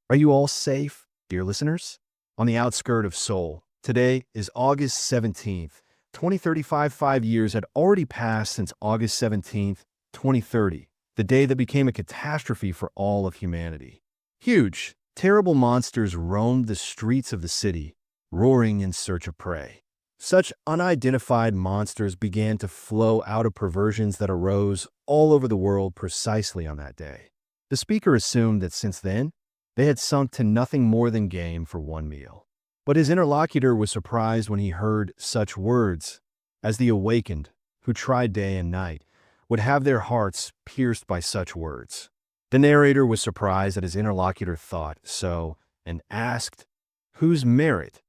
Are you all safe, dear listeners? On the outskirt of Seoul, today is August 17th, 2035. 5 years had already passed since August 17th, 2030, the day that became a catastrophe for all of humanity. Huge, terrible monsters roamed the streets of the city, roaring in search of prey. Such unidentified monsters began to flow out of perversions that arose all over the world precisely on that day. The speaker assumed that since then, they had sunk to nothing more than game for one meal. But his interlocutor was surprised when he heard such words as the awakened, who tried day and night, would have their hearts pierced by such words. The narrator was surprised that his interlocutor thought so and asked, "Whose merit,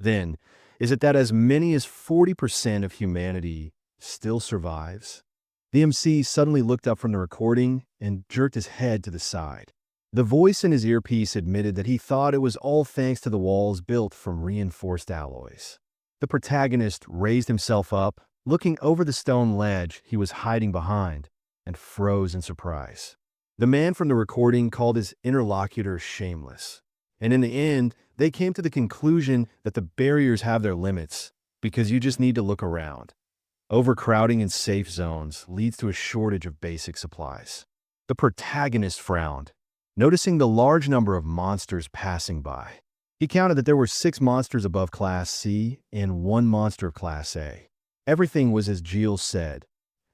then, is it that as many as 40% of humanity still survives?" The MC suddenly looked up from the recording and jerked his head to the side. The voice in his earpiece admitted that he thought it was all thanks to the walls built from reinforced alloys. The protagonist raised himself up, looking over the stone ledge he was hiding behind, and froze in surprise. The man from the recording called his interlocutor shameless, and in the end, they came to the conclusion that the barriers have their limits, because you just need to look around. Overcrowding in safe zones leads to a shortage of basic supplies. The protagonist frowned, noticing the large number of monsters passing by. He counted that there were 6 monsters above Class C and 1 monster of Class A. Everything was as Giles said,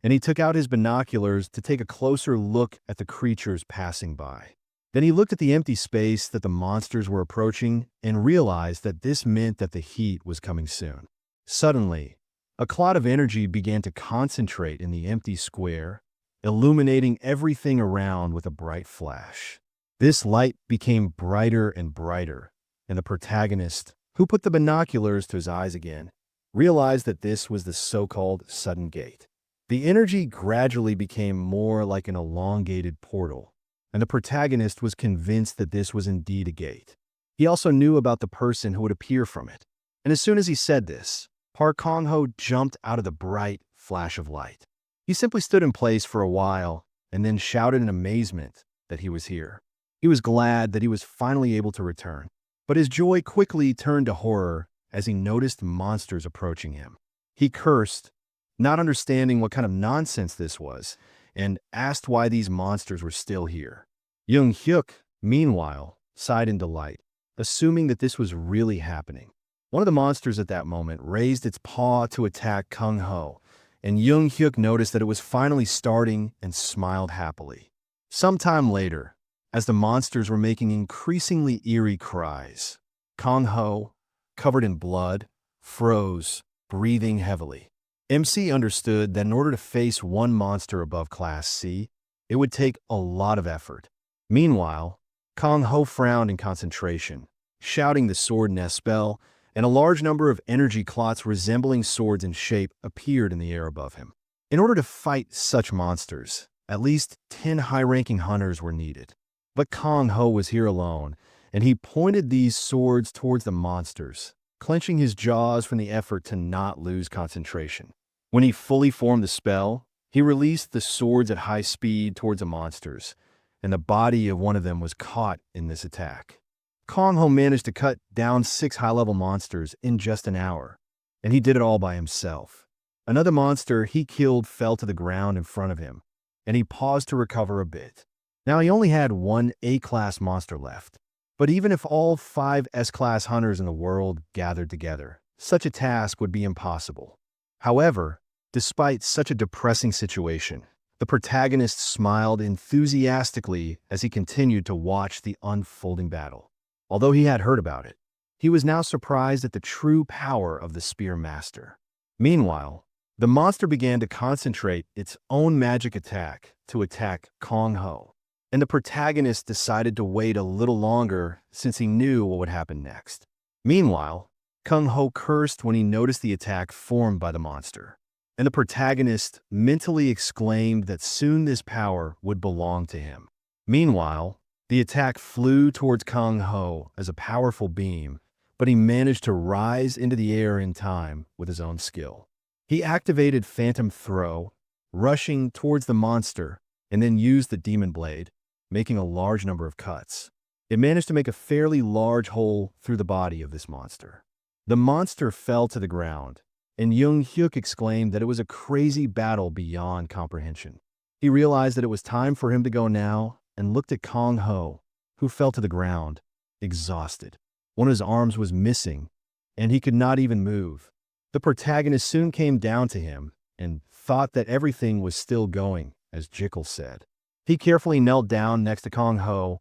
and he took out his binoculars to take a closer look at the creatures passing by. Then he looked at the empty space that the monsters were approaching and realized that this meant that the heat was coming soon. Suddenly, a cloud of energy began to concentrate in the empty square, illuminating everything around with a bright flash. This light became brighter and brighter, and the protagonist, who put the binoculars to his eyes again, realized that this was the so-called sudden gate. The energy gradually became more like an elongated portal, and the protagonist was convinced that this was indeed a gate. He also knew about the person who would appear from it, and as soon as he said this, Park Kong-ho jumped out of the bright flash of light. He simply stood in place for a while and then shouted in amazement that he was here. He was glad that he was finally able to return, but his joy quickly turned to horror as he noticed monsters approaching him. He cursed, not understanding what kind of nonsense this was, and asked why these monsters were still here. Junhyuk, meanwhile, sighed in delight, assuming that this was really happening. One of the monsters at that moment raised its paw to attack Kung-ho, and Junhyuk noticed that it was finally starting and smiled happily. Sometime later, as the monsters were making increasingly eerie cries, Kung-ho, covered in blood, froze, breathing heavily. MC understood that in order to face one monster above Class C, it would take a lot of effort. Meanwhile, Kung-ho frowned in concentration, shouting the sword nest spell, and a large number of energy clots resembling swords in shape appeared in the air above him. In order to fight such monsters, at least 10 high-ranking hunters were needed. But Kong-ho was here alone, and he pointed these swords towards the monsters, clenching his jaws from the effort to not lose concentration. When he fully formed the spell, he released the swords at high speed towards the monsters, and the body of one of them was caught in this attack. Kong-ho managed to cut down 6 high-level monsters in just an hour, and he did it all by himself. Another monster he killed fell to the ground in front of him, and he paused to recover a bit. Now he only had 1 A-class monster left, but even if all 5 S-class hunters in the world gathered together, such a task would be impossible. However, despite such a depressing situation, the protagonist smiled enthusiastically as he continued to watch the unfolding battle. Although he had heard about it, he was now surprised at the true power of the Spear Master. Meanwhile, the monster began to concentrate its own magic attack to attack Kong-ho, and the protagonist decided to wait a little longer since he knew what would happen next. Meanwhile, Kung-ho cursed when he noticed the attack formed by the monster, and the protagonist mentally exclaimed that soon this power would belong to him. Meanwhile, the attack flew towards Kung-ho as a powerful beam, but he managed to rise into the air in time with his own skill. He activated Phantom Throw, rushing towards the monster, and then used the Demon Blade, making a large number of cuts. It managed to make a fairly large hole through the body of this monster. The monster fell to the ground, and Junhyuk exclaimed that it was a crazy battle beyond comprehension. He realized that it was time for him to go now and looked at Kong Ho, who fell to the ground, exhausted. One of his arms was missing, and he could not even move. The protagonist soon came down to him and thought that everything was still going, as Jekyll said. He carefully knelt down next to Kong Ho,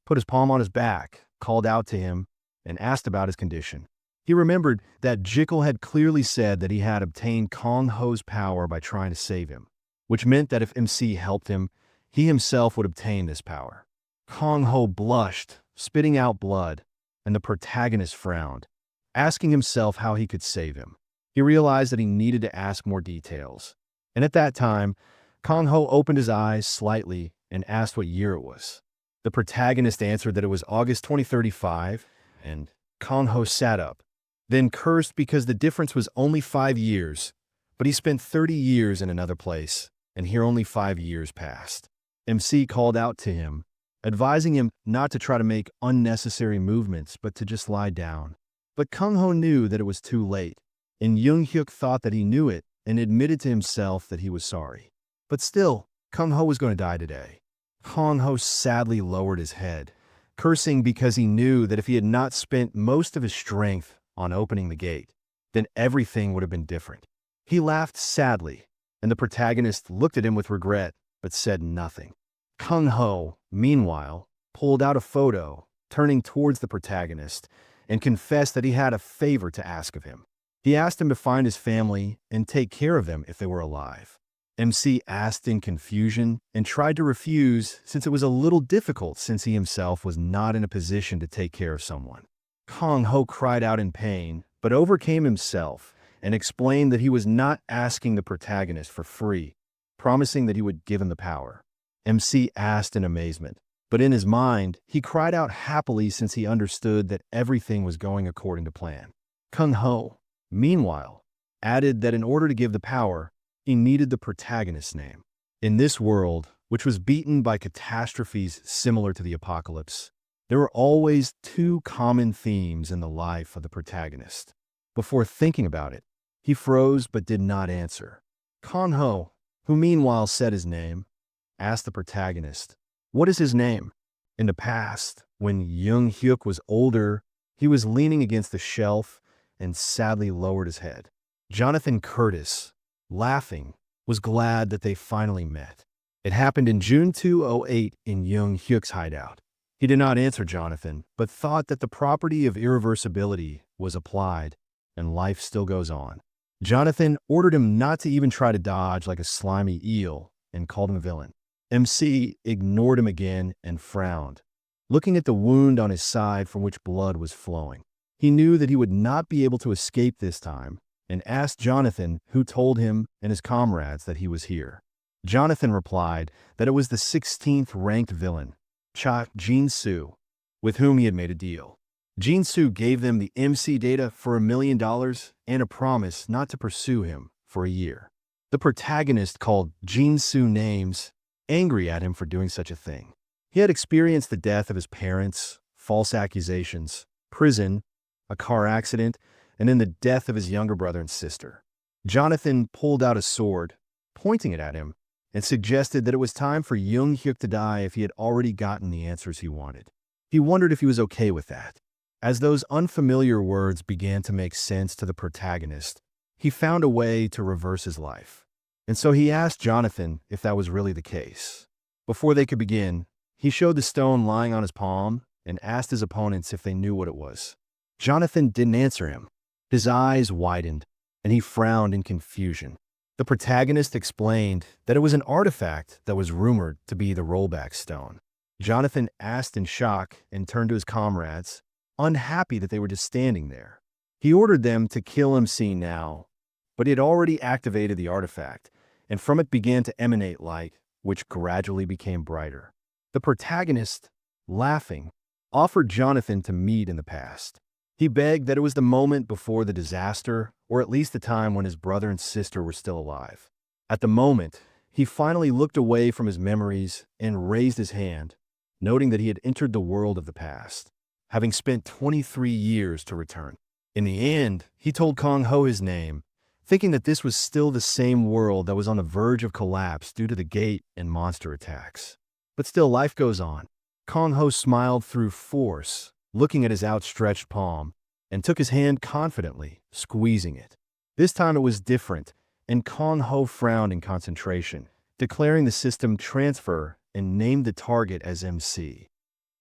put his palm on his back, called out to him, and asked about his condition. He remembered that Jekyll had clearly said that he had obtained Kong Ho's power by trying to save him, which meant that if MC helped him, he himself would obtain this power. Kong Ho blushed, spitting out blood, and the protagonist frowned, asking himself how he could save him. He realized that he needed to ask more details. And at that time, Kong Ho opened his eyes slightly and asked what year it was. The protagonist answered that it was August 2035, and Kong Ho sat up, then cursed because the difference was only 5 years, but he spent 30 years in another place, and here only 5 years passed. MC called out to him, advising him not to try to make unnecessary movements, but to just lie down. But Kong Ho knew that it was too late, and Junhyuk thought that he knew it and admitted to himself that he was sorry. But still, Kong Ho was going to die today. Kong Ho sadly lowered his head, cursing because he knew that if he had not spent most of his strength on opening the gate, then everything would have been different. He laughed sadly, and the protagonist looked at him with regret, but said nothing. Kong Ho, meanwhile, pulled out a photo, turning towards the protagonist, and confessed that he had a favor to ask of him. He asked him to find his family and take care of them if they were alive. MC asked in confusion and tried to refuse since it was a little difficult since he himself was not in a position to take care of someone. Kong Ho cried out in pain, but overcame himself and explained that he was not asking the protagonist for free, promising that he would give him the power. MC asked in amazement, but in his mind, he cried out happily since he understood that everything was going according to plan. Kong Ho, meanwhile, added that in order to give the power, he needed the protagonist's name. In this world, which was beaten by catastrophes similar to the apocalypse, there were always two common themes in the life of the protagonist. Before thinking about it, he froze but did not answer. Kong Ho, who meanwhile said his name, asked the protagonist, "What is his name?" In the past, when Junhyuk was older, he was leaning against the shelf and sadly lowered his head. Jonathan Curtis, laughing, was glad that they finally met. It happened in June 2008 in Junhyuk's hideout. He did not answer Jonathan, but thought that the property of irreversibility was applied, and life still goes on. Jonathan ordered him not to even try to dodge like a slimy eel and called him a villain. MC ignored him again and frowned, looking at the wound on his side from which blood was flowing. He knew that he would not be able to escape this time, and asked Jonathan, who told him and his comrades that he was here. Jonathan replied that it was the 16th ranked villain, Cha Jin-soo, with whom he had made a deal. Jin-soo gave them the MC data for $1 million and a promise not to pursue him for a year. The protagonist called Jin-soo names, angry at him for doing such a thing. He had experienced the death of his parents, false accusations, prison, a car accident, and then the death of his younger brother and sister. Jonathan pulled out a sword, pointing it at him, and suggested that it was time for Junhyuk to die if he had already gotten the answers he wanted. He wondered if he was okay with that. As those unfamiliar words began to make sense to the protagonist, he found a way to reverse his life. And so he asked Jonathan if that was really the case. Before they could begin, he showed the stone lying on his palm and asked his opponents if they knew what it was. Jonathan didn't answer him. His eyes widened, and he frowned in confusion. The protagonist explained that it was an artifact that was rumored to be the rollback stone. Jonathan asked in shock and turned to his comrades, unhappy that they were just standing there. He ordered them to kill MC now, but he had already activated the artifact, and from it began to emanate light, which gradually became brighter. The protagonist, laughing, offered Jonathan to meet in the past. He begged that it was the moment before the disaster, or at least the time when his brother and sister were still alive. At the moment, he finally looked away from his memories and raised his hand, noting that he had entered the world of the past, having spent 23 years to return. In the end, he told Kong Ho his name, thinking that this was still the same world that was on the verge of collapse due to the gate and monster attacks. But still, life goes on. Kong Ho smiled through force, looking at his outstretched palm, and took his hand confidently, squeezing it. This time it was different, and Kong Ho frowned in concentration, declaring the system transfer and named the target as MC.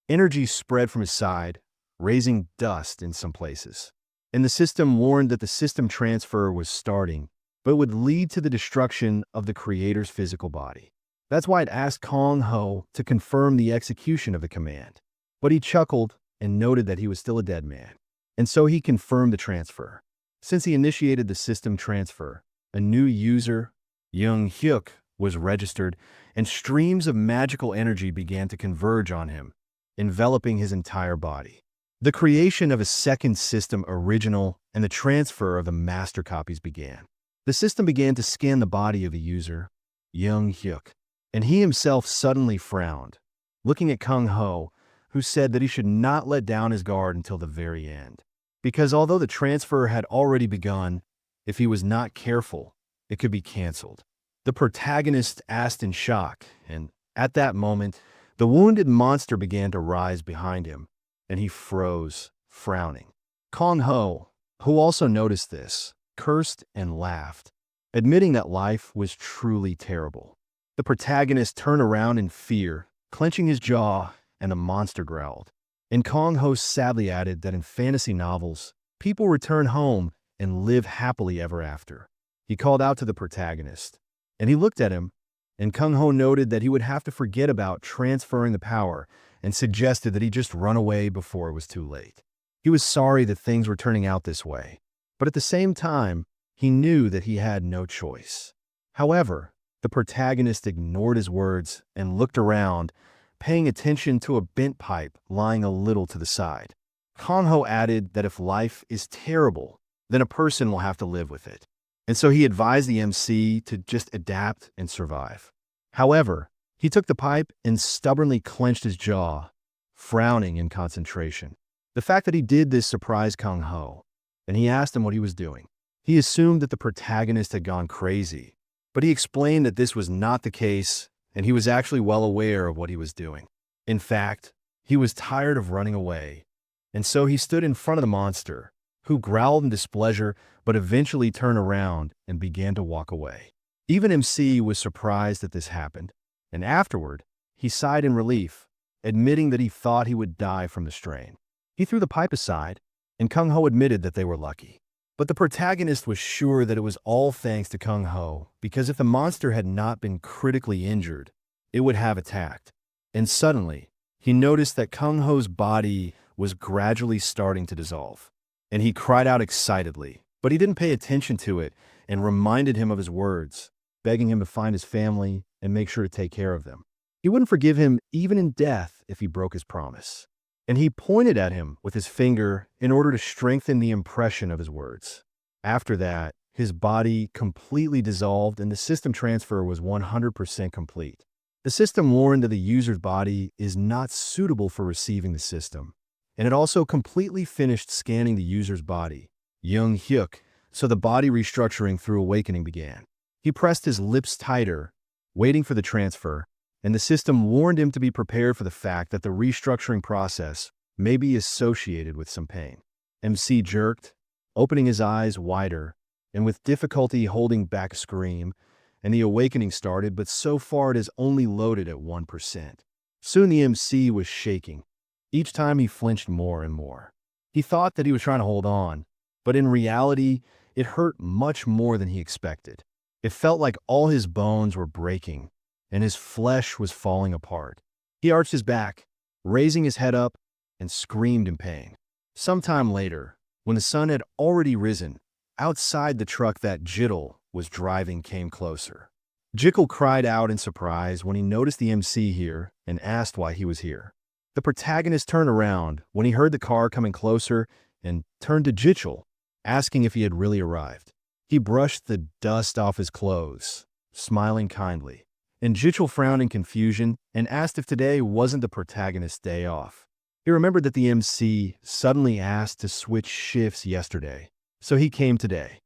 Energy spread from his side, raising dust in some places. And the system warned that the system transfer was starting, but would lead to the destruction of the creator's physical body. That's why it asked Kong Ho to confirm the execution of the command. But he chuckled and noted that he was still a dead man. And so he confirmed the transfer. Since he initiated the system transfer, a new user, Junhyuk, was registered, and streams of magical energy began to converge on him, enveloping his entire body. The creation of a second system original and the transfer of the master copies began. The system began to scan the body of a user, Junhyuk, and he himself suddenly frowned, looking at Kong Ho, who said that he should not let down his guard until the very end. Because although the transfer had already begun, if he was not careful, it could be canceled. The protagonist asked in shock, and at that moment, the wounded monster began to rise behind him, and he froze, frowning. Kong Ho, who also noticed this, cursed and laughed, admitting that life was truly terrible. The protagonist turned around in fear, clenching his jaw, and the monster growled. And Kong Ho sadly added that in fantasy novels, people return home and live happily ever after. He called out to the protagonist, and he looked at him, and Kong Ho noted that he would have to forget about transferring the power and suggested that he just run away before it was too late. He was sorry that things were turning out this way, but at the same time, he knew that he had no choice. However, the protagonist ignored his words and looked around, paying attention to a bent pipe lying a little to the side. Kong Ho added that if life is terrible, then a person will have to live with it. And so he advised the MC to just adapt and survive. However, he took the pipe and stubbornly clenched his jaw, frowning in concentration. The fact that he did this surprised Kong Ho, and he asked him what he was doing. He assumed that the protagonist had gone crazy, but he explained that this was not the case, and he was actually well aware of what he was doing. In fact, he was tired of running away, and so he stood in front of the monster, who growled in displeasure but eventually turned around and began to walk away. Even MC was surprised that this happened, and afterward, he sighed in relief, admitting that he thought he would die from the strain. He threw the pipe aside, and Kong Ho admitted that they were lucky. But the protagonist was sure that it was all thanks to Kong Ho, because if the monster had not been critically injured, it would have attacked. And suddenly, he noticed that Kong Ho's body was gradually starting to dissolve. And he cried out excitedly, but he didn't pay attention to it and reminded him of his words, begging him to find his family and make sure to take care of them. He wouldn't forgive him even in death if he broke his promise. And he pointed at him with his finger in order to strengthen the impression of his words. After that, his body completely dissolved and the system transfer was 100% complete. The system warned that the user's body is not suitable for receiving the system, and it also completely finished scanning the user's body, Junhyuk, so the body restructuring through awakening began. He pressed his lips tighter, waiting for the transfer, and the system warned him to be prepared for the fact that the restructuring process may be associated with some pain. MC jerked, opening his eyes wider, and with difficulty holding back a scream, and the awakening started, but so far it is only loaded at 1%. Soon the MC was shaking. Each time he flinched more and more. He thought that he was trying to hold on, but in reality, it hurt much more than he expected. It felt like all his bones were breaking, and his flesh was falling apart. He arched his back, raising his head up, and screamed in pain. Sometime later, when the sun had already risen, outside the truck that Jiddle was driving came closer. Jickle cried out in surprise when he noticed the MC here and asked why he was here. The protagonist turned around when he heard the car coming closer and turned to Jichel, asking if he had really arrived. He brushed the dust off his clothes, smiling kindly, And Jichel frowned in confusion and asked if today wasn't the protagonist's day off. He remembered that the MC suddenly asked to switch shifts yesterday, so he came today.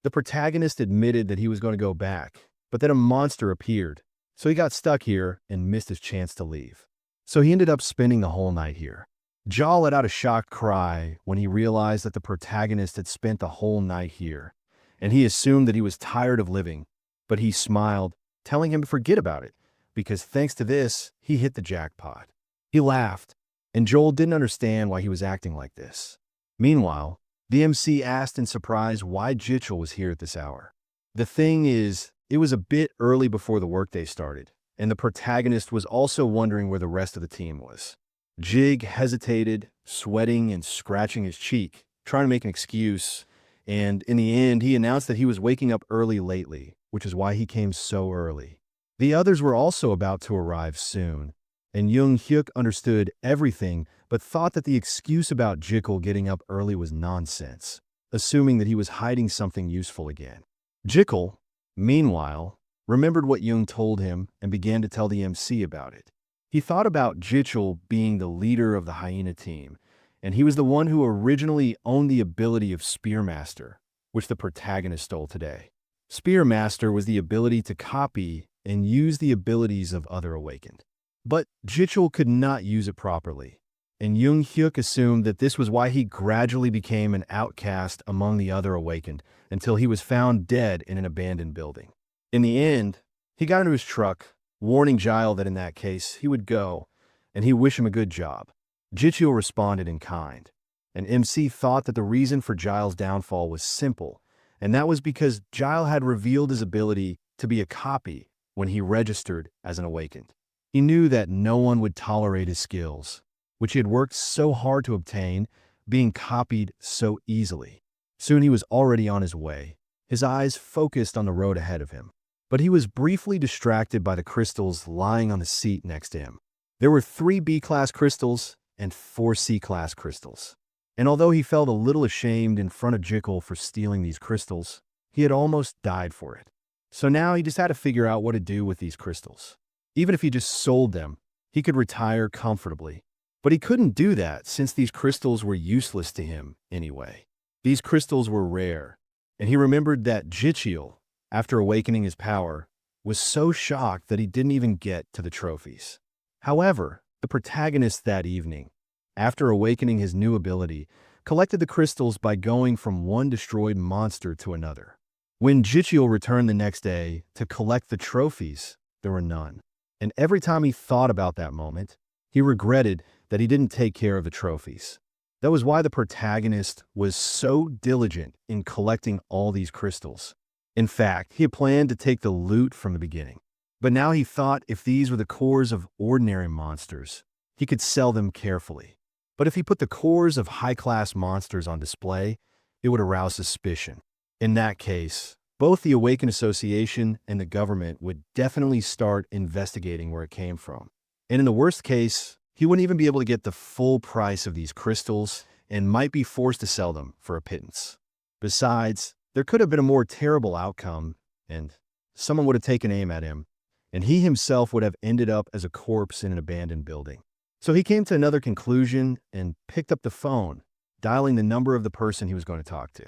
The protagonist admitted that he was going to go back, but then a monster appeared, so he got stuck here and missed his chance to leave. So he ended up spending the whole night here. Jaw let out a shocked cry when he realized that the protagonist had spent the whole night here, and he assumed that he was tired of living, but he smiled, telling him to forget about it, because thanks to this, he hit the jackpot. He laughed, and Joel didn't understand why he was acting like this. Meanwhile, the MC asked in surprise why Jichel was here at this hour. The thing is, it was a bit early before the workday started, and the protagonist was also wondering where the rest of the team was. Jig hesitated, sweating and scratching his cheek, trying to make an excuse, and in the end, he announced that he was waking up early lately, which is why he came so early. The others were also about to arrive soon, and Junhyuk understood everything but thought that the excuse about Jichel getting up early was nonsense, assuming that he was hiding something useful again. Jichel, meanwhile, remembered what Jung told him and began to tell the MC about it. He thought about Jichel being the leader of the hyena team, and he was the one who originally owned the ability of Spearmaster, which the protagonist stole today. Spearmaster was the ability to copy and use the abilities of other awakened. But Jichel could not use it properly, and Junhyuk assumed that this was why he gradually became an outcast among the other awakened until he was found dead in an abandoned building. In the end, he got into his truck, warning Gile that in that case he would go, and he wished him a good job. Jichel responded in kind, and MC thought that the reason for Gile's downfall was simple, and that was because Gile had revealed his ability to be a copy when he registered as an awakened. He knew that no one would tolerate his skills, which he had worked so hard to obtain, being copied so easily. Soon he was already on his way, his eyes focused on the road ahead of him. But he was briefly distracted by the crystals lying on the seat next to him. There were 3 B-class crystals and 4 C-class crystals. And although he felt a little ashamed in front of Jichel for stealing these crystals, he had almost died for it. So now he just had to figure out what to do with these crystals. Even if he just sold them, he could retire comfortably. But he couldn't do that since these crystals were useless to him anyway. These crystals were rare, and he remembered that Jichel, after awakening his power, was so shocked that he didn't even get to the trophies. However, the protagonist that evening, after awakening his new ability, collected the crystals by going from one destroyed monster to another. When Jichel returned the next day to collect the trophies, there were none. And every time he thought about that moment, he regretted that he didn't take care of the trophies. That was why the protagonist was so diligent in collecting all these crystals. In fact, he had planned to take the loot from the beginning. But now he thought if these were the cores of ordinary monsters, he could sell them carefully. But if he put the cores of high-class monsters on display, it would arouse suspicion. In that case, both the Awakened Association and the government would definitely start investigating where it came from. And in the worst case, he wouldn't even be able to get the full price of these crystals and might be forced to sell them for a pittance. Besides, there could have been a more terrible outcome, and someone would have taken aim at him, and he himself would have ended up as a corpse in an abandoned building. So he came to another conclusion and picked up the phone, dialing the number of the person he was going to talk to.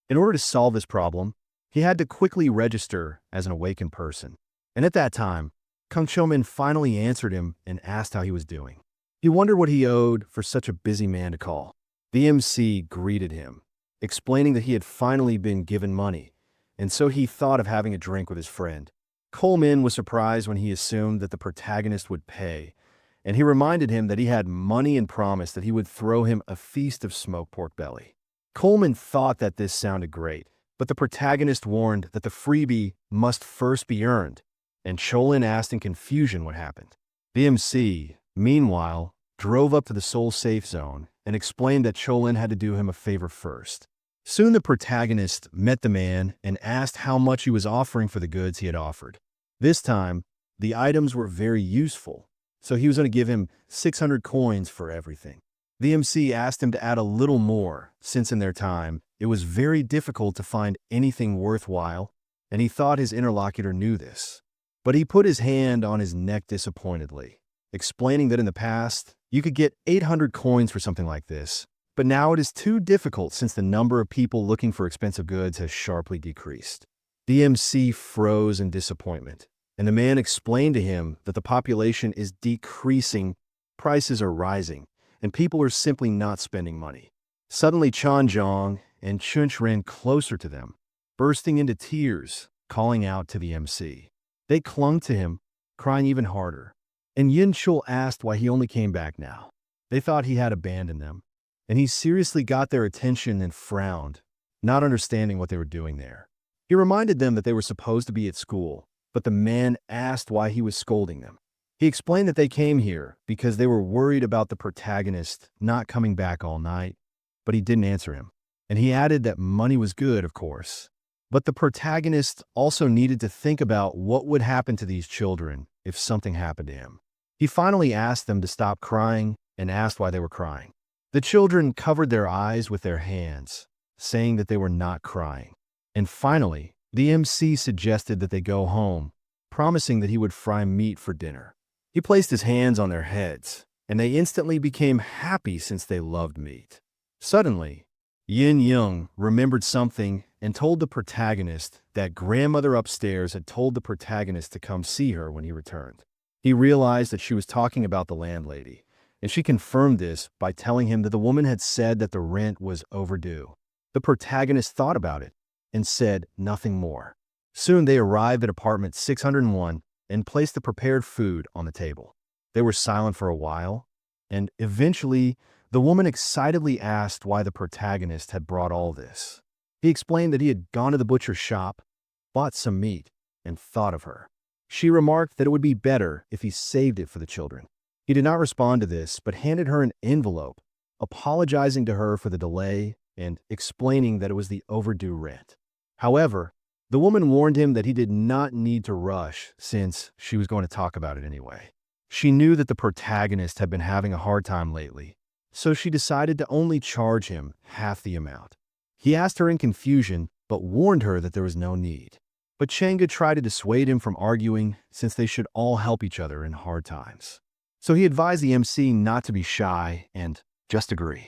In order to solve this problem, he had to quickly register as an awakened person. And at that time, Kung Chomin finally answered him and asked how he was doing. He wondered what he owed for such a busy man to call. The MC greeted him, explaining that he had finally been given money, and so he thought of having a drink with his friend. Coleman was surprised when he assumed that the protagonist would pay, and he reminded him that he had money and promised that he would throw him a feast of smoked pork belly. Coleman thought that this sounded great, but the protagonist warned that the freebie must first be earned, and Cholin asked in confusion what happened. The MC, meanwhile, drove up to the Soul Safe Zone and explained that Cholin had to do him a favor first. Soon the protagonist met the man and asked how much he was offering for the goods he had offered. This time, the items were very useful, so he was going to give him 600 coins for everything. The MC asked him to add a little more, since in their time, it was very difficult to find anything worthwhile, and he thought his interlocutor knew this. But he put his hand on his neck disappointedly, explaining that in the past, you could get 800 coins for something like this, but now it is too difficult since the number of people looking for expensive goods has sharply decreased. The MC froze in disappointment, and the man explained to him that the population is decreasing, prices are rising, and people are simply not spending money. Suddenly Chanjong and Chunch ran closer to them, bursting into tears, calling out to the MC. They clung to him, crying even harder, and Yin Chul asked why he only came back now. They thought he had abandoned them, and he seriously got their attention and frowned, not understanding what they were doing there. He reminded them that they were supposed to be at school, but the man asked why he was scolding them. He explained that they came here because they were worried about the protagonist not coming back all night, but he didn't answer him. And he added that money was good, of course, but the protagonist also needed to think about what would happen to these children if something happened to him. He finally asked them to stop crying and asked why they were crying. The children covered their eyes with their hands, saying that they were not crying. And finally, the MC suggested that they go home, promising that he would fry meat for dinner. He placed his hands on their heads, and they instantly became happy since they loved meat. Suddenly, Yin Young remembered something and told the protagonist that grandmother upstairs had told the protagonist to come see her when he returned. He realized that she was talking about the landlady, and she confirmed this by telling him that the woman had said that the rent was overdue. The protagonist thought about it and said nothing more. Soon they arrived at apartment 601 and placed the prepared food on the table. They were silent for a while, and eventually the woman excitedly asked why the protagonist had brought all this. He explained that he had gone to the butcher's shop, bought some meat, and thought of her. She remarked that it would be better if he saved it for the children. He did not respond to this, but handed her an envelope, apologizing to her for the delay and explaining that it was the overdue rent. However, the woman warned him that he did not need to rush since she was going to talk about it anyway. She knew that the protagonist had been having a hard time lately, so she decided to only charge him half the amount. He asked her in confusion, but warned her that there was no need. But Changa tried to dissuade him from arguing since they should all help each other in hard times. So he advised the MC not to be shy and just agree.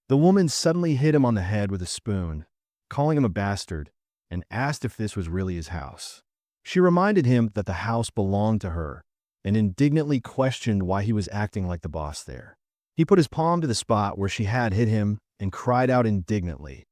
The woman suddenly hit him on the head with a spoon, calling him a bastard, and asked if this was really his house. She reminded him that the house belonged to her and indignantly questioned why he was acting like the boss there. He put his palm to the spot where she had hit him and cried out indignantly,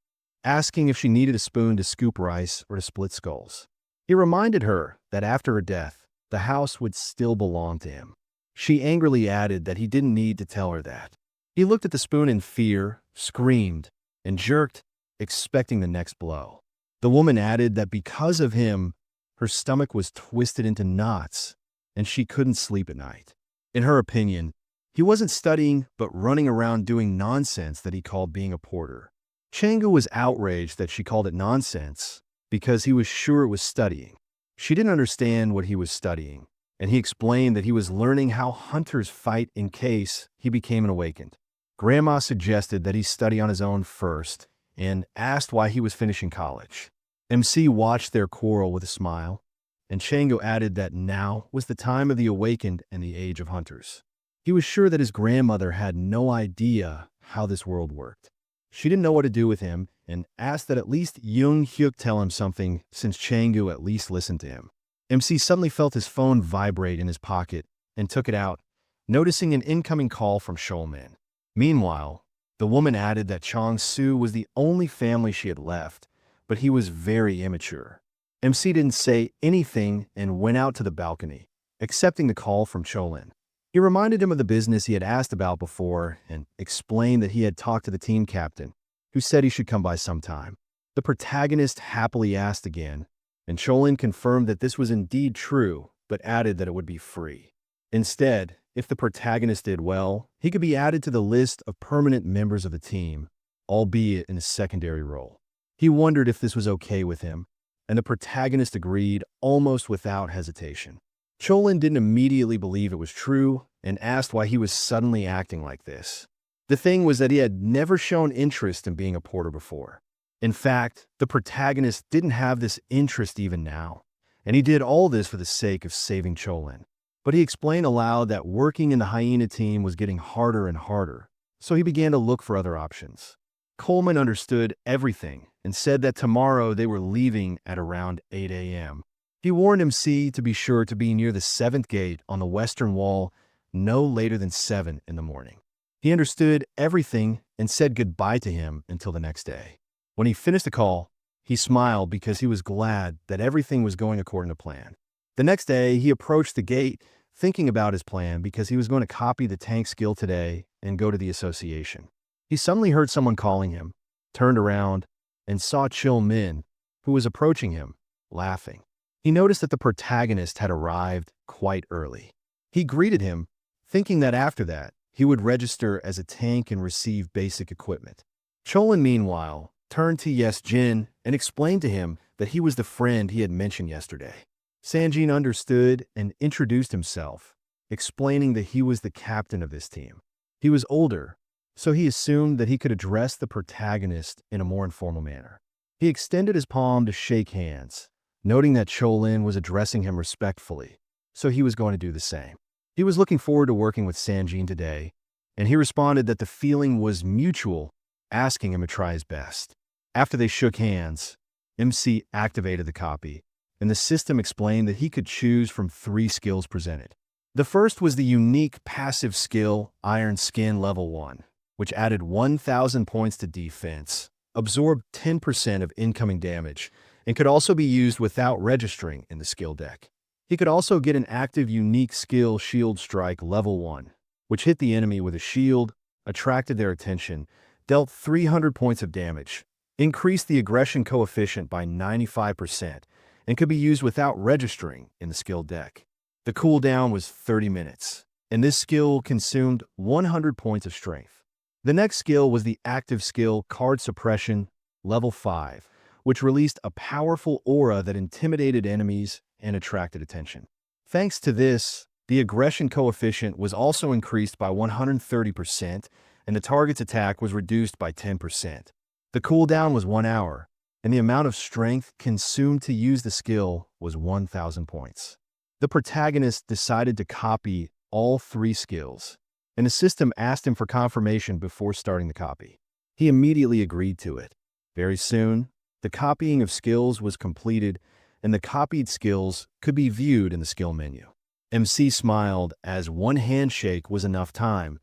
asking if she needed a spoon to scoop rice or to split skulls. He reminded her that after her death, the house would still belong to him. She angrily added that he didn't need to tell her that. He looked at the spoon in fear, screamed, and jerked, expecting the next blow. The woman added that because of him, her stomach was twisted into knots, and she couldn't sleep at night. In her opinion, he wasn't studying but running around doing nonsense that he called being a porter. Changa was outraged that she called it nonsense because he was sure it was studying. She didn't understand what he was studying, and he explained that he was learning how hunters fight in case he became an awakened. Grandma suggested that he study on his own first and asked why he was finishing college. MC watched their quarrel with a smile, and Chango added that now was the time of the awakened and the age of hunters. He was sure that his grandmother had no idea how this world worked. She didn't know what to do with him and asked that at least Junhyuk tell him something since Changu at least listened to him. MC suddenly felt his phone vibrate in his pocket and took it out, noticing an incoming call from Shulman. Meanwhile, the woman added that Chong Su was the only family she had left, but he was very immature. MC didn't say anything and went out to the balcony, accepting the call from Cholin. He reminded him of the business he had asked about before and explained that he had talked to the team captain, who said he should come by sometime. The protagonist happily asked again, and Cholin confirmed that this was indeed true, but added that it would be free. Instead, if the protagonist did well, he could be added to the list of permanent members of the team, albeit in a secondary role. He wondered if this was okay with him, and the protagonist agreed almost without hesitation. Cholin didn't immediately believe it was true and asked why he was suddenly acting like this. The thing was that he had never shown interest in being a porter before. In fact, the protagonist didn't have this interest even now, and he did all this for the sake of saving Cholin. But he explained aloud that working in the hyena team was getting harder and harder, so he began to look for other options. Coleman understood everything and said that tomorrow they were leaving at around 8 a.m. He warned MC to be sure to be near the 7th gate on the western wall no later than 7 in the morning. He understood everything and said goodbye to him until the next day. When he finished the call, he smiled because he was glad that everything was going according to plan. The next day, he approached the gate thinking about his plan because he was going to copy the tank skill today and go to the association. He suddenly heard someone calling him, turned around, and saw Chil Min, who was approaching him, laughing. He noticed that the protagonist had arrived quite early. He greeted him, thinking that after that, he would register as a tank and receive basic equipment. Cholin, meanwhile, turned to Yes Jin and explained to him that he was the friend he had mentioned yesterday. Sanjin understood and introduced himself, explaining that he was the captain of this team. He was older, so he assumed that he could address the protagonist in a more informal manner. He extended his palm to shake hands, noting that Cholin was addressing him respectfully, so he was going to do the same. He was looking forward to working with Sanjin today, and he responded that the feeling was mutual, asking him to try his best. After they shook hands, MC activated the copy, and the system explained that he could choose from 3 skills presented. The first was the unique passive skill Iron Skin Level 1, which added 1,000 points to defense, absorbed 10% of incoming damage, and could also be used without registering in the skill deck. He could also get an active unique skill Shield Strike Level 1, which hit the enemy with a shield, attracted their attention, dealt 300 points of damage, increased the aggression coefficient by 95%, and could be used without registering in the skill deck. The cooldown was 30 minutes, and this skill consumed 100 points of strength. The next skill was the active skill Card Suppression Level 5, which released a powerful aura that intimidated enemies and attracted attention. Thanks to this, the aggression coefficient was also increased by 130%, and the target's attack was reduced by 10%. The cooldown was 1 hour, and the amount of strength consumed to use the skill was 1,000 points. The protagonist decided to copy all 3 skills, and the system asked him for confirmation before starting the copy. He immediately agreed to it. Very soon, the copying of skills was completed, and the copied skills could be viewed in the skill menu. MC smiled as one handshake was enough time,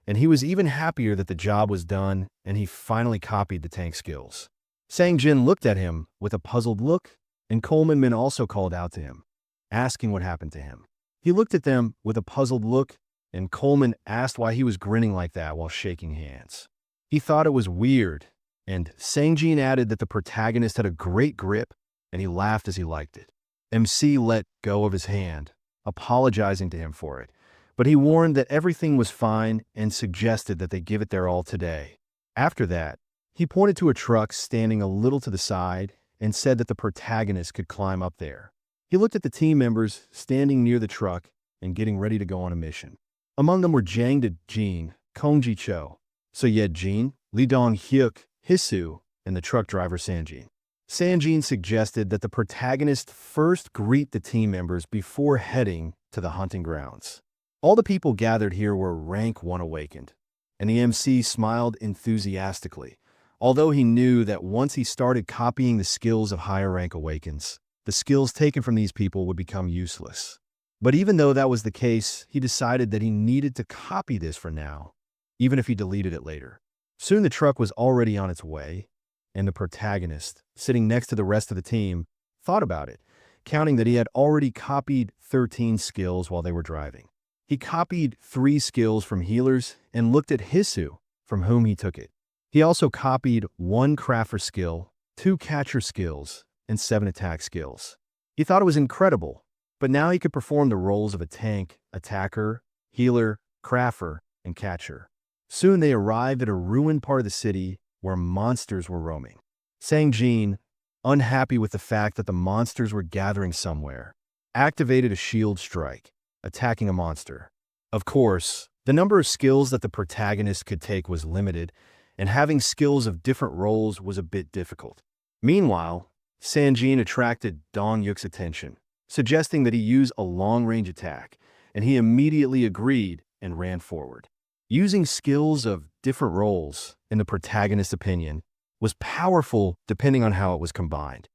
and he was even happier that the job was done and he finally copied the tank skills. Sang Jin looked at him with a puzzled look, and Coleman Min also called out to him, asking what happened to him. He looked at them with a puzzled look, and Coleman asked why he was grinning like that while shaking hands. He thought it was weird, and Sangjin added that the protagonist had a great grip, and he laughed as he liked it. MC let go of his hand, apologizing to him for it, but he warned that everything was fine and suggested that they give it their all today. After that, he pointed to a truck standing a little to the side and said that the protagonist could climb up there. He looked at the team members standing near the truck and getting ready to go on a mission. Among them were Jang De-jin, Kongji Cho, Soyed Jin, Lee Dong-hyuk, Hisu, and the truck driver Sanjin. Sanjin suggested that the protagonist first greet the team members before heading to the hunting grounds. All the people gathered here were rank 1 awakened, and the MC smiled enthusiastically, although he knew that once he started copying the skills of higher rank awakens, the skills taken from these people would become useless. But even though that was the case, he decided that he needed to copy this for now, even if he deleted it later. Soon the truck was already on its way, and the protagonist, sitting next to the rest of the team, thought about it, counting that he had already copied 13 skills while they were driving. He copied 3 skills from healers and looked at Hisu, from whom he took it. He also copied 1 crafter skill, 2 catcher skills, and 7 attack skills. He thought it was incredible, but now he could perform the roles of a tank, attacker, healer, crafter, and catcher. Soon they arrived at a ruined part of the city where monsters were roaming. Sangjin, unhappy with the fact that the monsters were gathering somewhere, activated a shield strike, attacking a monster. Of course, the number of skills that the protagonist could take was limited, and having skills of different roles was a bit difficult. Meanwhile, Sanjin attracted Dong-hyuk's attention, suggesting that he use a long-range attack, and he immediately agreed and ran forward. Using skills of different roles, in the protagonist's opinion, was powerful depending on how it was combined.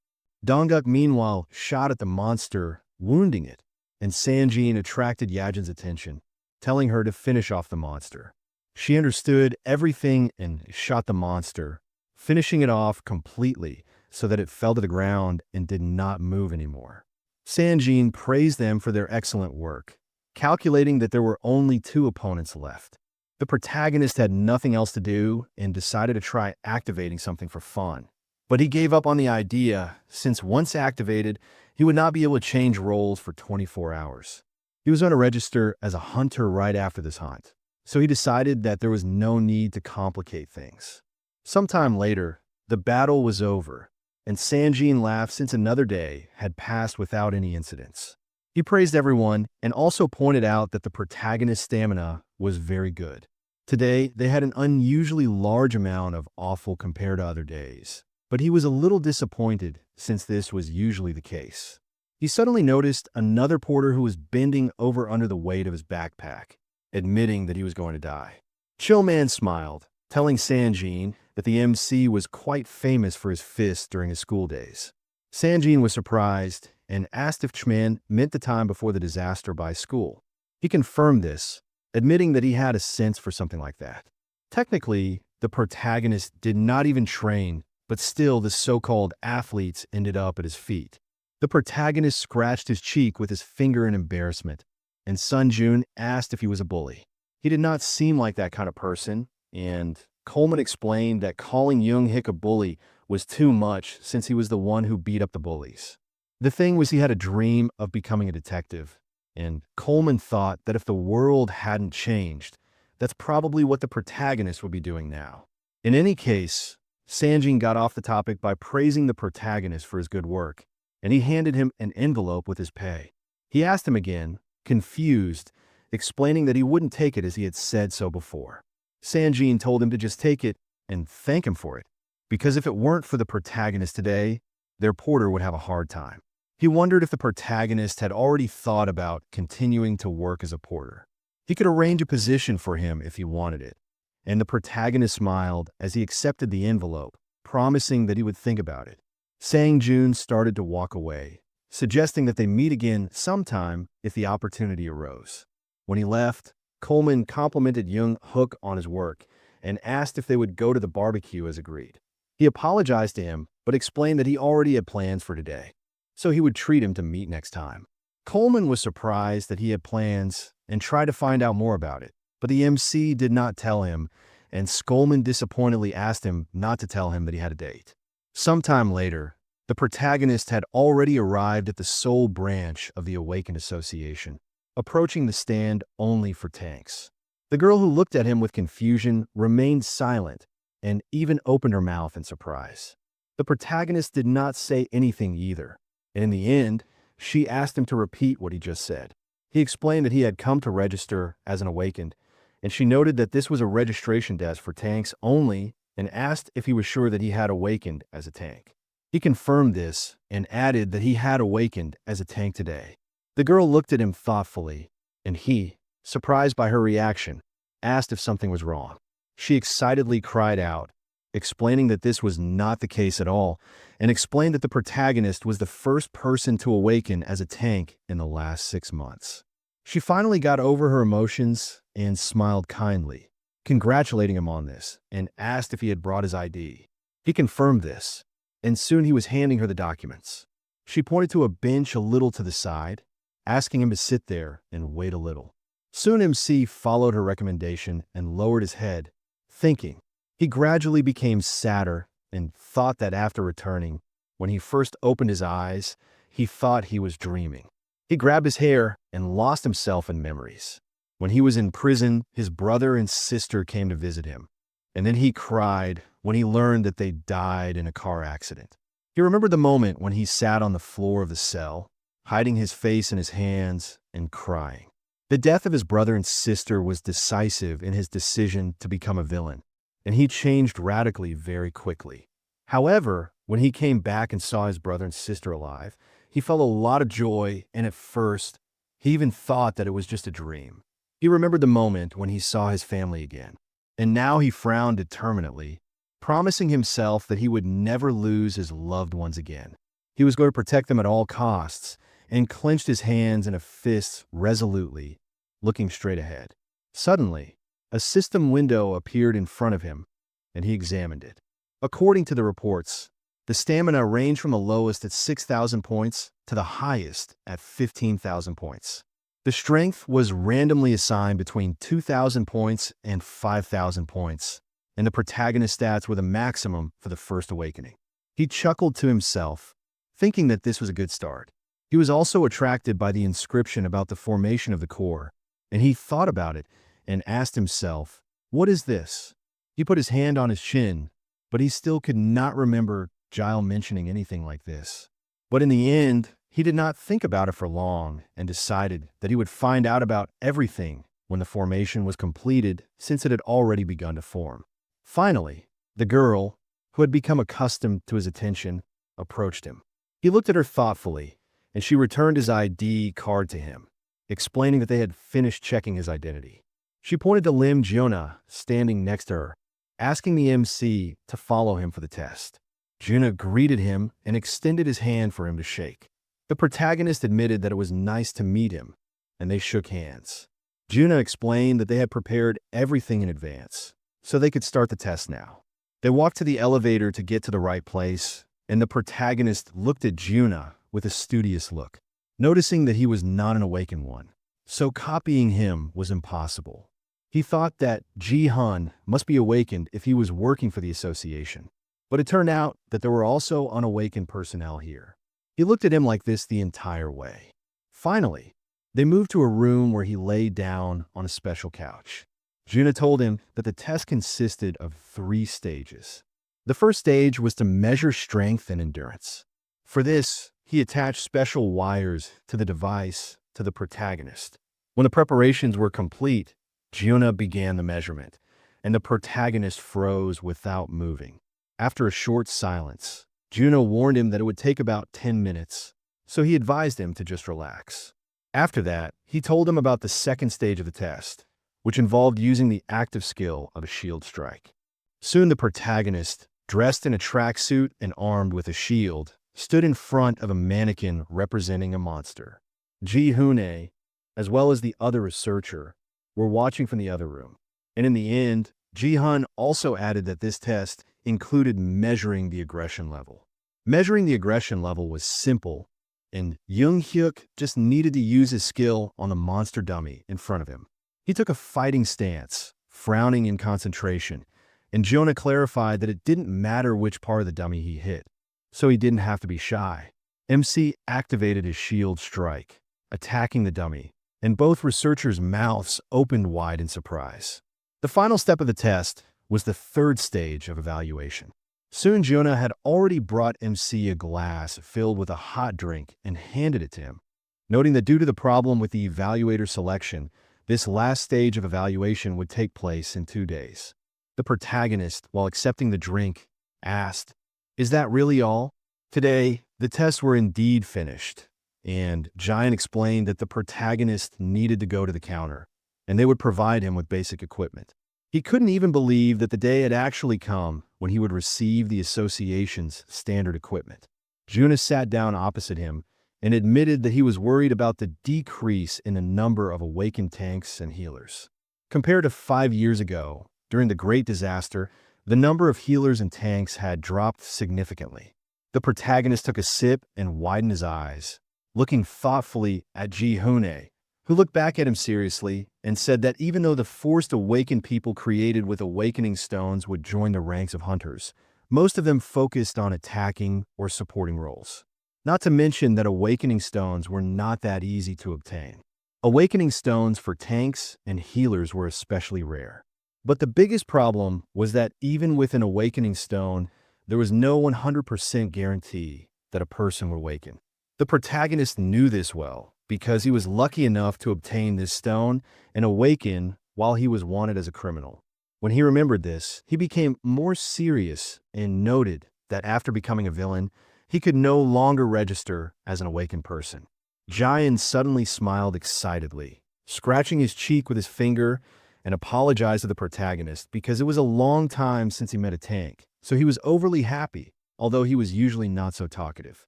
Dongguk, meanwhile, shot at the monster, wounding it, and Sanjin attracted Yajin's attention, telling her to finish off the monster. She understood everything and shot the monster, finishing it off completely so that it fell to the ground and did not move anymore. Sanjin praised them for their excellent work, calculating that there were only 2 opponents left. The protagonist had nothing else to do and decided to try activating something for fun. But he gave up on the idea, since once activated, he would not be able to change roles for 24 hours. He was going to register as a hunter right after this hunt, so he decided that there was no need to complicate things. Sometime later, the battle was over, and Sanjin laughed since another day had passed without any incidents. He praised everyone and also pointed out that the protagonist's stamina was very good. Today, they had an unusually large amount of offal compared to other days, but he was a little disappointed since this was usually the case. He suddenly noticed another porter who was bending over under the weight of his backpack, admitting that he was going to die. Chillman smiled, telling Sanjin that the MC was quite famous for his fists during his school days. Sanjin was surprised and asked if Chman meant the time before the disaster by school. He confirmed this, admitting that he had a sense for something like that. Technically, the protagonist did not even train, but still the so-called athletes ended up at his feet. The protagonist scratched his cheek with his finger in embarrassment, and Sunjun asked if he was a bully. He did not seem like that kind of person, and Coleman explained that calling Junhyuk a bully was too much since he was the one who beat up the bullies. The thing was, he had a dream of becoming a detective, and Coleman thought that if the world hadn't changed, that's probably what the protagonist would be doing now. In any case, Sanjin got off the topic by praising the protagonist for his good work, and he handed him an envelope with his pay. He asked him again, confused, explaining that he wouldn't take it as he had said so before. Sanjin told him to just take it and thank him for it, because if it weren't for the protagonist today, their porter would have a hard time. He wondered if the protagonist had already thought about continuing to work as a porter. He could arrange a position for him if he wanted it, and the protagonist smiled as he accepted the envelope, promising that he would think about it. Sangjun started to walk away, suggesting that they meet again sometime if the opportunity arose. When he left, Coleman complimented Junhyuk on his work and asked if they would go to the barbecue as agreed. He apologized to him, but explained that he already had plans for today, so he would treat him to meet next time. Coleman was surprised that he had plans and tried to find out more about it, but the MC did not tell him, and Coleman disappointedly asked him not to tell him that he had a date. Sometime later, the protagonist had already arrived at the sole branch of the Awakened Association, approaching the stand only for tanks. The girl who looked at him with confusion remained silent and even opened her mouth in surprise. The protagonist did not say anything either, and in the end, she asked him to repeat what he just said. He explained that he had come to register as an Awakened, and she noted that this was a registration desk for tanks only and asked if he was sure that he had awakened as a tank. He confirmed this and added that he had awakened as a tank today. The girl looked at him thoughtfully, and he, surprised by her reaction, asked if something was wrong. She excitedly cried out, explaining that this was not the case at all, and explained that the protagonist was the first person to awaken as a tank in the last 6 months. She finally got over her emotions and smiled kindly, congratulating him on this, and asked if he had brought his ID. He confirmed this, and soon he was handing her the documents. She pointed to a bench a little to the side, asking him to sit there and wait a little. Soon MC followed her recommendation and lowered his head, thinking. He gradually became sadder and thought that after returning, when he first opened his eyes, he thought he was dreaming. He grabbed his hair and lost himself in memories. When he was in prison, his brother and sister came to visit him, and then he cried when he learned that they died in a car accident. He remembered the moment when he sat on the floor of the cell, hiding his face in his hands and crying. The death of his brother and sister was decisive in his decision to become a villain, and he changed radically very quickly. However, when he came back and saw his brother and sister alive, He felt a lot of joy, and at first, he even thought that it was just a dream. He remembered the moment when he saw his family again, and now he frowned determinedly, promising himself that he would never lose his loved ones again. He was going to protect them at all costs, and clenched his hands in a fist resolutely, looking straight ahead. Suddenly, a system window appeared in front of him, and he examined it. According to the reports, the stamina ranged from the lowest at 6,000 points to the highest at 15,000 points. The strength was randomly assigned between 2,000 points and 5,000 points, and the protagonist stats were the maximum for the first awakening. He chuckled to himself, thinking that this was a good start. He was also attracted by the inscription about the formation of the core, and he thought about it and asked himself, "What is this?" He put his hand on his chin, but he still could not remember Gile mentioning anything like this. But in the end, he did not think about it for long and decided that he would find out about everything when the formation was completed, since it had already begun to form. Finally, the girl, who had become accustomed to his attention, approached him. He looked at her thoughtfully, and she returned his ID card to him, explaining that they had finished checking his identity. She pointed to Lim Junhyuk standing next to her, asking the MC to follow him for the test. Junhyuk greeted him and extended his hand for him to shake. The protagonist admitted that it was nice to meet him, and they shook hands. Junhyuk explained that they had prepared everything in advance, so they could start the test now. They walked to the elevator to get to the right place, and the protagonist looked at Junhyuk with a studious look, noticing that he was not an awakened one, so copying him was impossible. He thought that Ji-hun must be awakened if he was working for the association, but it turned out that there were also unawakened personnel here. He looked at him like this the entire way. Finally, they moved to a room where he lay down on a special couch. Junhyuk told him that the test consisted of 3 stages. The first stage was to measure strength and endurance. For this, he attached special wires to the device to the protagonist. When the preparations were complete, Junhyuk began the measurement, and the protagonist froze without moving. After a short silence, Junhyuk warned him that it would take about 10 minutes, so he advised him to just relax. After that, he told him about the second stage of the test, which involved using the active skill of a shield strike. Soon the protagonist, dressed in a tracksuit and armed with a shield, stood in front of a mannequin representing a monster. Ji-hun, as well as the other researcher, were watching from the other room. And in the end, Ji-hun also added that this test included measuring the aggression level. Measuring the aggression level was simple, and Junhyuk just needed to use his skill on the monster dummy in front of him. He took a fighting stance, frowning in concentration, and Junhyuk clarified that it didn't matter which part of the dummy he hit, so he didn't have to be shy. MC activated his shield strike, attacking the dummy, and both researchers' mouths opened wide in surprise. The final step of the test was the third stage of evaluation. Soon Junhyuk had already brought MC a glass filled with a hot drink and handed it to him. Noting that due to the problem with the evaluator selection, this last stage of evaluation would take place in 2 days. The protagonist, while accepting the drink, asked, "Is that really all?" Today, the tests were indeed finished, and Giant explained that the protagonist needed to go to the counter, and they would provide him with basic equipment. He couldn't even believe that the day had actually come when he would receive the association's standard equipment. Junhyuk sat down opposite him and admitted that he was worried about the decrease in the number of awakened tanks and healers. Compared to 5 years ago, during the Great Disaster, the number of healers and tanks had dropped significantly. The protagonist took a sip and widened his eyes, looking thoughtfully at Ji-hun, who looked back at him seriously and said that even though the forced awakened people created with awakening stones would join the ranks of hunters, most of them focused on attacking or supporting roles. Not to mention that awakening stones were not that easy to obtain. Awakening stones for tanks and healers were especially rare. But the biggest problem was that even with an awakening stone, there was no 100% guarantee that a person would awaken. The protagonist knew this well, because he was lucky enough to obtain this stone and awaken while he was wanted as a criminal. When he remembered this, he became more serious and noted that after becoming a villain, He could no longer register as an awakened person. Jian suddenly smiled excitedly, scratching his cheek with his finger, and apologized to the protagonist because it was a long time since he met a tank, so he was overly happy, although he was usually not so talkative.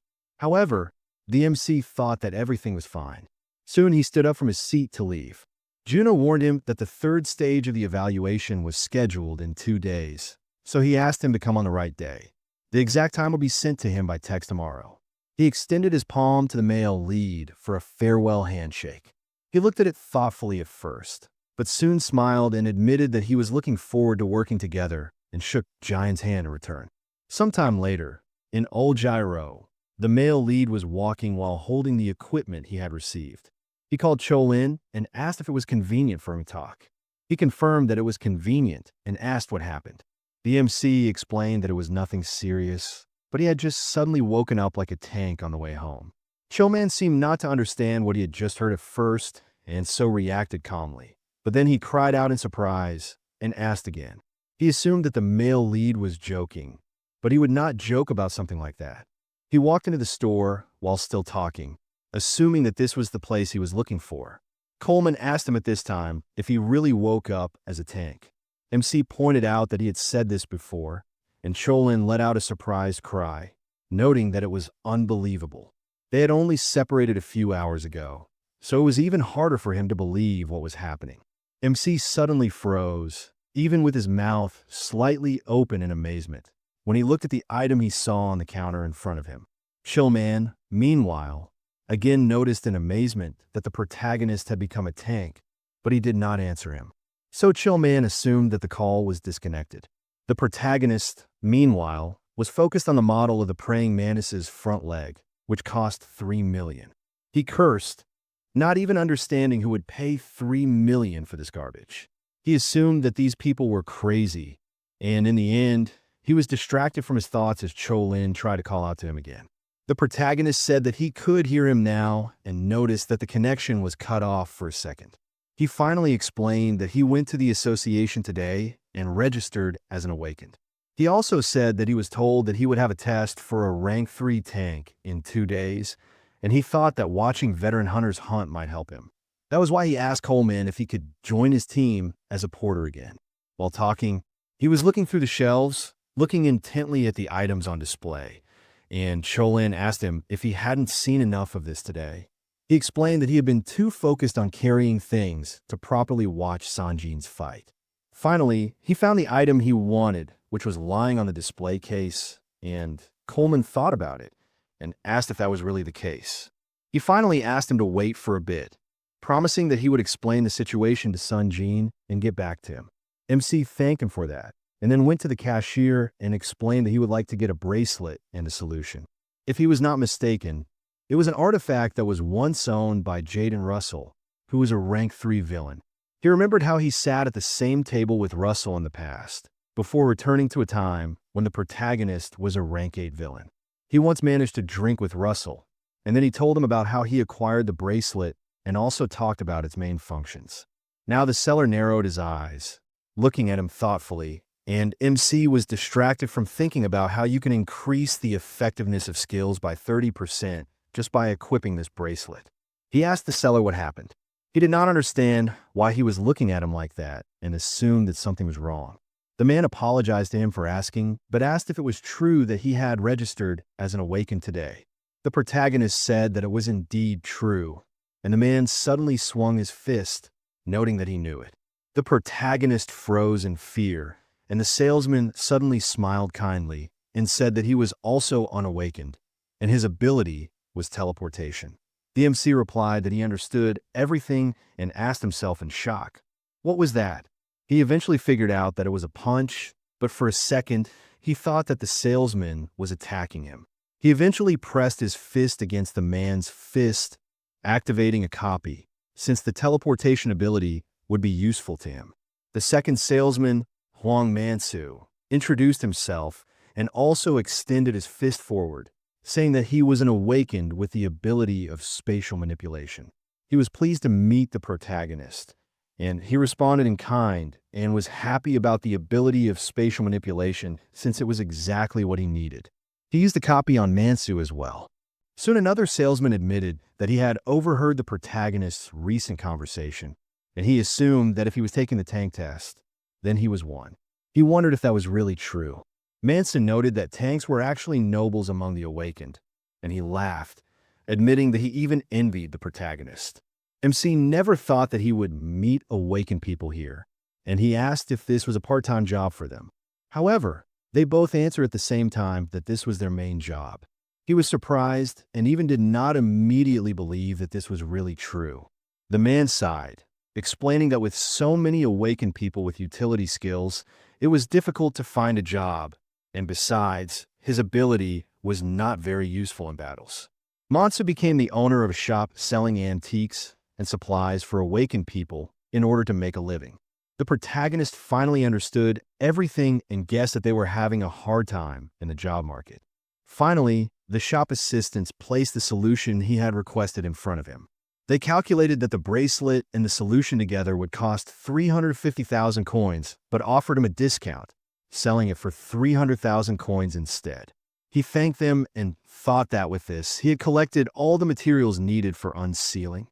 However, the MC thought that everything was fine. Soon he stood up from his seat to leave. Juno warned him that the third stage of the evaluation was scheduled in 2 days, so he asked him to come on the right day. The exact time will be sent to him by text tomorrow. He extended his palm to the male lead for a farewell handshake. He looked at it thoughtfully at first, but soon smiled and admitted that he was looking forward to working together and shook Jian's hand in return. Sometime later, in Old Gyro, the male lead was walking while holding the equipment he had received. He called Cholin and asked if it was convenient for him to talk. He confirmed that it was convenient and asked what happened. The MC explained that it was nothing serious, but he had just suddenly woken up like a tank on the way home. Choman seemed not to understand what he had just heard at first and so reacted calmly. But then he cried out in surprise and asked again. He assumed that the male lead was joking, but he would not joke about something like that. He walked into the store while still talking, assuming that this was the place he was looking for. Coleman asked him at this time if he really woke up as a tank. MC pointed out that he had said this before, and Cholin let out a surprised cry, noting that it was unbelievable. They had only separated a few hours ago, so it was even harder for him to believe what was happening. MC suddenly froze, even with his mouth slightly open in amazement, when he looked at the item he saw on the counter in front of him. Chillman, meanwhile, again noticed in amazement that the protagonist had become a tank, but he did not answer him. So Chillman assumed that the call was disconnected. The protagonist, meanwhile, was focused on the model of the praying mantis's front leg, which cost $3 million. He cursed, not even understanding who would pay $3 million for this garbage. He assumed that these people were crazy, and in the end, he was distracted from his thoughts as Cholin tried to call out to him again. The protagonist said that he could hear him now and noticed that the connection was cut off for a second. He finally explained that he went to the association today and registered as an awakened. He also said that he was told that he would have a test for a rank 3 tank in 2 days, and he thought that watching veteran hunters hunt might help him. That was why he asked Coleman if he could join his team as a porter again. While talking, he was looking through the shelves, looking intently at the items on display, and Cholin asked him if he hadn't seen enough of this today. He explained that he had been too focused on carrying things to properly watch Sanjin's fight. Finally, he found the item he wanted, which was lying on the display case, and Coleman thought about it and asked if that was really the case. He finally asked him to wait for a bit, promising that he would explain the situation to Sanjin and get back to him. MC thanked him for that, and then went to the cashier and explained that he would like to get a bracelet and a solution. If he was not mistaken, it was an artifact that was once owned by Jaden Russell, who was a rank 3 villain. He remembered how he sat at the same table with Russell in the past, before returning to a time when the protagonist was a rank 8 villain. He once managed to drink with Russell, and then he told him about how he acquired the bracelet and also talked about its main functions. Now the seller narrowed his eyes, looking at him thoughtfully, and MC was distracted from thinking about how you can increase the effectiveness of skills by 30% just by equipping this bracelet. He asked the seller what happened. He did not understand why he was looking at him like that and assumed that something was wrong. The man apologized to him for asking, but asked if it was true that he had registered as an awakened today. The protagonist said that it was indeed true, and the man suddenly swung his fist, noting that he knew it. The protagonist froze in fear, and the salesman suddenly smiled kindly and said that he was also unawakened, and his ability was teleportation. The MC replied that he understood everything and asked himself in shock, what was that? He eventually figured out that it was a punch, but for a second, he thought that the salesman was attacking him. He eventually pressed his fist against the man's fist, activating a copy, since the teleportation ability would be useful to him. The second salesman, Huang Mansu, introduced himself and also extended his fist forward, saying that he was an awakened with the ability of spatial manipulation. He was pleased to meet the protagonist, and he responded in kind and was happy about the ability of spatial manipulation since it was exactly what he needed. He used the copy on Mansu as well. Soon another salesman admitted that he had overheard the protagonist's recent conversation, and he assumed that if he was taking the tank test, then he was one. He wondered if that was really true. Manson noted that tanks were actually nobles among the awakened, and he laughed, admitting that he even envied the protagonist. MC never thought that he would meet awakened people here, and he asked if this was a part-time job for them. However, they both answered at the same time that this was their main job. He was surprised and even did not immediately believe that this was really true. The man sighed, explaining that with so many awakened people with utility skills, it was difficult to find a job, and besides, his ability was not very useful in battles. Mansu became the owner of a shop selling antiques and supplies for awakened people in order to make a living. The protagonist finally understood everything and guessed that they were having a hard time in the job market. Finally, the shop assistants placed the solution he had requested in front of him. They calculated that the bracelet and the solution together would cost 350,000 coins, but offered him a discount, selling it for 300,000 coins instead. He thanked them and thought that with this, he had collected all the materials needed for unsealing.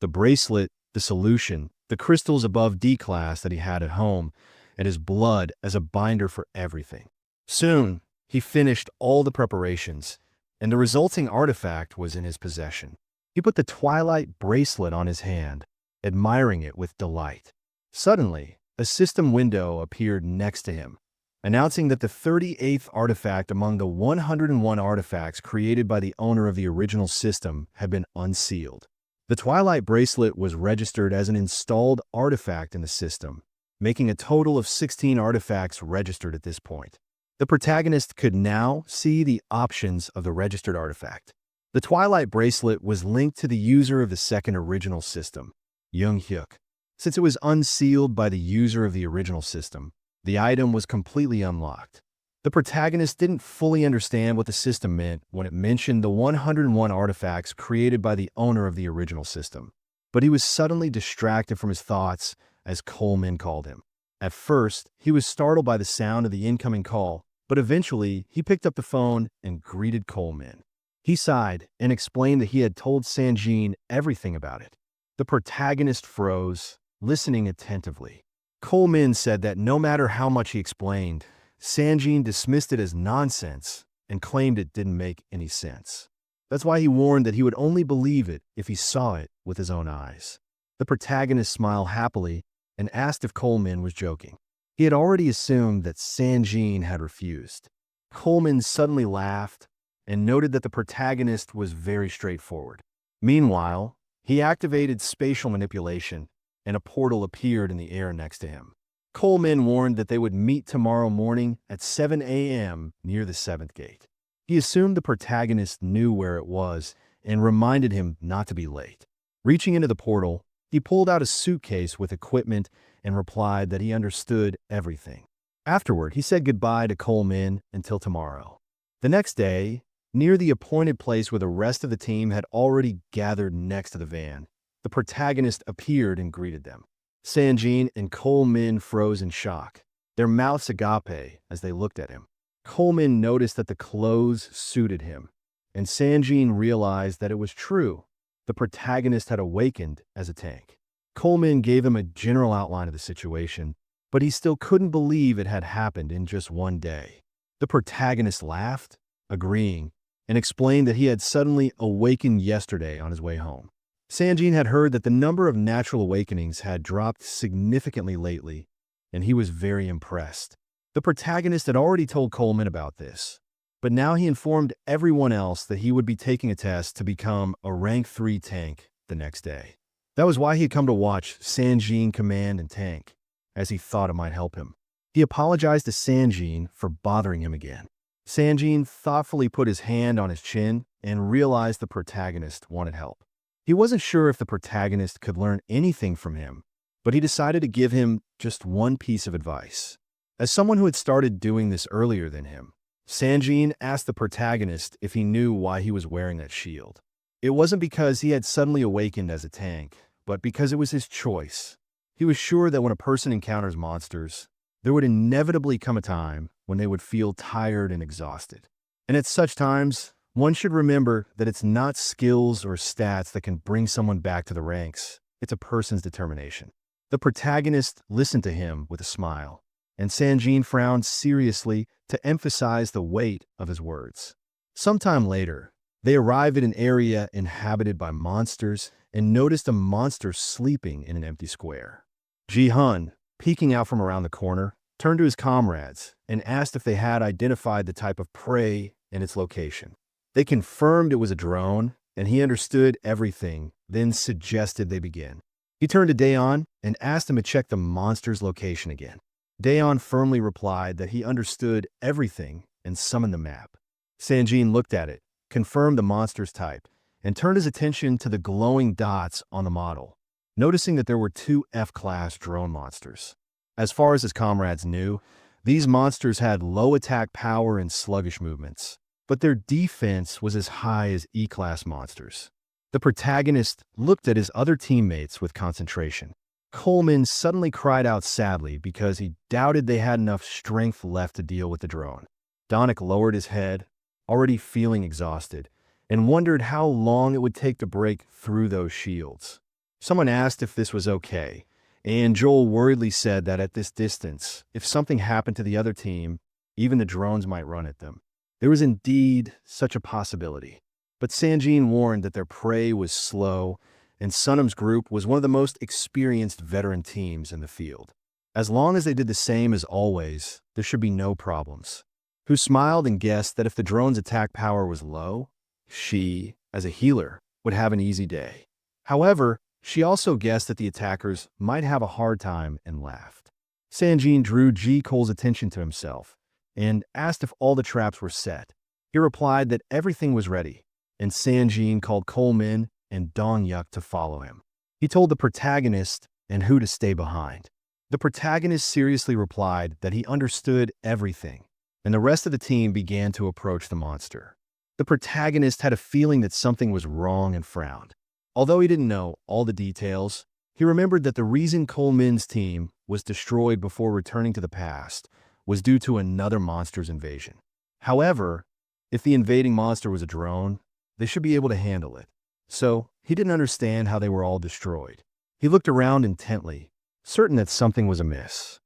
The bracelet, the solution, the crystals above D-class that he had at home, and his blood as a binder for everything. Soon, he finished all the preparations, and the resulting artifact was in his possession. He put the twilight bracelet on his hand, admiring it with delight. Suddenly, a system window appeared next to him, announcing that the 38th artifact among the 101 artifacts created by the owner of the original system had been unsealed. The Twilight Bracelet was registered as an installed artifact in the system, making a total of 16 artifacts registered at this point. The protagonist could now see the options of the registered artifact. The Twilight Bracelet was linked to the user of the second original system, Junhyuk. Since it was unsealed by the user of the original system, the item was completely unlocked. The protagonist didn't fully understand what the system meant when it mentioned the 101 artifacts created by the owner of the original system, but he was suddenly distracted from his thoughts as Coleman called him. At first, he was startled by the sound of the incoming call, but eventually he picked up the phone and greeted Coleman. He sighed and explained that he had told Sanjin everything about it. The protagonist froze, listening attentively. Coleman said that no matter how much he explained, Sanjin dismissed it as nonsense and claimed it didn't make any sense. That's why he warned that he would only believe it if he saw it with his own eyes. The protagonist smiled happily and asked if Coleman was joking. He had already assumed that Sanjin had refused. Coleman suddenly laughed and noted that the protagonist was very straightforward. Meanwhile, he activated spatial manipulation, and a portal appeared in the air next to him. Coleman warned that they would meet tomorrow morning at 7 a.m. near the 7th gate. He assumed the protagonist knew where it was and reminded him not to be late. Reaching into the portal, he pulled out a suitcase with equipment and replied that he understood everything. Afterward, he said goodbye to Coleman until tomorrow. The next day, near the appointed place where the rest of the team had already gathered next to the van, the protagonist appeared and greeted them. Sanjin and Coleman froze in shock, their mouths agape as they looked at him. Coleman noticed that the clothes suited him, and Sanjin realized that it was true. The protagonist had awakened as a tank. Coleman gave him a general outline of the situation, but he still couldn't believe it had happened in just one day. The protagonist laughed, agreeing, and explained that he had suddenly awakened yesterday on his way home. Sanjin had heard that the number of natural awakenings had dropped significantly lately, and he was very impressed. The protagonist had already told Coleman about this, but now he informed everyone else that he would be taking a test to become a rank 3 tank the next day. That was why he had come to watch Sanjin command and tank, as he thought it might help him. He apologized to Sanjin for bothering him again. Sanjin thoughtfully put his hand on his chin and realized the protagonist wanted help. He wasn't sure if the protagonist could learn anything from him, but he decided to give him just one piece of advice. As someone who had started doing this earlier than him, Sanjin asked the protagonist if he knew why he was wearing that shield. It wasn't because he had suddenly awakened as a tank, but because it was his choice. He was sure that when a person encounters monsters, there would inevitably come a time when they would feel tired and exhausted. And at such times, one should remember that it's not skills or stats that can bring someone back to the ranks. It's a person's determination. The protagonist listened to him with a smile, and Sanjin frowned seriously to emphasize the weight of his words. Sometime later, they arrived at an area inhabited by monsters and noticed a monster sleeping in an empty square. Ji-hun, peeking out from around the corner, turned to his comrades and asked if they had identified the type of prey and its location. They confirmed it was a drone, and he understood everything, then suggested they begin. He turned to Daeon and asked him to check the monster's location again. Daeon firmly replied that he understood everything and summoned the map. Sanjin looked at it, confirmed the monster's type, and turned his attention to the glowing dots on the model, noticing that there were 2 F-class drone monsters. As far as his comrades knew, these monsters had low attack power and sluggish movements, but their defense was as high as E-class monsters. The protagonist looked at his other teammates with concentration. Coleman suddenly cried out sadly because he doubted they had enough strength left to deal with the drone. Donnick lowered his head, already feeling exhausted, and wondered how long it would take to break through those shields. Someone asked if this was okay, and Joel worriedly said that at this distance, if something happened to the other team, even the drones might run at them. There was indeed such a possibility. But Sanjin warned that their prey was slow, and Sunham's group was one of the most experienced veteran teams in the field. As long as they did the same as always, there should be no problems. Who smiled and guessed that if the drone's attack power was low, she, as a healer, would have an easy day. However, she also guessed that the attackers might have a hard time and laughed. Sanjin drew Ji Cole's attention to himself and asked if all the traps were set. He replied that everything was ready, and Sanjin called Coleman and Junhyuk to follow him. He told the protagonist and who to stay behind. The protagonist seriously replied that he understood everything, and the rest of the team began to approach the monster. The protagonist had a feeling that something was wrong and frowned. Although he didn't know all the details, he remembered that the reason Coleman's team was destroyed before returning to the past was due to another monster's invasion. However, if the invading monster was a drone, they should be able to handle it. So, he didn't understand how they were all destroyed. He looked around intently, certain that something was amiss.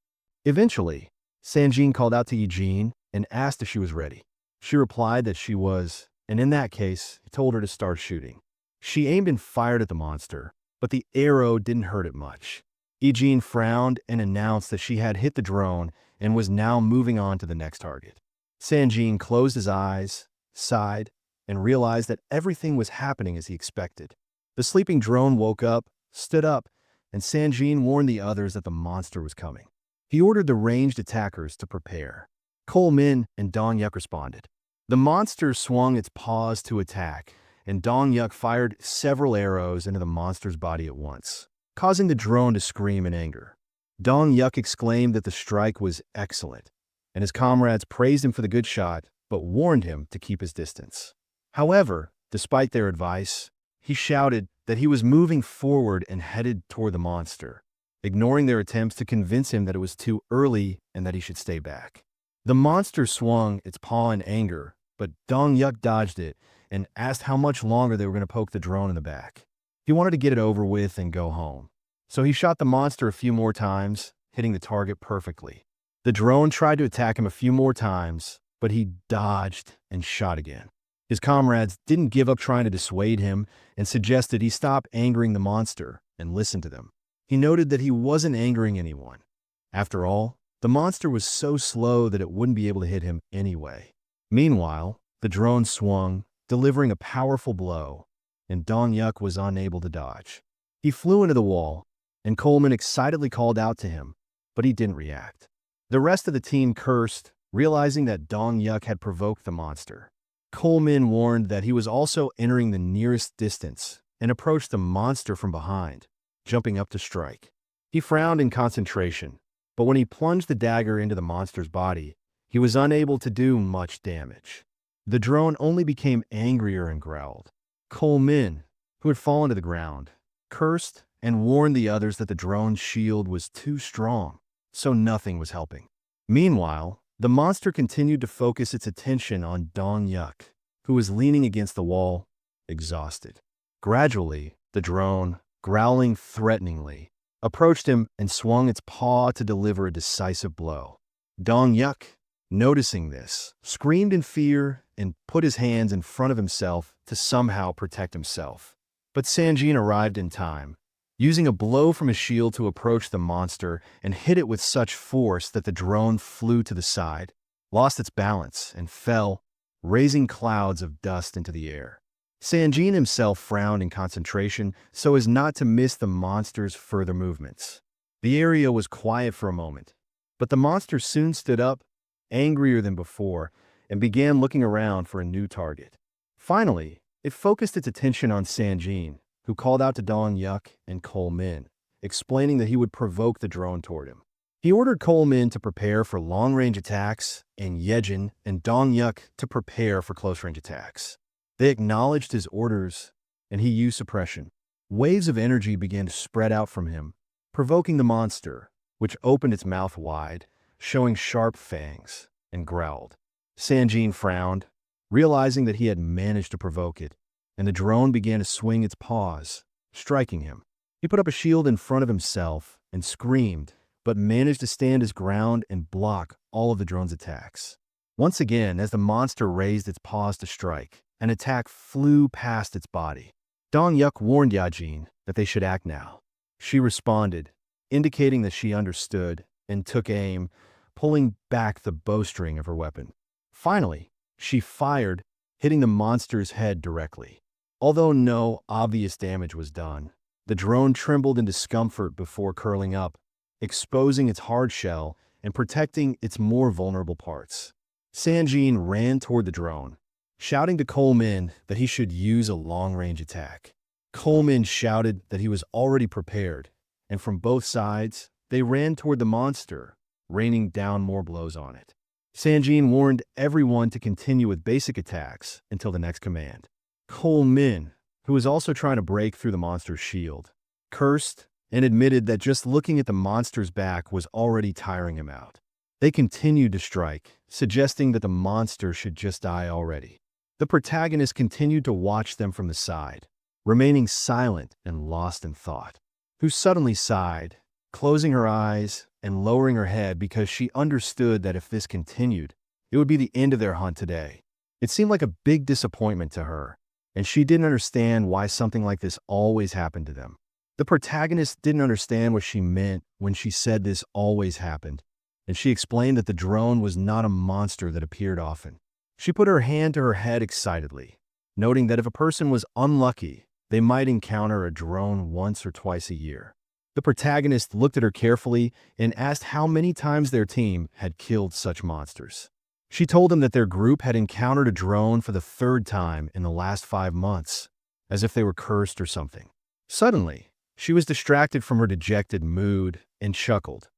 Eventually, Sanjin called out to Eugene and asked if she was ready. She replied that she was, and in that case, he told her to start shooting. She aimed and fired at the monster, but the arrow didn't hurt it much. Eugene frowned and announced that she had hit the drone and was now moving on to the next target. Sanjin closed his eyes, sighed, and realized that everything was happening as he expected. The sleeping drone woke up, stood up, and Sanjin warned the others that the monster was coming. He ordered the ranged attackers to prepare. Coleman and Junhyuk responded. The monster swung its paws to attack, and Junhyuk fired several arrows into the monster's body at once, causing the drone to scream in anger. Junhyuk exclaimed that the strike was excellent, and his comrades praised him for the good shot, but warned him to keep his distance. However, despite their advice, he shouted that he was moving forward and headed toward the monster, ignoring their attempts to convince him that it was too early and that he should stay back. The monster swung its paw in anger, but Junhyuk dodged it and asked how much longer they were going to poke the drone in the back. He wanted to get it over with and go home. So he shot the monster a few more times, hitting the target perfectly. The drone tried to attack him a few more times, but he dodged and shot again. His comrades didn't give up trying to dissuade him and suggested he stop angering the monster and listen to them. He noted that he wasn't angering anyone. After all, the monster was so slow that it wouldn't be able to hit him anyway. Meanwhile, the drone swung, delivering a powerful blow, and Junhyuk was unable to dodge. He flew into the wall, and Coleman excitedly called out to him, but he didn't react. The rest of the team cursed, realizing that Junhyuk had provoked the monster. Coleman warned that he was also entering the nearest distance and approached the monster from behind, jumping up to strike. He frowned in concentration, but when he plunged the dagger into the monster's body, he was unable to do much damage. The drone only became angrier and growled. Coleman, who had fallen to the ground, cursed and warned the others that the drone's shield was too strong, so nothing was helping. Meanwhile, The monster continued to focus its attention on Junhyuk, who was leaning against the wall, exhausted. Gradually, the drone, growling threateningly, approached him and swung its paw to deliver a decisive blow. Junhyuk, noticing this, screamed in fear and put his hands in front of himself to somehow protect himself. But Sanjin arrived in time, using a blow from his shield to approach the monster and hit it with such force that the drone flew to the side, lost its balance, and fell, raising clouds of dust into the air. Sanjin himself frowned in concentration so as not to miss the monster's further movements. The area was quiet for a moment, but the monster soon stood up, angrier than before, and began looking around for a new target. Finally, it focused its attention on Sanjin, who called out to Junhyuk and Min, explaining that he would provoke the drone toward him. He ordered Min to prepare for long-range attacks and Yejin and Junhyuk to prepare for close-range attacks. They acknowledged his orders, and he used suppression. Waves of energy began to spread out from him, provoking the monster, which opened its mouth wide, showing sharp fangs, and growled. Sanjin frowned, realizing that he had managed to provoke it, and the drone began to swing its paws, striking him. He put up a shield in front of himself and screamed, but managed to stand his ground and block all of the drone's attacks. Once again, as the monster raised its paws to strike, an attack flew past its body. Junhyuk warned Yejin that they should act now. She responded, indicating that she understood, and took aim, pulling back the bowstring of her weapon. Finally, she fired, hitting the monster's head directly. Although no obvious damage was done, the drone trembled in discomfort before curling up, exposing its hard shell and protecting its more vulnerable parts. Sanjin ran toward the drone, shouting to Min that he should use a long-range attack. Min shouted that he was already prepared, and from both sides, they ran toward the monster, raining down more blows on it. Sanjin warned everyone to continue with basic attacks until the next command. Min, who was also trying to break through the monster's shield, cursed and admitted that just looking at the monster's back was already tiring him out. They continued to strike, suggesting that the monster should just die already. The protagonist continued to watch them from the side, remaining silent and lost in thought, who suddenly sighed, closing her eyes and lowering her head because she understood that if this continued, it would be the end of their hunt today. It seemed like a big disappointment to her, and she didn't understand why something like this always happened to them. The protagonist didn't understand what she meant when she said this always happened, and she explained that the drone was not a monster that appeared often. She put her hand to her head excitedly, noting that if a person was unlucky, they might encounter a drone once or twice a year. The protagonist looked at her carefully and asked how many times their team had killed such monsters. She told him that their group had encountered a drone for the third time in the last 5 months, as if they were cursed or something. Suddenly, she was distracted from her dejected mood and chuckled,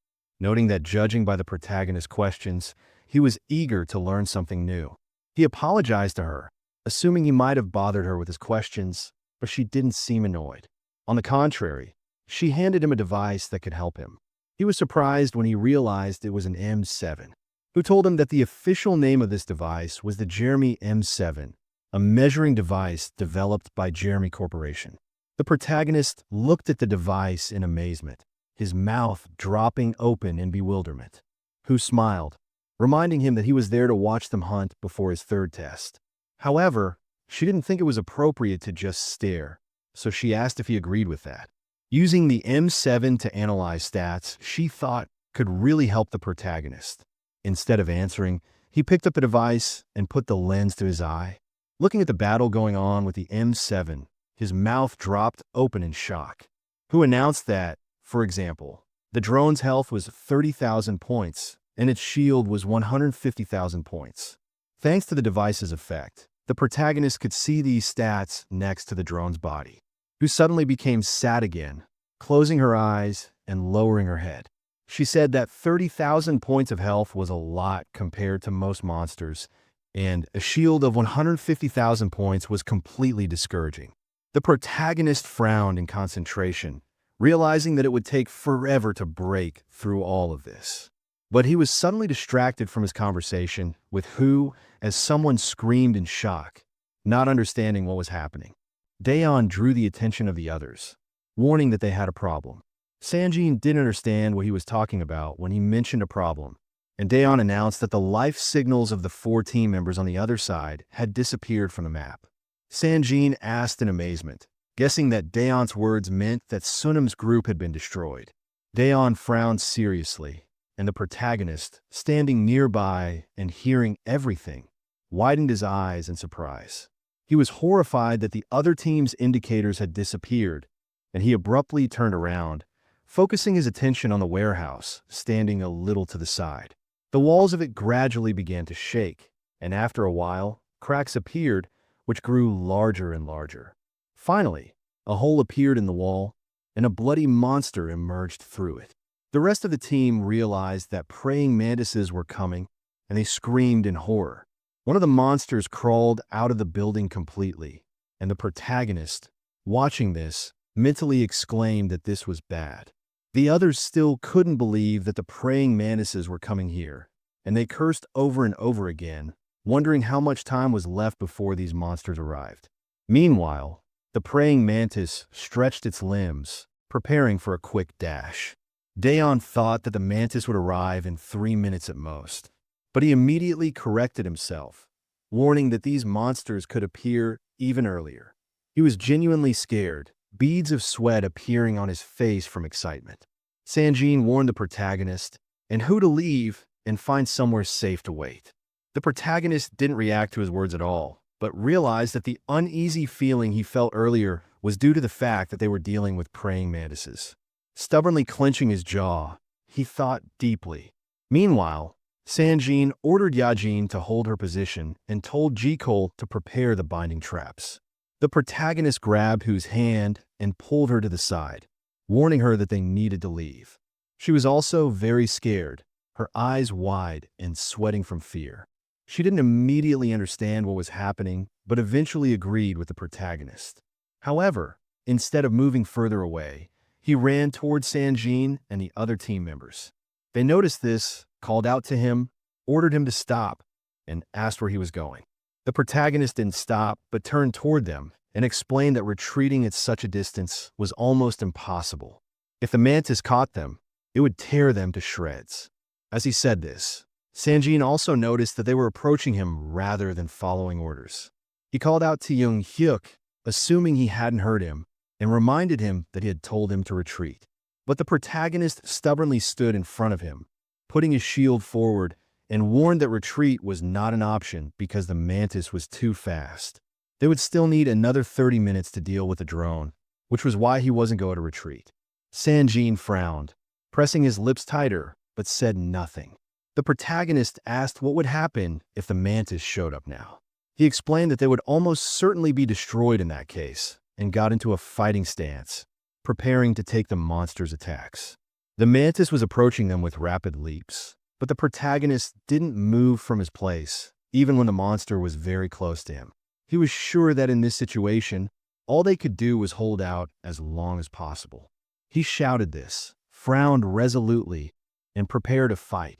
noting that judging by the protagonist's questions, he was eager to learn something new. He apologized to her, assuming he might have bothered her with his questions, but she didn't seem annoyed. On the contrary, she handed him a device that could help him. He was surprised when he realized it was an M7, who told him that the official name of this device was the Jeremy M7, a measuring device developed by Jeremy Corporation. The protagonist looked at the device in amazement, his mouth dropping open in bewilderment. Who smiled, reminding him that he was there to watch them hunt before his third test. However, she didn't think it was appropriate to just stare, so she asked if he agreed with that. Using the M7 to analyze stats, she thought could really help the protagonist. Instead of answering, he picked up the device and put the lens to his eye. Looking at the battle going on with the M7, his mouth dropped open in shock. Who announced that, for example, the drone's health was 30,000 points and its shield was 150,000 points. Thanks to the device's effect, the protagonist could see these stats next to the drone's body, who suddenly became sad again, closing her eyes and lowering her head. She said that 30,000 points of health was a lot compared to most monsters, and a shield of 150,000 points was completely discouraging. The protagonist frowned in concentration, realizing that it would take forever to break through all of this. But he was suddenly distracted from his conversation with Hu as someone screamed in shock, not understanding what was happening. Daeon drew the attention of the others, warning that they had a problem. Sanjin didn't understand what he was talking about when he mentioned a problem, and Daeon announced that the life signals of the 4 team members on the other side had disappeared from the map. Sanjin asked in amazement, guessing that Daeon's words meant that Sunam's group had been destroyed. Daeon frowned seriously, and the protagonist, standing nearby and hearing everything, widened his eyes in surprise. He was horrified that the other team's indicators had disappeared, and he abruptly turned around, focusing his attention on the warehouse, standing a little to the side. The walls of it gradually began to shake, and after a while, cracks appeared, which grew larger and larger. Finally, a hole appeared in the wall, and a bloody monster emerged through it. The rest of the team realized that praying mantises were coming, and they screamed in horror. One of the monsters crawled out of the building completely, and the protagonist, watching this, mentally exclaimed that this was bad. The others still couldn't believe that the praying mantises were coming here, and they cursed over and over again, wondering how much time was left before these monsters arrived. Meanwhile, the praying mantis stretched its limbs, preparing for a quick dash. Daeon thought that the mantis would arrive in 3 minutes at most, but he immediately corrected himself, warning that these monsters could appear even earlier. He was genuinely scared, beads of sweat appearing on his face from excitement. Sanjin warned the protagonist and Hu to leave and find somewhere safe to wait. The protagonist didn't react to his words at all, but realized that the uneasy feeling he felt earlier was due to the fact that they were dealing with praying mantises. Stubbornly clenching his jaw, he thought deeply. Meanwhile, Sanjin ordered Yajin to hold her position and told Jikol to prepare the binding traps. The protagonist grabbed Hu's hand and pulled her to the side, warning her that they needed to leave. She was also very scared, her eyes wide and sweating from fear. She didn't immediately understand what was happening, but eventually agreed with the protagonist. However, instead of moving further away, he ran towards Sanjin and the other team members. They noticed this, called out to him, ordered him to stop, and asked where he was going. The protagonist didn't stop, but turned toward them and explained that retreating at such a distance was almost impossible. If the mantis caught them, it would tear them to shreds. As he said this, Sanjin also noticed that they were approaching him rather than following orders. He called out to Junhyuk, assuming he hadn't heard him, and reminded him that he had told him to retreat. But the protagonist stubbornly stood in front of him, putting his shield forward, and warned that retreat was not an option because the mantis was too fast. They would still need another 30 minutes to deal with the drone, which was why he wasn't going to retreat. Sanjin frowned, pressing his lips tighter, but said nothing. The protagonist asked what would happen if the mantis showed up now. He explained that they would almost certainly be destroyed in that case, and got into a fighting stance, preparing to take the monster's attacks. The mantis was approaching them with rapid leaps, but the protagonist didn't move from his place, even when the monster was very close to him. He was sure that in this situation, all they could do was hold out as long as possible. He shouted this, frowned resolutely, and prepared to fight.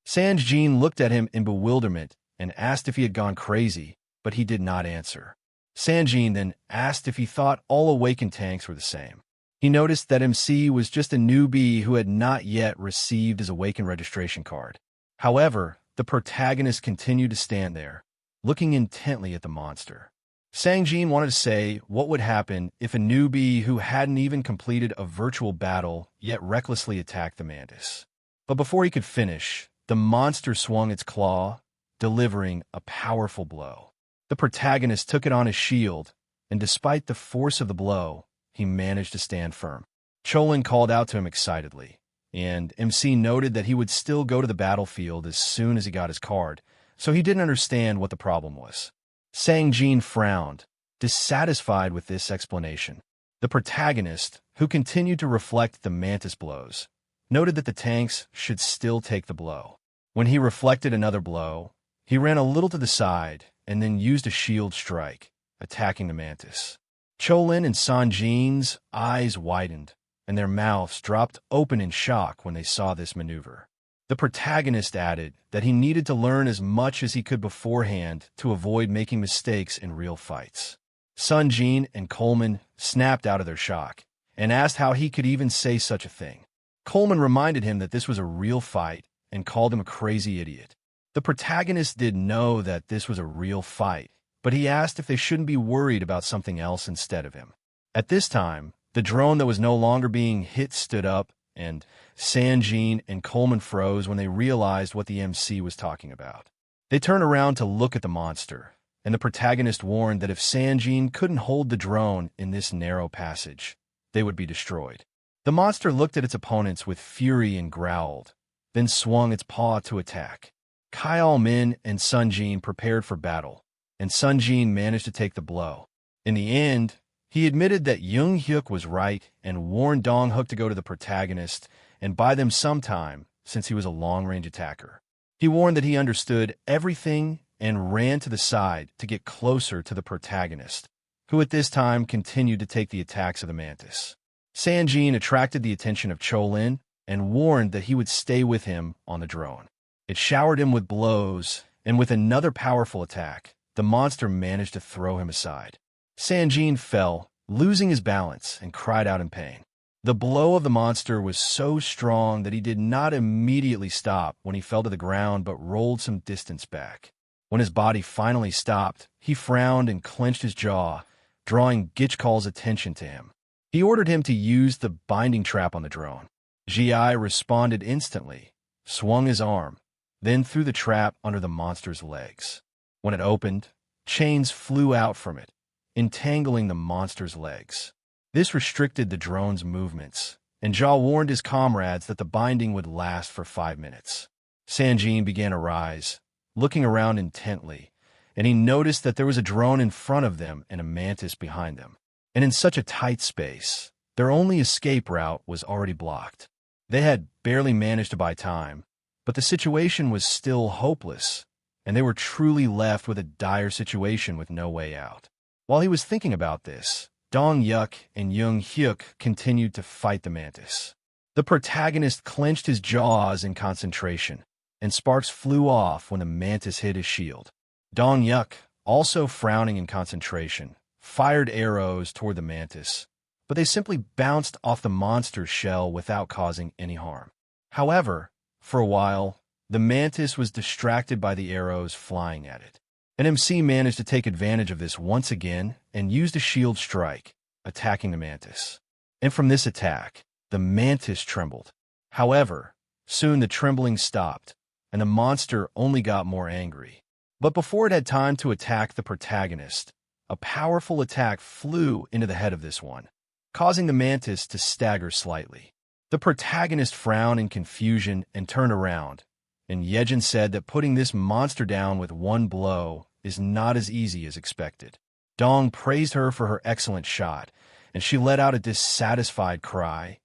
Sanjin looked at him in bewilderment and asked if he had gone crazy, but he did not answer. Sanjin then asked if he thought all awakened tanks were the same. He noticed that MC was just a newbie who had not yet received his awakened registration card. However, the protagonist continued to stand there, looking intently at the monster. Sanjin wanted to say what would happen if a newbie who hadn't even completed a virtual battle yet recklessly attacked the mantis. But before he could finish, the monster swung its claw, delivering a powerful blow. The protagonist took it on his shield, and despite the force of the blow, he managed to stand firm. Cholin called out to him excitedly, and MC noted that he would still go to the battlefield as soon as he got his card, so he didn't understand what the problem was. Sanjin frowned, dissatisfied with this explanation. The protagonist, who continued to reflect the mantis blows, noted that the tanks should still take the blow. When he reflected another blow, he ran a little to the side and then used a shield strike, attacking the mantis. Cholin and Sanjin's eyes widened, and their mouths dropped open in shock when they saw this maneuver. The protagonist added that he needed to learn as much as he could beforehand to avoid making mistakes in real fights. Sunjin and Coleman snapped out of their shock and asked how he could even say such a thing. Coleman reminded him that this was a real fight and called him a crazy idiot. The protagonist did know that this was a real fight, but he asked if they shouldn't be worried about something else instead of him. At this time, the drone that was no longer being hit stood up, and Sanjin and Coleman froze when they realized what the MC was talking about. They turned around to look at the monster, and the protagonist warned that if Sanjin couldn't hold the drone in this narrow passage, they would be destroyed. The monster looked at its opponents with fury and growled, then swung its paw to attack. Kyle Min and Sunjin prepared for battle, and Sunjin managed to take the blow. In the end, he admitted that Junhyuk was right and warned Donghuk to go to the protagonist and buy them some time, since he was a long-range attacker. He warned that he understood everything and ran to the side to get closer to the protagonist, who at this time continued to take the attacks of the mantis. Sanjin attracted the attention of Cholin and warned that he would stay with him on the drone. It showered him with blows, and with another powerful attack, the monster managed to throw him aside. Sanjin fell, losing his balance, and cried out in pain. The blow of the monster was so strong that he did not immediately stop when he fell to the ground but rolled some distance back. When his body finally stopped, he frowned and clenched his jaw, drawing Gichkal's attention to him. He ordered him to use the binding trap on the drone. Ji responded instantly, swung his arm, then threw the trap under the monster's legs. When it opened, chains flew out from it, entangling the monster's legs. This restricted the drone's movements, and Jia warned his comrades that the binding would last for 5 minutes. Sanjin began to rise, looking around intently, and he noticed that there was a drone in front of them and a mantis behind them. And in such a tight space, their only escape route was already blocked. They had barely managed to buy time, but the situation was still hopeless, and they were truly left with a dire situation with no way out. While he was thinking about this, Dongyuk and Junhyuk continued to fight the mantis. The protagonist clenched his jaws in concentration, and sparks flew off when the mantis hit his shield. Dongyuk, also frowning in concentration, fired arrows toward the mantis, but they simply bounced off the monster's shell without causing any harm. However, for a while, the mantis was distracted by the arrows flying at it. An MC managed to take advantage of this once again and used a shield strike, attacking the mantis. And from this attack, the mantis trembled. However, soon the trembling stopped, and the monster only got more angry. But before it had time to attack the protagonist, a powerful attack flew into the head of this one, causing the mantis to stagger slightly. The protagonist frowned in confusion and turned around, and Yejin said that putting this monster down with one blow is not as easy as expected. Dong praised her for her excellent shot, and she let out a dissatisfied cry,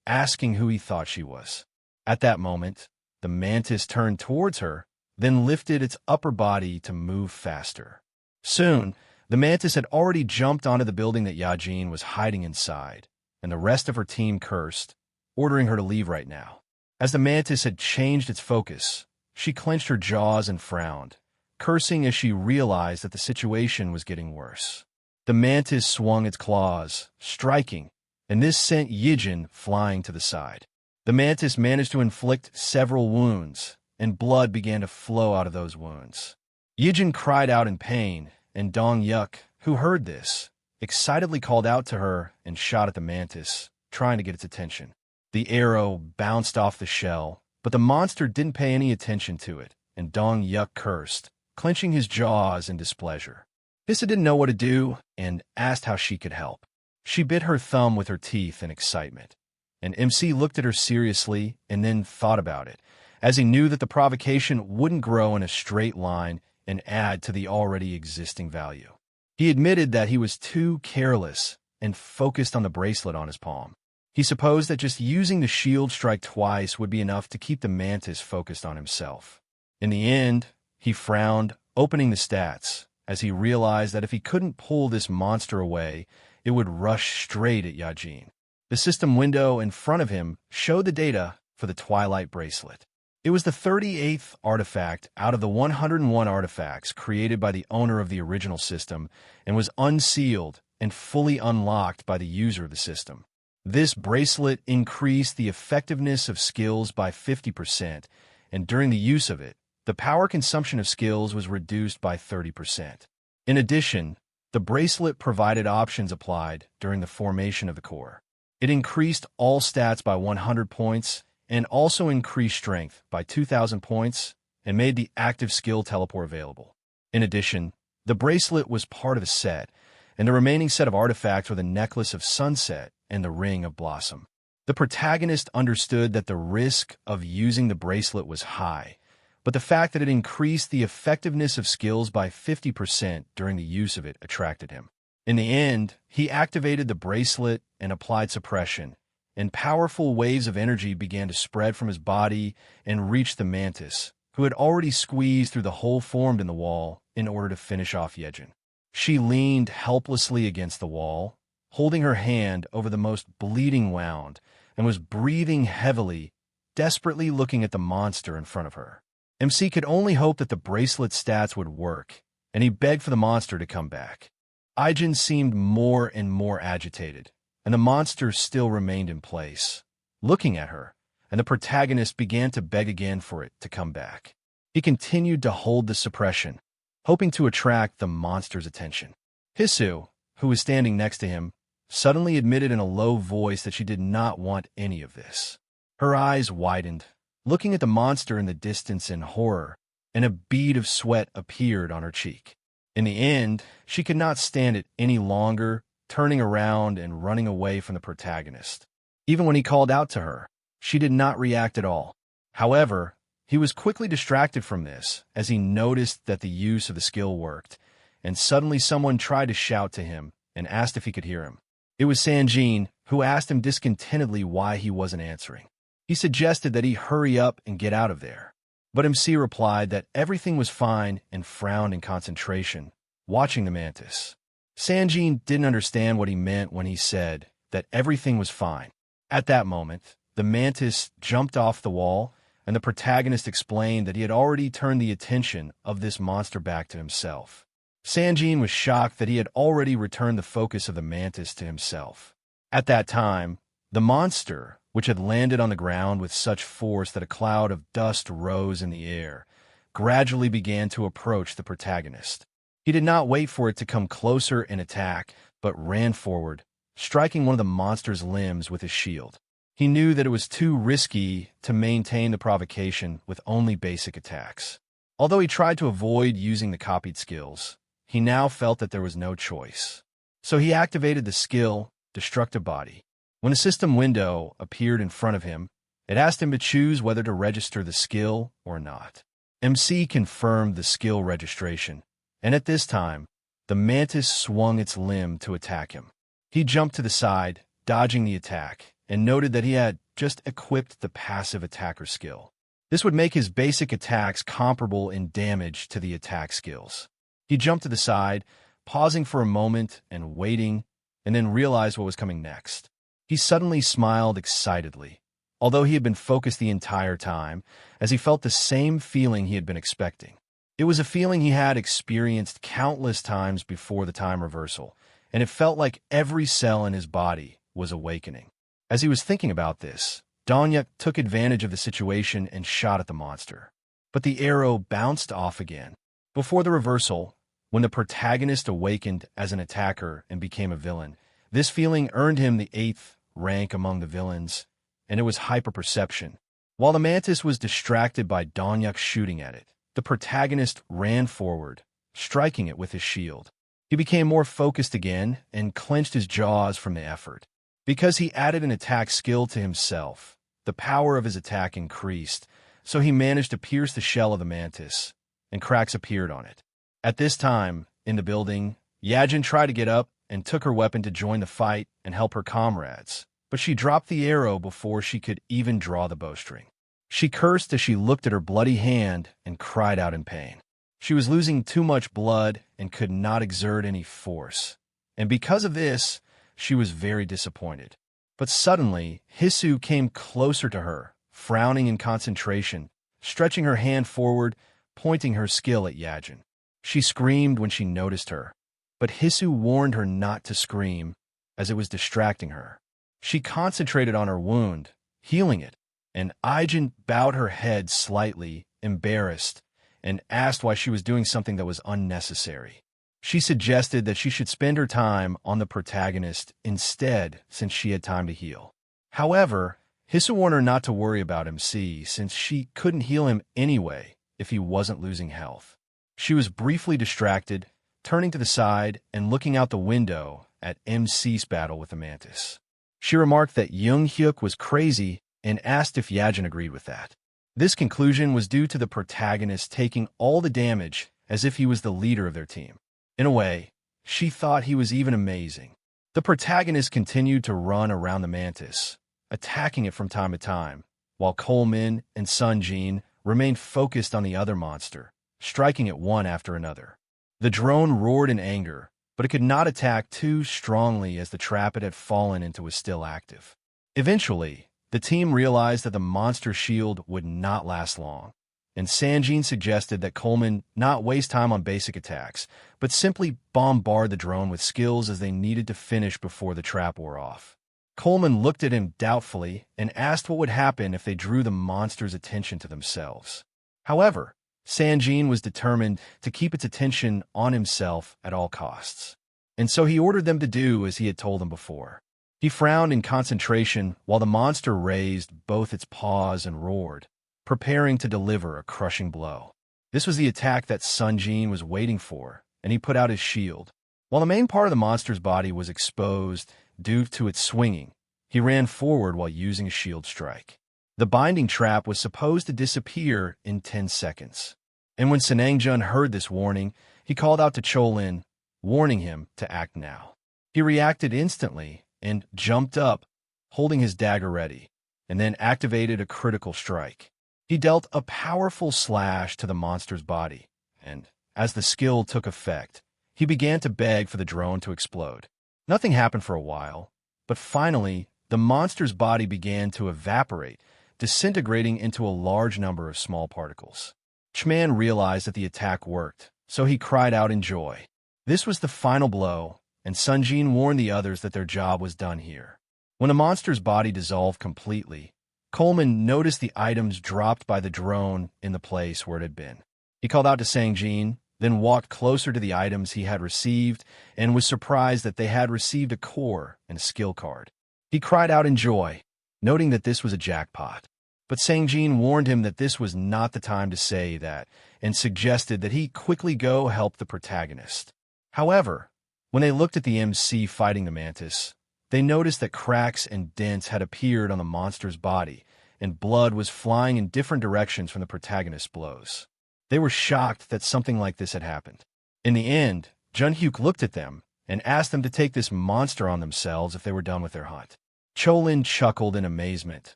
asking who he thought she was. At that moment, the mantis turned towards her, then lifted its upper body to move faster. Soon, the mantis had already jumped onto the building that Yajin was hiding inside, and the rest of her team cursed, ordering her to leave right now. As the mantis had changed its focus, she clenched her jaws and frowned, cursing as she realized that the situation was getting worse. The mantis swung its claws, striking, and this sent Yijin flying to the side. The mantis managed to inflict several wounds, and blood began to flow out of those wounds. Yijin cried out in pain, and Dongyuk, who heard this, excitedly called out to her and shot at the mantis, trying to get its attention. The arrow bounced off the shell, but the monster didn't pay any attention to it, and Dongyuk cursed, clenching his jaws in displeasure. Hissa didn't know what to do and asked how she could help. She bit her thumb with her teeth in excitement, and MC looked at her seriously and then thought about it, as he knew that the provocation wouldn't grow in a straight line and add to the already existing value. He admitted that he was too careless and focused on the bracelet on his palm. He supposed that just using the shield strike twice would be enough to keep the mantis focused on himself. In the end, he frowned, opening the stats, as he realized that if he couldn't pull this monster away, it would rush straight at Yajin. The system window in front of him showed the data for the Twilight bracelet. It was the 38th artifact out of the 101 artifacts created by the owner of the original system and was unsealed and fully unlocked by the user of the system. This bracelet increased the effectiveness of skills by 50%, and during the use of it, the power consumption of skills was reduced by 30%. In addition, the bracelet provided options applied during the formation of the core. It increased all stats by 100 points and also increased strength by 2,000 points and made the active skill teleport available. In addition, the bracelet was part of a set, and the remaining set of artifacts were the necklace of sunset and the ring of blossom. The protagonist understood that the risk of using the bracelet was high, but the fact that it increased the effectiveness of skills by 50% during the use of it attracted him. In the end, he activated the bracelet and applied suppression, and powerful waves of energy began to spread from his body and reach the mantis, who had already squeezed through the hole formed in the wall in order to finish off Yejin. She leaned helplessly against the wall, holding her hand over the most bleeding wound, and was breathing heavily, desperately looking at the monster in front of her. MC could only hope that the bracelet's stats would work, and he begged for the monster to come back. Aijin seemed more and more agitated, and the monster still remained in place, looking at her, and the protagonist began to beg again for it to come back. He continued to hold the suppression, hoping to attract the monster's attention. Hisu, who was standing next to him, suddenly admitted in a low voice that she did not want any of this. Her eyes widened, looking at the monster in the distance in horror, and a bead of sweat appeared on her cheek. In the end, she could not stand it any longer, turning around and running away from the protagonist. Even when he called out to her, she did not react at all. However, he was quickly distracted from this as he noticed that the use of the skill worked, and suddenly someone tried to shout to him and asked if he could hear him. It was Sanjin, who asked him discontentedly why he wasn't answering. He suggested that he hurry up and get out of there, but MC replied that everything was fine and frowned in concentration, watching the mantis. Sanjin didn't understand what he meant when he said that everything was fine. At that moment, the mantis jumped off the wall, and the protagonist explained that he had already turned the attention of this monster back to himself. Sanjin was shocked that he had already returned the focus of the mantis to himself. At that time, the monster, which had landed on the ground with such force that a cloud of dust rose in the air, gradually began to approach the protagonist. He did not wait for it to come closer and attack, but ran forward, striking one of the monster's limbs with his shield. He knew that it was too risky to maintain the provocation with only basic attacks. Although he tried to avoid using the copied skills, he now felt that there was no choice. So he activated the skill, Destructive Body. When a system window appeared in front of him, it asked him to choose whether to register the skill or not. MC confirmed the skill registration, and at this time, the mantis swung its limb to attack him. He jumped to the side, dodging the attack, and noted that he had just equipped the passive attacker skill. This would make his basic attacks comparable in damage to the attack skills. He jumped to the side, pausing for a moment and waiting, and then realized what was coming next. He suddenly smiled excitedly, although he had been focused the entire time, as he felt the same feeling he had been expecting. It was a feeling he had experienced countless times before the time reversal, and it felt like every cell in his body was awakening. As he was thinking about this, Junhyuk took advantage of the situation and shot at the monster. But the arrow bounced off again. Before the reversal, when the protagonist awakened as an attacker and became a villain, this feeling earned him the 8th rank among the villains, and it was hyperperception. While the mantis was distracted by Junhyuk shooting at it, the protagonist ran forward, striking it with his shield. He became more focused again and clenched his jaws from the effort. Because he added an attack skill to himself, the power of his attack increased, so he managed to pierce the shell of the mantis, and cracks appeared on it. At this time, in the building, Yejin tried to get up and took her weapon to join the fight and help her comrades, but she dropped the arrow before she could even draw the bowstring. She cursed as she looked at her bloody hand and cried out in pain. She was losing too much blood and could not exert any force, and because of this, she was very disappointed. But suddenly, Hisu came closer to her, frowning in concentration, stretching her hand forward, pointing her skill at Yajin. She screamed when she noticed her, but Hisu warned her not to scream, as it was distracting her. She concentrated on her wound, healing it, and Aijin bowed her head slightly, embarrassed, and asked why she was doing something that was unnecessary. She suggested that she should spend her time on the protagonist instead, since she had time to heal. However, Hisu warned her not to worry about MC, since she couldn't heal him anyway if he wasn't losing health. She was briefly distracted, turning to the side and looking out the window at MC's battle with the mantis. She remarked that Junhyuk was crazy and asked if Yajin agreed with that. This conclusion was due to the protagonist taking all the damage as if he was the leader of their team. In a way, she thought he was even amazing. The protagonist continued to run around the mantis, attacking it from time to time, while Coleman and Sunjin remained focused on the other monster, striking it one after another. The drone roared in anger, but it could not attack too strongly as the trap it had fallen into was still active. Eventually, the team realized that the monster's shield would not last long, and Sanjin suggested that Coleman not waste time on basic attacks, but simply bombard the drone with skills as they needed to finish before the trap wore off. Coleman looked at him doubtfully and asked what would happen if they drew the monster's attention to themselves. However, Sanjin was determined to keep its attention on himself at all costs, and so he ordered them to do as he had told them before. He frowned in concentration while the monster raised both its paws and roared, preparing to deliver a crushing blow. This was the attack that Sunjin was waiting for, and he put out his shield. While the main part of the monster's body was exposed due to its swinging, he ran forward while using a shield strike. The binding trap was supposed to disappear in 10 seconds. And when Sanangjun heard this warning, he called out to Cholin, warning him to act now. He reacted instantly and jumped up, holding his dagger ready, and then activated a critical strike. He dealt a powerful slash to the monster's body, and as the skill took effect, he began to beg for the drone to explode. Nothing happened for a while, but finally, the monster's body began to evaporate, disintegrating into a large number of small particles. Chman realized that the attack worked, so he cried out in joy. This was the final blow, and Sunjin warned the others that their job was done here. When the monster's body dissolved completely, Coleman noticed the items dropped by the drone in the place where it had been. He called out to Sangjin, then walked closer to the items he had received and was surprised that they had received a core and a skill card. He cried out in joy, noting that this was a jackpot. But Sangjin warned him that this was not the time to say that and suggested that he quickly go help the protagonist. However, when they looked at the MC fighting the mantis, they noticed that cracks and dents had appeared on the monster's body, and blood was flying in different directions from the protagonist's blows. They were shocked that something like this had happened. In the end, Junhyuk looked at them and asked them to take this monster on themselves if they were done with their hunt. Cholin chuckled in amazement,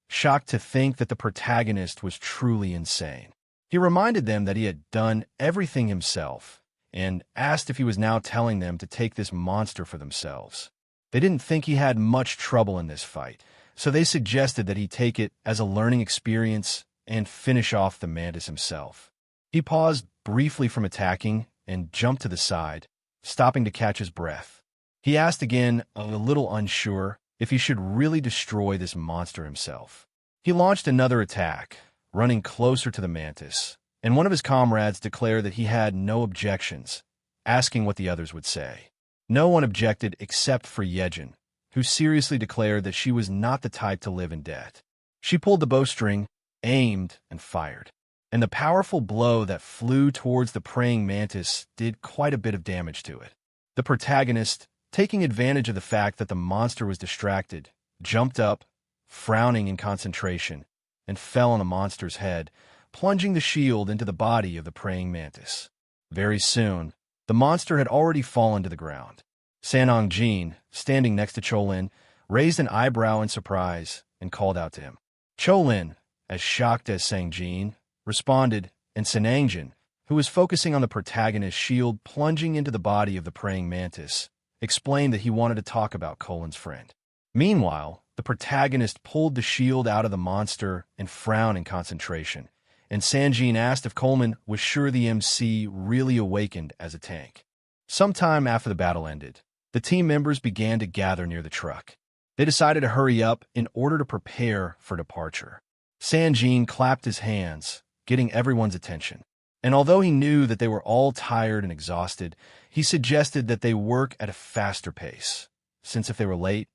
shocked to think that the protagonist was truly insane. He reminded them that he had done everything himself and asked if he was now telling them to take this monster for themselves. They didn't think he had much trouble in this fight, so they suggested that he take it as a learning experience and finish off the mantis himself. He paused briefly from attacking and jumped to the side, stopping to catch his breath. He asked again, a little unsure, if he should really destroy this monster himself. He launched another attack, running closer to the mantis, and one of his comrades declared that he had no objections, asking what the others would say. No one objected except for Yejin, who seriously declared that she was not the type to live in debt. She pulled the bowstring, aimed, and fired. And the powerful blow that flew towards the praying mantis did quite a bit of damage to it. The protagonist, taking advantage of the fact that the monster was distracted, jumped up, frowning in concentration, and fell on the monster's head, plunging the shield into the body of the praying mantis. Very soon, the monster had already fallen to the ground. Sanong-jin, standing next to Cholin, raised an eyebrow in surprise and called out to him. Cholin, as shocked as Sangjin, responded, and Sanangjin, who was focusing on the protagonist's shield plunging into the body of the praying mantis, explained that he wanted to talk about Colin's friend. Meanwhile, the protagonist pulled the shield out of the monster and frowned in concentration, and Sanjin asked if Coleman was sure the MC really awakened as a tank. Sometime after the battle ended, the team members began to gather near the truck. They decided to hurry up in order to prepare for departure. Sanjin clapped his hands, getting everyone's attention. And although he knew that they were all tired and exhausted, he suggested that they work at a faster pace, since if they were late,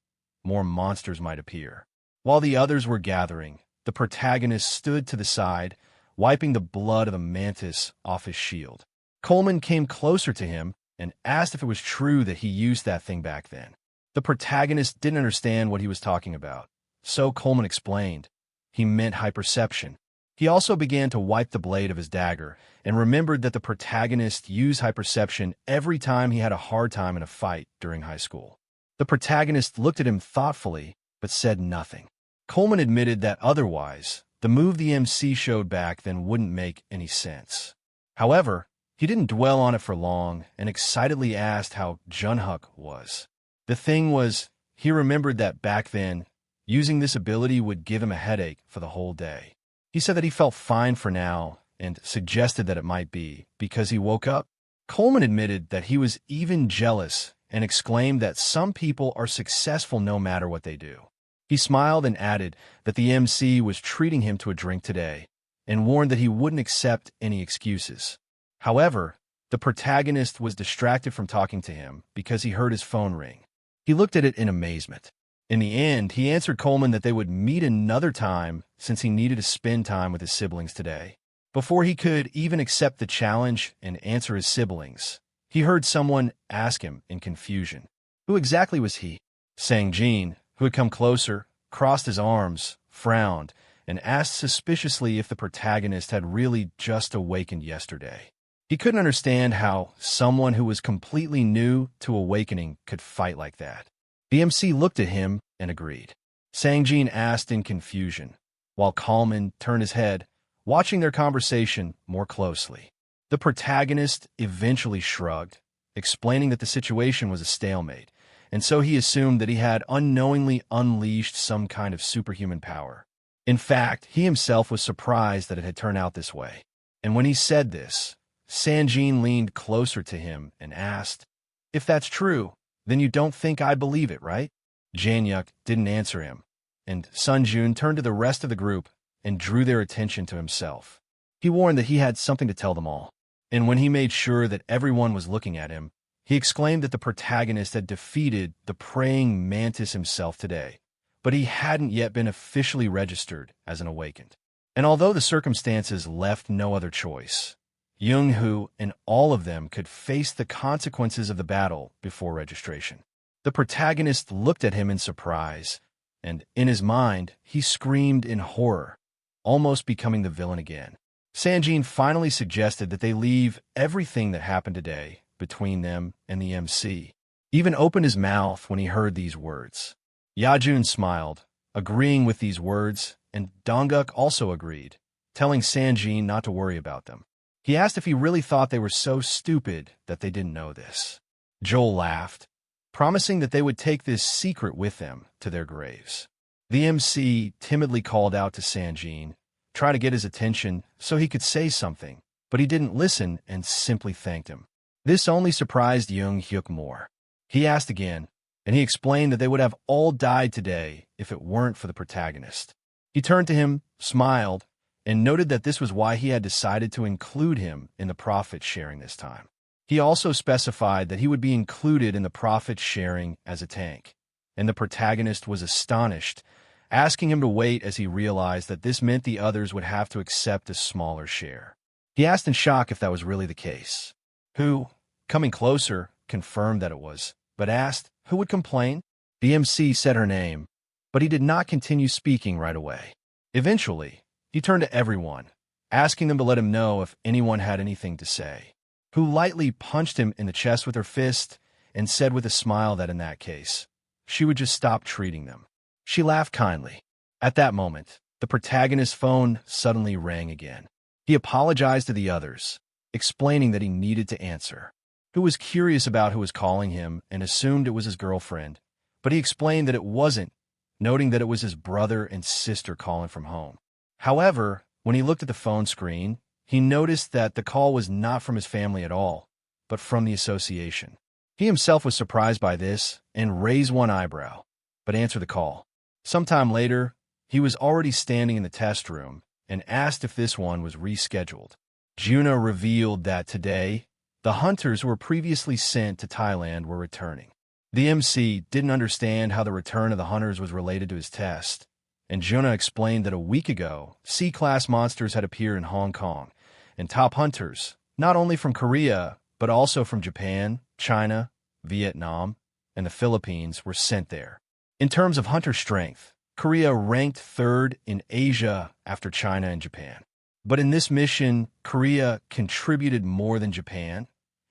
more monsters might appear. While the others were gathering, the protagonist stood to the side, wiping the blood of a mantis off his shield. Coleman came closer to him and asked if it was true that he used that thing back then. The protagonist didn't understand what he was talking about, so Coleman explained. He meant hyperception. He also began to wipe the blade of his dagger and remembered that the protagonist used hyperception every time he had a hard time in a fight during high school. The protagonist looked at him thoughtfully, but said nothing. Coleman admitted that otherwise, the move the MC showed back then wouldn't make any sense. However, he didn't dwell on it for long and excitedly asked how Junhyuk was. The thing was, he remembered that back then, using this ability would give him a headache for the whole day. He said that he felt fine for now and suggested that it might be because he woke up. Coleman admitted that he was even jealous and exclaimed that some people are successful no matter what they do. He smiled and added that the MC was treating him to a drink today and warned that he wouldn't accept any excuses. However, the protagonist was distracted from talking to him because he heard his phone ring. He looked at it in amazement. In the end, he answered Coleman that they would meet another time since he needed to spend time with his siblings today. Before he could even accept the challenge and answer his siblings, he heard someone ask him in confusion. Who exactly was he? Sanjin, who had come closer, crossed his arms, frowned, and asked suspiciously if the protagonist had really just awakened yesterday. He couldn't understand how someone who was completely new to awakening could fight like that. The MC looked at him and agreed. Sanjin asked in confusion, while Coleman turned his head, watching their conversation more closely. The protagonist eventually shrugged, explaining that the situation was a stalemate, and so he assumed that he had unknowingly unleashed some kind of superhuman power. In fact, he himself was surprised that it had turned out this way. And when he said this, Sanjin leaned closer to him and asked, "If that's true, then you don't think I believe it, right?" Junhyuk didn't answer him, and Sunjun turned to the rest of the group and drew their attention to himself. He warned that he had something to tell them all, and when he made sure that everyone was looking at him, he exclaimed that the protagonist had defeated the praying mantis himself today, but he hadn't yet been officially registered as an awakened. And although the circumstances left no other choice, Junhyuk and all of them could face the consequences of the battle before registration. The protagonist looked at him in surprise, and in his mind, he screamed in horror, almost becoming the villain again. Sanjin finally suggested that they leave everything that happened today between them and the MC. He even opened his mouth when he heard these words. Yajun smiled, agreeing with these words, and Dongguk also agreed, telling Sanjin not to worry about them. He asked if he really thought they were so stupid that they didn't know this. Joel laughed, promising that they would take this secret with them to their graves. The MC timidly called out to Sanjin, trying to get his attention so he could say something, but he didn't listen and simply thanked him. This only surprised Junhyuk more. He asked again, and he explained that they would have all died today if it weren't for the protagonist. He turned to him, smiled, and noted that this was why he had decided to include him in the profit sharing this time. He also specified that he would be included in the profit sharing as a tank, and the protagonist was astonished, asking him to wait as he realized that this meant the others would have to accept a smaller share. He asked in shock if that was really the case. Who, coming closer, confirmed that it was, but asked who would complain. The MC said her name, but he did not continue speaking right away. Eventually, he turned to everyone, asking them to let him know if anyone had anything to say. Who lightly punched him in the chest with her fist and said with a smile that in that case, she would just stop treating them. She laughed kindly. At that moment, the protagonist's phone suddenly rang again. He apologized to the others, explaining that he needed to answer. Who was curious about who was calling him and assumed it was his girlfriend, but he explained that it wasn't, noting that it was his brother and sister calling from home. However, When he looked at the phone screen, he noticed that the call was not from his family at all, but from the association. He himself was surprised by this and raised one eyebrow, but answered the call. Sometime later, he was already standing in the test room and asked if this one was rescheduled. Junhyuk revealed that today, the hunters who were previously sent to Thailand were returning. The MC didn't understand how the return of the hunters was related to his test, and Junhyuk explained that a week ago, C-class monsters had appeared in Hong Kong, and top hunters, not only from Korea, but also from Japan, China, Vietnam, and the Philippines, were sent there. In terms of hunter strength, Korea ranked third in Asia after China and Japan. But in this mission, Korea contributed more than Japan,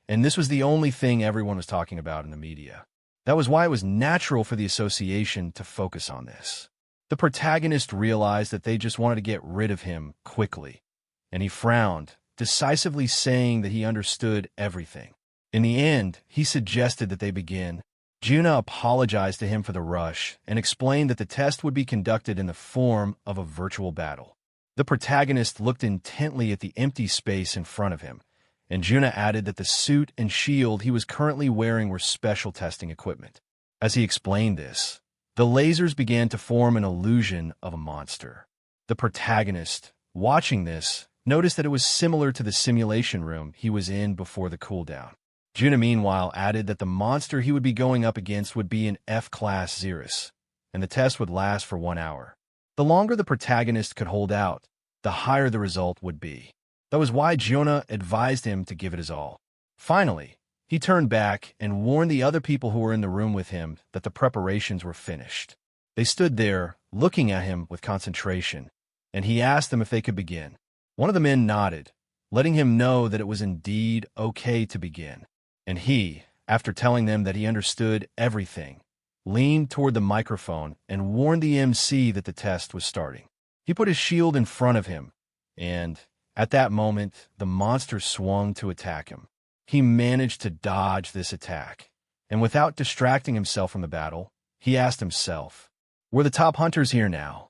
and this was the only thing everyone was talking about in the media. That was why it was natural for the association to focus on this. The protagonist realized that they just wanted to get rid of him quickly, and he frowned, decisively saying that he understood everything. In the end, he suggested that they begin. Junhyuk apologized to him for the rush and explained that the test would be conducted in the form of a virtual battle. The protagonist looked intently at the empty space in front of him, and Junhyuk added that the suit and shield he was currently wearing were special testing equipment. As he explained this, the lasers began to form an illusion of a monster. The protagonist, watching this, noticed that it was similar to the simulation room he was in before the cooldown. Junhyuk, meanwhile, added that the monster he would be going up against would be an F-class Xerus, and the test would last for 1 hour. The longer the protagonist could hold out, the higher the result would be. That was why Junhyuk advised him to give it his all. Finally, he turned back and warned the other people who were in the room with him that the preparations were finished. They stood there, looking at him with concentration, and he asked them if they could begin. One of the men nodded, letting him know that it was indeed okay to begin. And he, after telling them that he understood everything, leaned toward the microphone and warned the MC that the test was starting. He put his shield in front of him, and, at that moment, the monster swung to attack him. He managed to dodge this attack, and without distracting himself from the battle, he asked himself, "Were the top hunters here now?"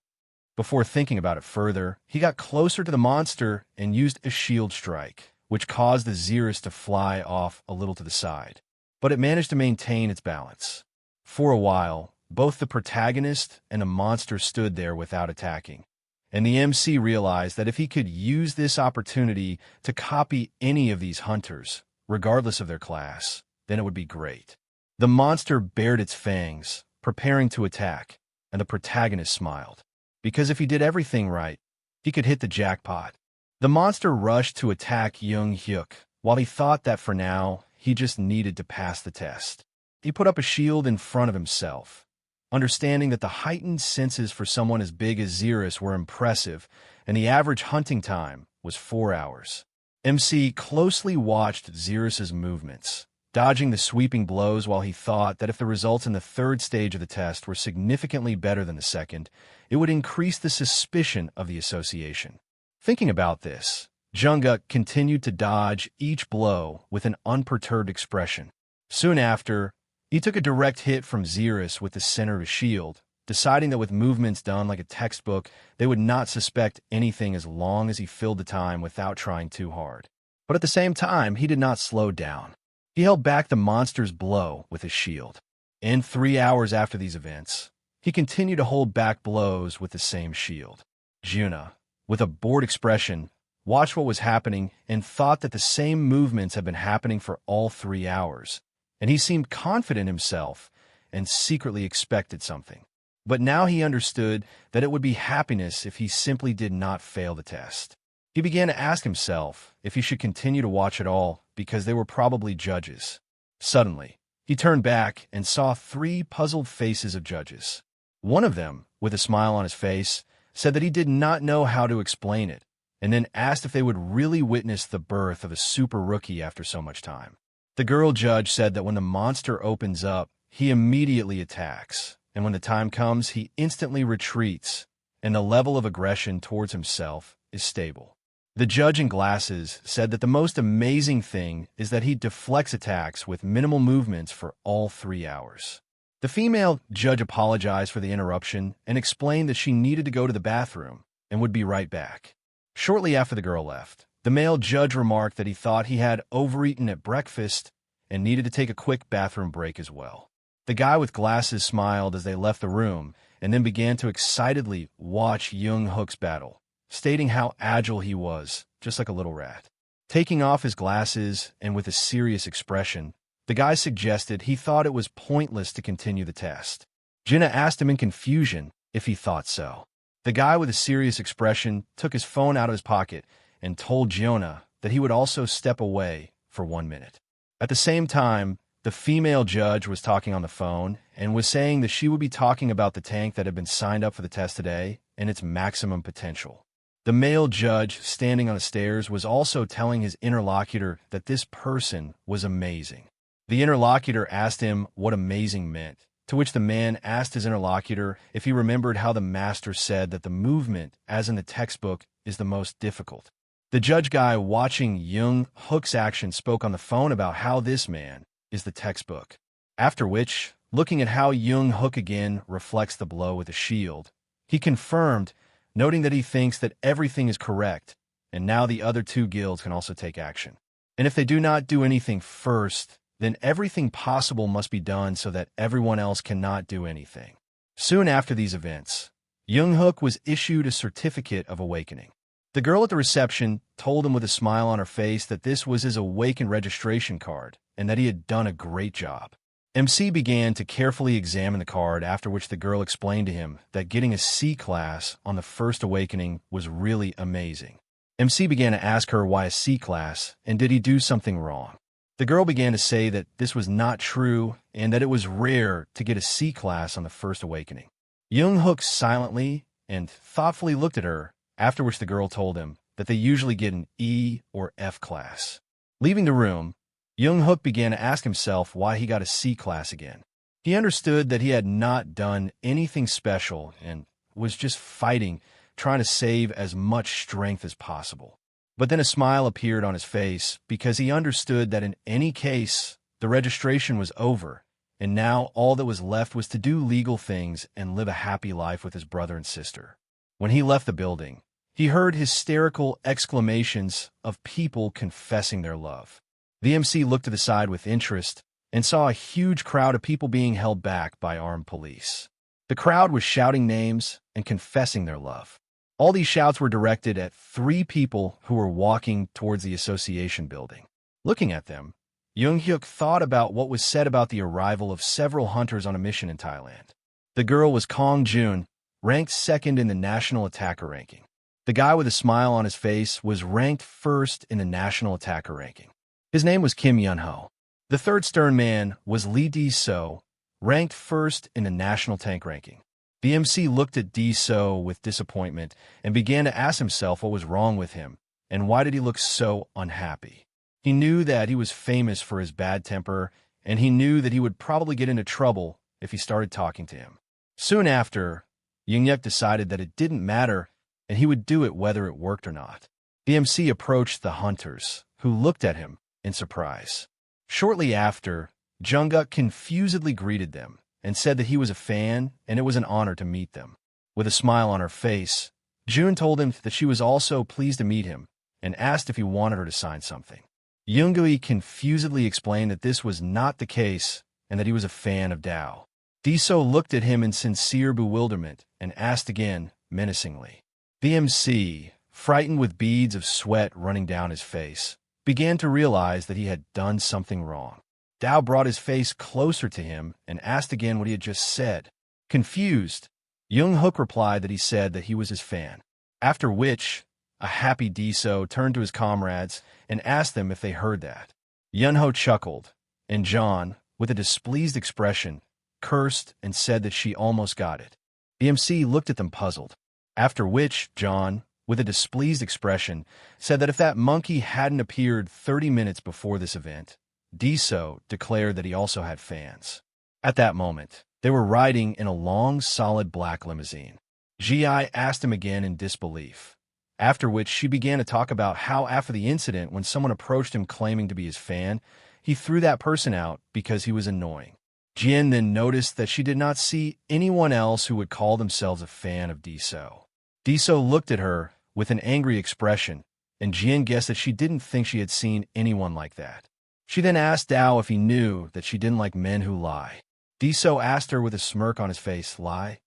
Before thinking about it further, he got closer to the monster and used a shield strike, which caused the Xerus to fly off a little to the side. But it managed to maintain its balance. For a while, both the protagonist and the monster stood there without attacking, and the MC realized that if he could use this opportunity to copy any of these hunters, regardless of their class, then it would be great. The monster bared its fangs, preparing to attack, and the protagonist smiled, because if he did everything right, he could hit the jackpot. The monster rushed to attack Junhyuk, while he thought that for now, he just needed to pass the test. He put up a shield in front of himself, understanding that the heightened senses for someone as big as Xerus were impressive, and the average hunting time was 4 hours. MC closely watched Xerus's movements, dodging the sweeping blows while he thought that if the results in the third stage of the test were significantly better than the second, it would increase the suspicion of the association. Thinking about this, Junhyuk continued to dodge each blow with an unperturbed expression. Soon after, he took a direct hit from Xerus with the center of his shield, deciding that with movements done like a textbook, they would not suspect anything as long as he filled the time without trying too hard. But at the same time, he did not slow down. He held back the monster's blow with his shield. And 3 hours after these events, he continued to hold back blows with the same shield. Junhyuk, with a bored expression, watched what was happening and thought that the same movements had been happening for all 3 hours, and he seemed confident himself and secretly expected something. But now he understood that it would be happiness if he simply did not fail the test. He began to ask himself if he should continue to watch at all because they were probably judges. Suddenly, he turned back and saw 3 puzzled faces of judges. One of them, with a smile on his face, said that he did not know how to explain it, and then asked if they would really witness the birth of a super rookie after so much time. The girl judge said that when the monster opens up, he immediately attacks, and when the time comes, he instantly retreats, and the level of aggression towards himself is stable. The judge in glasses said that the most amazing thing is that he deflects attacks with minimal movements for all 3 hours. The female judge apologized for the interruption and explained that she needed to go to the bathroom and would be right back. Shortly after the girl left, the male judge remarked that he thought he had overeaten at breakfast and needed to take a quick bathroom break as well. The guy with glasses smiled as they left the room and then began to excitedly watch Junhyuk's battle, stating how agile he was, just like a little rat. Taking off his glasses and with a serious expression, the guy suggested he thought it was pointless to continue the test. Jinna asked him in confusion if he thought so. The guy with a serious expression took his phone out of his pocket and told Jonah that he would also step away for 1 minute. At the same time, the female judge was talking on the phone and was saying that she would be talking about the tank that had been signed up for the test today and its maximum potential. The male judge, standing on the stairs, was also telling his interlocutor that this person was amazing. The interlocutor asked him what amazing meant, to which the man asked his interlocutor if he remembered how the master said that the movement, as in the textbook, is the most difficult. The judge guy watching Junhyuk's action spoke on the phone about how this man is the textbook. After which, looking at how Junhyuk again reflects the blow with a shield, he confirmed, noting that he thinks that everything is correct, and now the other two guilds can also take action. And if they do not do anything first, then everything possible must be done so that everyone else cannot do anything. Soon after these events, Junhyuk was issued a certificate of awakening. The girl at the reception told him with a smile on her face that this was his awakened registration card and that he had done a great job. MC began to carefully examine the card, after which the girl explained to him that getting a C class on the first awakening was really amazing. MC began to ask her why a C class and did he do something wrong. The girl began to say that this was not true and that it was rare to get a C class on the first awakening. Junhyuk silently and thoughtfully looked at her, after which the girl told him that they usually get an E or F class. Leaving the room, Junhyuk began to ask himself why he got a C class again. He understood that he had not done anything special and was just fighting, trying to save as much strength as possible. But then a smile appeared on his face because he understood that in any case, the registration was over, and now all that was left was to do legal things and live a happy life with his brother and sister. When he left the building, he heard hysterical exclamations of people confessing their love. The MC looked to the side with interest and saw a huge crowd of people being held back by armed police. The crowd was shouting names and confessing their love. All these shouts were directed at 3 people who were walking towards the association building. Looking at them, Junhyuk thought about what was said about the arrival of several hunters on a mission in Thailand. The girl was Kong Jun, ranked 2nd in the national attacker ranking. The guy with a smile on his face was ranked 1st in the national attacker ranking. His name was Kim Yunho. The third stern man was Lee D-So, ranked 1st in the national tank ranking. The MC looked at D-So with disappointment and began to ask himself what was wrong with him and why did he look so unhappy. He knew that he was famous for his bad temper, and he knew that he would probably get into trouble if he started talking to him. Soon after, Junhyuk decided that it didn't matter and he would do it whether it worked or not. The MC approached the hunters, who looked at him in surprise. Shortly after, Junhyuk confusedly greeted them and said that he was a fan and it was an honor to meet them. With a smile on her face, June told him that she was also pleased to meet him and asked if he wanted her to sign something. Junhyuk confusedly explained that this was not the case and that he was a fan of Dao. D-So looked at him in sincere bewilderment and asked again, menacingly. The MC, frightened with beads of sweat running down his face, began to realize that he had done something wrong. Dao brought his face closer to him and asked again what he had just said. Confused, Junhyuk replied that he said that he was his fan. After which, a happy D-So turned to his comrades and asked them if they heard that. Yunho chuckled, and John, with a displeased expression, cursed and said that she almost got it. The MC looked at them puzzled. After which, John, with a displeased expression, said that if that monkey hadn't appeared 30 minutes before this event, D-So declared that he also had fans. At that moment, they were riding in a long, solid black limousine. Ji asked him again in disbelief, after which she began to talk about how after the incident when someone approached him claiming to be his fan, he threw that person out because he was annoying. Jian then noticed that she did not see anyone else who would call themselves a fan of D-So. D-So looked at her with an angry expression, and Jian guessed that she didn't think she had seen anyone like that. She then asked Dao if he knew that she didn't like men who lie. Diso asked her with a smirk on his face, lie?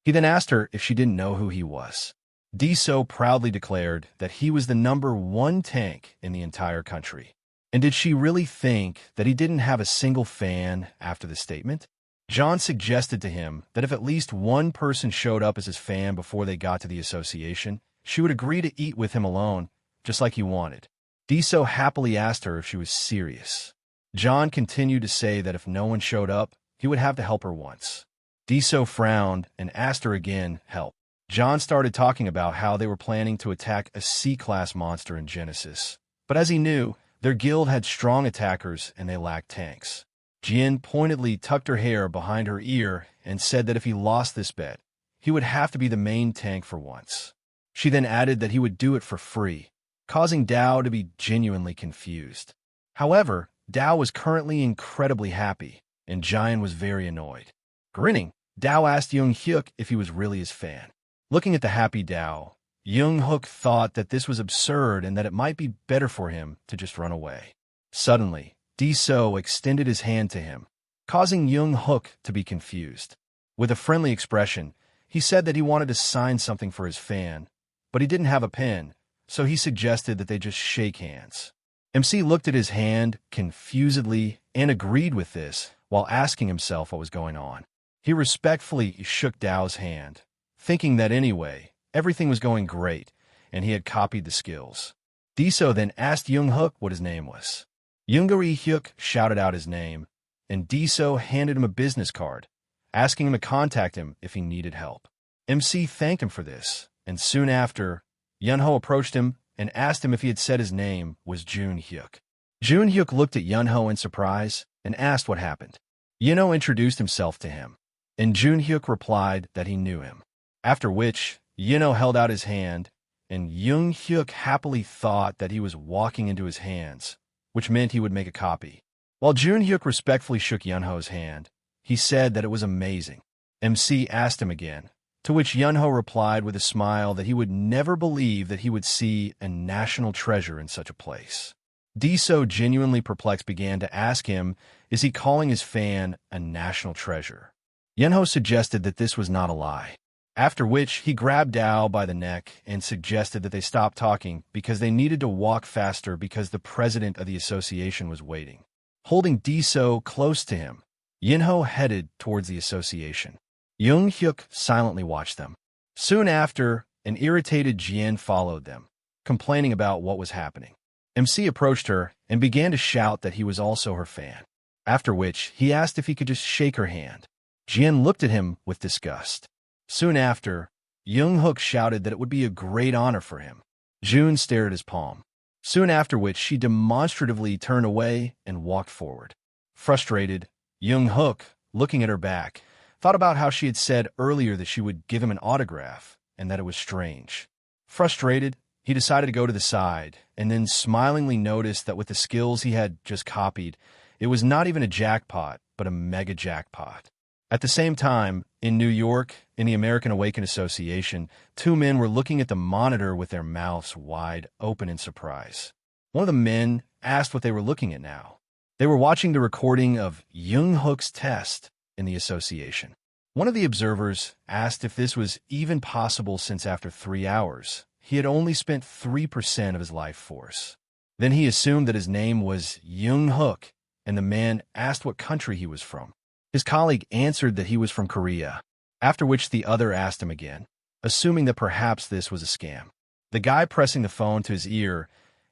He then asked her if she didn't know who he was. Diso proudly declared that he was the #1 tank in the entire country. And did she really think that he didn't have a single fan after the statement? John suggested to him that if at least one person showed up as his fan before they got to the association, she would agree to eat with him alone, just like he wanted. Diso happily asked her if she was serious. John continued to say that if no one showed up, he would have to help her once. Diso frowned and asked her again, help. John started talking about how they were planning to attack a C-class monster in Genesis. But as he knew, their guild had strong attackers and they lacked tanks. Jian pointedly tucked her hair behind her ear and said that if he lost this bet, he would have to be the main tank for once. She then added that he would do it for free, causing Dao to be genuinely confused. However, Dao was currently incredibly happy, and Jian was very annoyed. Grinning, Dao asked Junhyuk if he was really his fan. Looking at the happy Dao, Junhyuk thought that this was absurd and that it might be better for him to just run away. Suddenly, Diso extended his hand to him, causing Junhyuk to be confused. With a friendly expression, he said that he wanted to sign something for his fan, but he didn't have a pen, so he suggested that they just shake hands. MC looked at his hand confusedly and agreed with this while asking himself what was going on. He respectfully shook Dao's hand, thinking that anyway, everything was going great, and he had copied the skills. Diso then asked Junhyuk what his name was. Junhyuk shouted out his name, and Diso handed him a business card, asking him to contact him if he needed help. MC thanked him for this, and soon after, Junho approached him and asked him if he had said his name was Junhyuk. Junhyuk looked at Junho in surprise and asked what happened. Junho introduced himself to him, and Junhyuk replied that he knew him. After which, Junho held out his hand, and Junhyuk happily thought that he was walking into his hands, which meant he would make a copy. While Junhyuk respectfully shook Yunho's hand, he said that it was amazing. MC asked him again, to which Junho replied with a smile that he would never believe that he would see a national treasure in such a place. Diso, genuinely perplexed, began to ask him, is he calling his fan a national treasure? Junho suggested that this was not a lie. After which, he grabbed Dao by the neck and suggested that they stop talking because they needed to walk faster because the president of the association was waiting. Holding Diso close to him, Junho headed towards the association. Junhyuk silently watched them. Soon after, an irritated Jian followed them, complaining about what was happening. MC approached her and began to shout that he was also her fan, after which he asked if he could just shake her hand. Jian looked at him with disgust. Soon after, Junhyuk shouted that it would be a great honor for him. June stared at his palm. Soon after which, she demonstratively turned away and walked forward. Frustrated, Junhyuk, looking at her back, thought about how she had said earlier that she would give him an autograph and that it was strange. Frustrated, he decided to go to the side and then smilingly noticed that with the skills he had just copied, it was not even a jackpot, but a mega jackpot. At the same time, in New York, in the American Awakened Association, two men were looking at the monitor with their mouths wide open in surprise. One of the men asked what they were looking at now. They were watching the recording of Junhyuk's test in the association. One of the observers asked if this was even possible since after 3 hours, he had only spent 3% of his life force. Then he assumed that his name was Junhyuk, and the man asked what country he was from. His colleague answered that he was from Korea, after which the other asked him again, assuming that perhaps this was a scam. The guy pressing the phone to his ear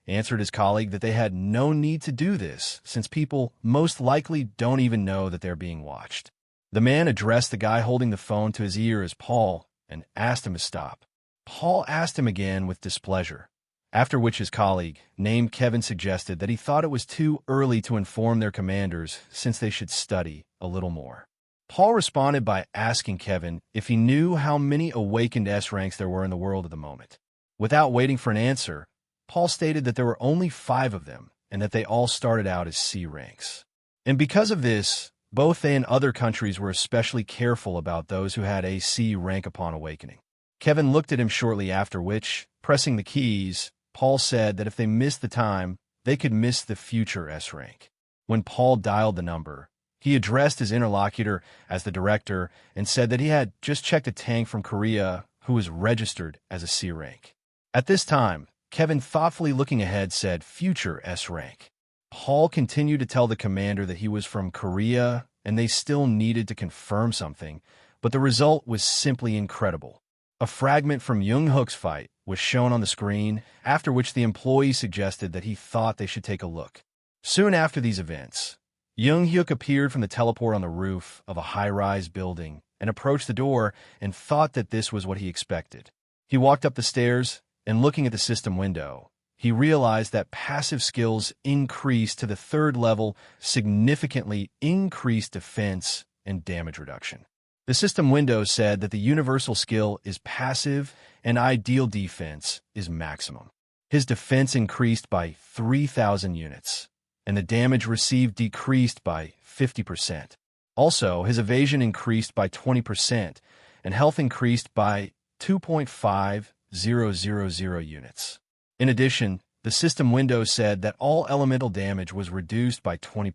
answered his colleague that they had no need to do this, since people most likely don't even know that they're being watched. The man addressed the guy holding the phone to his ear as Paul and asked him to stop. Paul asked him again with displeasure, after which his colleague, named Kevin, suggested that he thought it was too early to inform their commanders since they should study a little more. Paul responded by asking Kevin if he knew how many awakened S ranks there were in the world at the moment. Without waiting for an answer, Paul stated that there were only 5 of them and that they all started out as C ranks. And because of this, both they and other countries were especially careful about those who had a C rank upon awakening. Kevin looked at him shortly after which, pressing the keys, Paul said that if they missed the time, they could miss the future S rank. When Paul dialed the number, he addressed his interlocutor as the director and said that he had just checked a tank from Korea who was registered as a C rank. At this time, Kevin, thoughtfully looking ahead, said future S rank. Paul continued to tell the commander that he was from Korea and they still needed to confirm something, but the result was simply incredible. A fragment from Junhyuk's fight was shown on the screen, after which the employee suggested that he thought they should take a look. Soon after these events, Junhyuk appeared from the teleport on the roof of a high-rise building and approached the door and thought that this was what he expected. He walked up the stairs and, looking at the system window, he realized that passive skills increased to the 3rd level, significantly increased defense and damage reduction. The system window said that the universal skill is passive and ideal defense is maximum. His defense increased by 3,000 units, and the damage received decreased by 50%. Also, his evasion increased by 20%, and health increased by 2.5000 units. In addition, the system window said that all elemental damage was reduced by 20.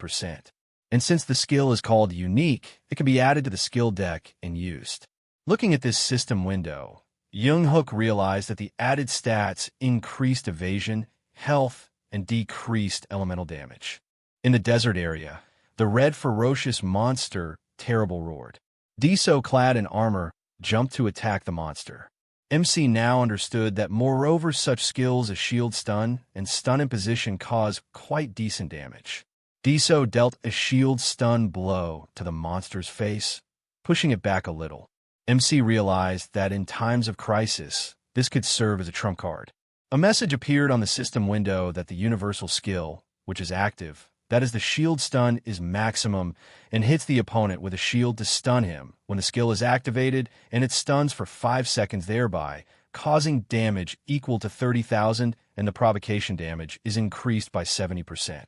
And since the skill is called unique, it can be added to the skill deck and used. Looking at this system window, Junhyuk realized that the added stats increased evasion, health, and decreased elemental damage. In the desert area, the red ferocious monster terrible roared. Diso, clad in armor, jumped to attack the monster. MC now understood that moreover such skills as shield stun and stun in position cause quite decent damage. Diso dealt a shield stun blow to the monster's face, pushing it back a little. MC realized that in times of crisis, this could serve as a trump card. A message appeared on the system window that the universal skill, which is active, that is the shield stun, is maximum and hits the opponent with a shield to stun him when the skill is activated, and it stuns for 5 seconds, thereby causing damage equal to 30,000, and the provocation damage is increased by 70%.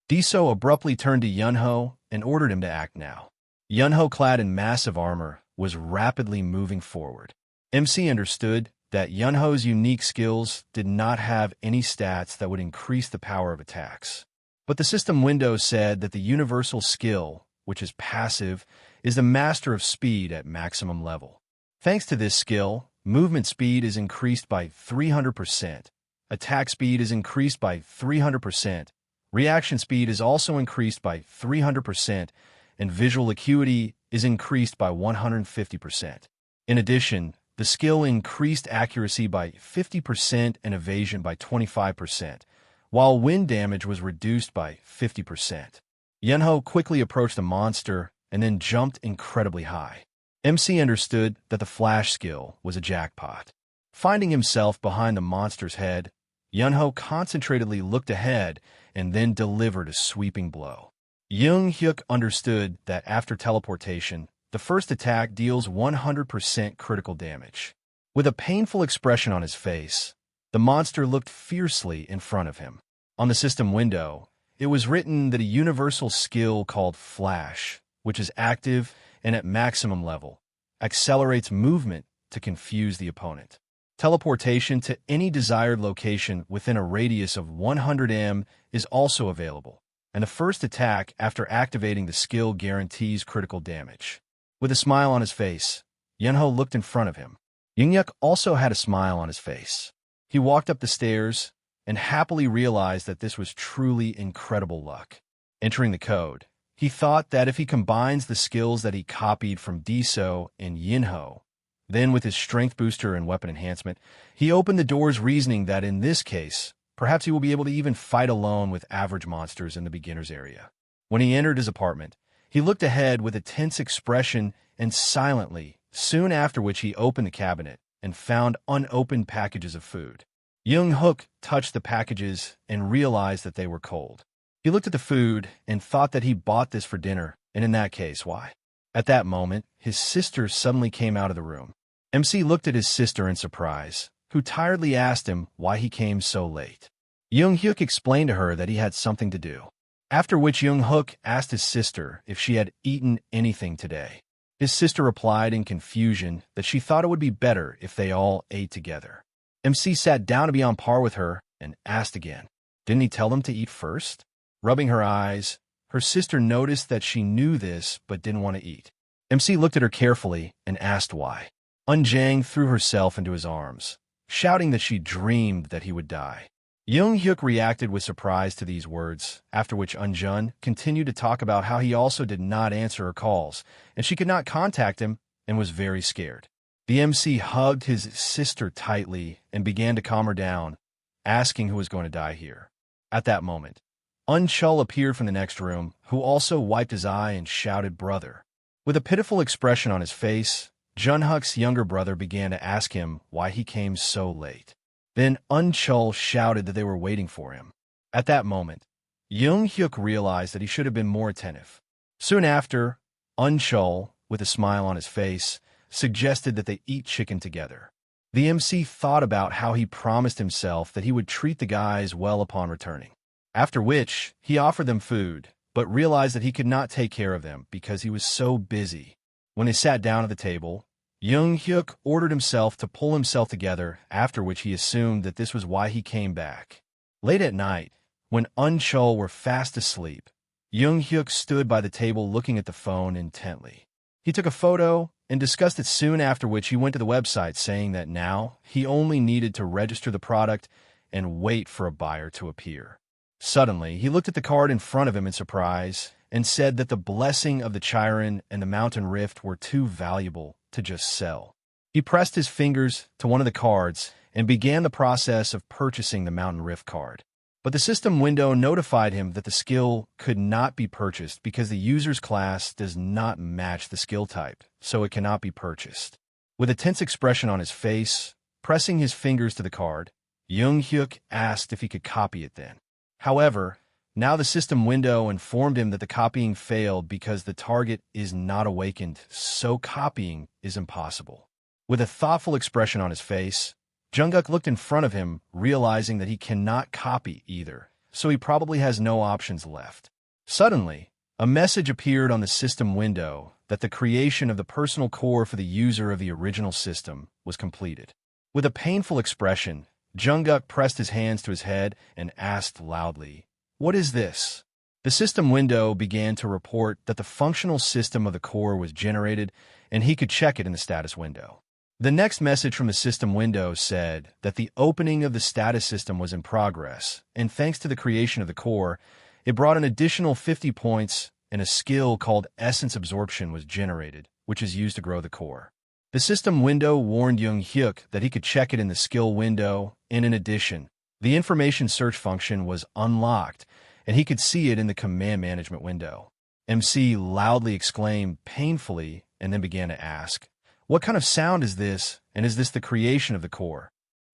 Diso abruptly turned to Junhyuk and ordered him to act now. Junhyuk, clad in massive armor, was rapidly moving forward. MC understood that Junhyuk's unique skills did not have any stats that would increase the power of attacks. But the system window said that the universal skill, which is passive, is the master of speed at maximum level. Thanks to this skill, movement speed is increased by 300%, attack speed is increased by 300%, reaction speed is also increased by 300%, and visual acuity is increased by 150%. In addition, the skill increased accuracy by 50% and evasion by 25%, while wind damage was reduced by 50%. Junhyuk quickly approached the monster and then jumped incredibly high. MC understood that the flash skill was a jackpot. Finding himself behind the monster's head, Junhyuk concentratedly looked ahead and then delivered a sweeping blow. Junhyuk understood that after teleportation, the first attack deals 100% critical damage. With a painful expression on his face, the monster looked fiercely in front of him. On the system window, it was written that a universal skill called Flash, which is active and at maximum level, accelerates movement to confuse the opponent. Teleportation to any desired location within a radius of 100 m is also available, and the first attack after activating the skill guarantees critical damage. With a smile on his face, Junhyuk looked in front of him. Junhyuk also had a smile on his face. He walked up the stairs and happily realized that this was truly incredible luck. Entering the code, he thought that if he combines the skills that he copied from Diso and Junhyuk, then with his strength booster and weapon enhancement, he opened the doors, reasoning that in this case, perhaps he will be able to even fight alone with average monsters in the beginner's area. When he entered his apartment, he looked ahead with a tense expression and silently, soon after which he opened the cabinet and found unopened packages of food. Junhyuk touched the packages and realized that they were cold. He looked at the food and thought that he bought this for dinner, and in that case, why? At that moment, his sister suddenly came out of the room. MC looked at his sister in surprise, who tiredly asked him why he came so late. Junhyuk explained to her that he had something to do. After which Junhyuk asked his sister if she had eaten anything today. His sister replied in confusion that she thought it would be better if they all ate together. MC sat down to be on par with her and asked again, "Didn't he tell them to eat first?" Rubbing her eyes, her sister noticed that she knew this but didn't want to eat. MC looked at her carefully and asked why. Unjang threw herself into his arms, shouting that she dreamed that he would die. Junhyuk reacted with surprise to these words, after which Unjun continued to talk about how he also did not answer her calls, and she could not contact him and was very scared. The MC hugged his sister tightly and began to calm her down, asking who was going to die here. At that moment, Unchul appeared from the next room, who also wiped his eye and shouted, "Brother." With a pitiful expression on his face, Junhyuk's younger brother began to ask him why he came so late. Then Unchul shouted that they were waiting for him. At that moment, Junhyuk realized that he should have been more attentive. Soon after, Unchul, with a smile on his face, suggested that they eat chicken together. The MC thought about how he promised himself that he would treat the guys well upon returning. After which, he offered them food, but realized that he could not take care of them because he was so busy. When they sat down at the table, Junhyuk ordered himself to pull himself together, after which he assumed that this was why he came back. Late at night, when Unchul were fast asleep, Junhyuk stood by the table looking at the phone intently. He took a photo and discussed it soon, after which he went to the website saying that now he only needed to register the product and wait for a buyer to appear. Suddenly, he looked at the card in front of him in surprise and said that the blessing of the Chiron and the Mountain Rift were too valuable to just sell. He pressed his fingers to one of the cards and began the process of purchasing the Mountain Rift card. But the system window notified him that the skill could not be purchased because the user's class does not match the skill type, so it cannot be purchased. With a tense expression on his face, pressing his fingers to the card, Junhyuk asked if he could copy it then. However, now the system window informed him that the copying failed because the target is not awakened, so copying is impossible. With a thoughtful expression on his face, Junhyuk looked in front of him, realizing that he cannot copy either, so he probably has no options left. Suddenly, a message appeared on the system window that the creation of the personal core for the user of the original system was completed. With a painful expression, Junhyuk pressed his hands to his head and asked loudly, "What is this?" The system window began to report that the functional system of the core was generated, and he could check it in the status window. The next message from the system window said that the opening of the status system was in progress, and thanks to the creation of the core, it brought an additional 50 points, and a skill called Essence Absorption was generated, which is used to grow the core. The system window warned Junhyuk that he could check it in the skill window, and in addition, the information search function was unlocked, and he could see it in the command management window. MC loudly exclaimed painfully and then began to ask, "What kind of sound is this, and is this the creation of the core?"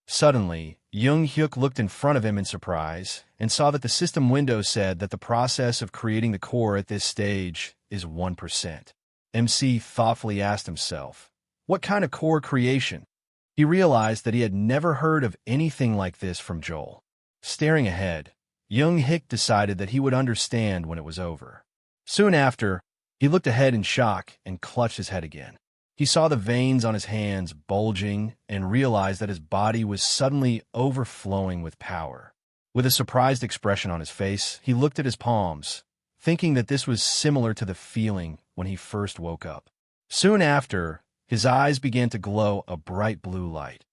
Suddenly, Junhyuk looked in front of him in surprise and saw that the system window said that the process of creating the core at this stage is 1%. MC thoughtfully asked himself, what kind of core creation? He realized that he had never heard of anything like this from Joel. Staring ahead, Junhyuk decided that he would understand when it was over. Soon after, he looked ahead in shock and clutched his head again. He saw the veins on his hands bulging and realized that his body was suddenly overflowing with power. With a surprised expression on his face, he looked at his palms, thinking that this was similar to the feeling when he first woke up. Soon after, his eyes began to glow a bright blue light,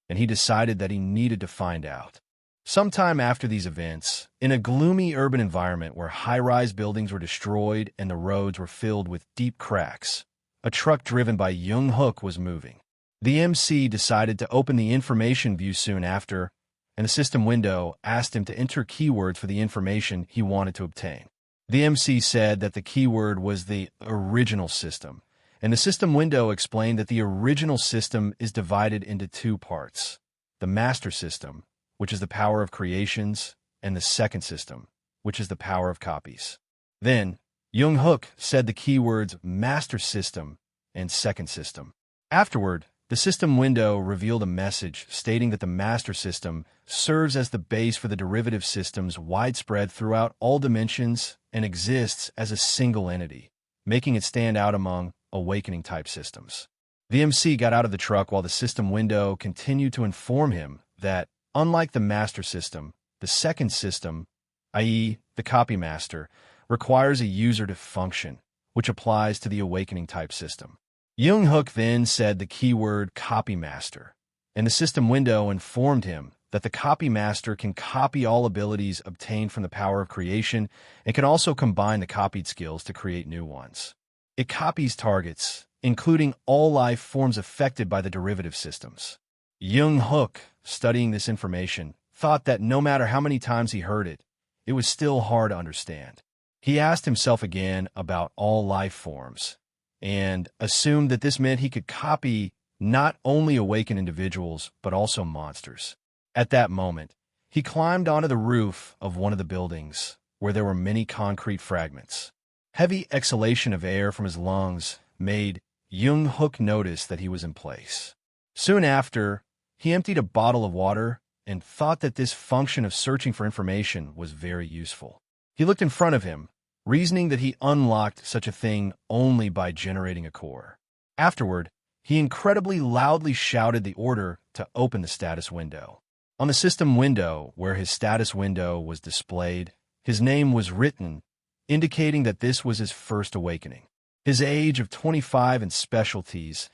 and he decided that he needed to find out. Sometime after these events, in a gloomy urban environment where high-rise buildings were destroyed and the roads were filled with deep cracks, a truck driven by Junhyuk was moving. The MC decided to open the information view soon after, and the system window asked him to enter keywords for the information he wanted to obtain. The MC said that the keyword was the original system, and the system window explained that the original system is divided into two parts: the master system, which is the power of creations, and the second system, which is the power of copies. Then, Junhyuk said the keywords master system and second system. Afterward, the system window revealed a message stating that the master system serves as the base for the derivative systems widespread throughout all dimensions and exists as a single entity, making it stand out among awakening-type systems. The MC got out of the truck while the system window continued to inform him that, unlike the master system, the second system, i.e., the copy master, requires a user to function, which applies to the awakening-type system. Junhyuk then said the keyword copy master, and the system window informed him that the copy master can copy all abilities obtained from the power of creation and can also combine the copied skills to create new ones. It copies targets, including all life forms affected by the derivative systems. Junhyuk, studying this information, thought that no matter how many times he heard it, it was still hard to understand. He asked himself again about all life forms, and assumed that this meant he could copy not only awakened individuals, but also monsters. At that moment, he climbed onto the roof of one of the buildings, where there were many concrete fragments. Heavy exhalation of air from his lungs made Junhyuk notice that he was in place. Soon after, he emptied a bottle of water and thought that this function of searching for information was very useful. He looked in front of him, reasoning that he unlocked such a thing only by generating a core. Afterward, he incredibly loudly shouted the order to open the status window. On the system window, where his status window was displayed, his name was written, indicating that this was his first awakening. His age of 25 and specialties,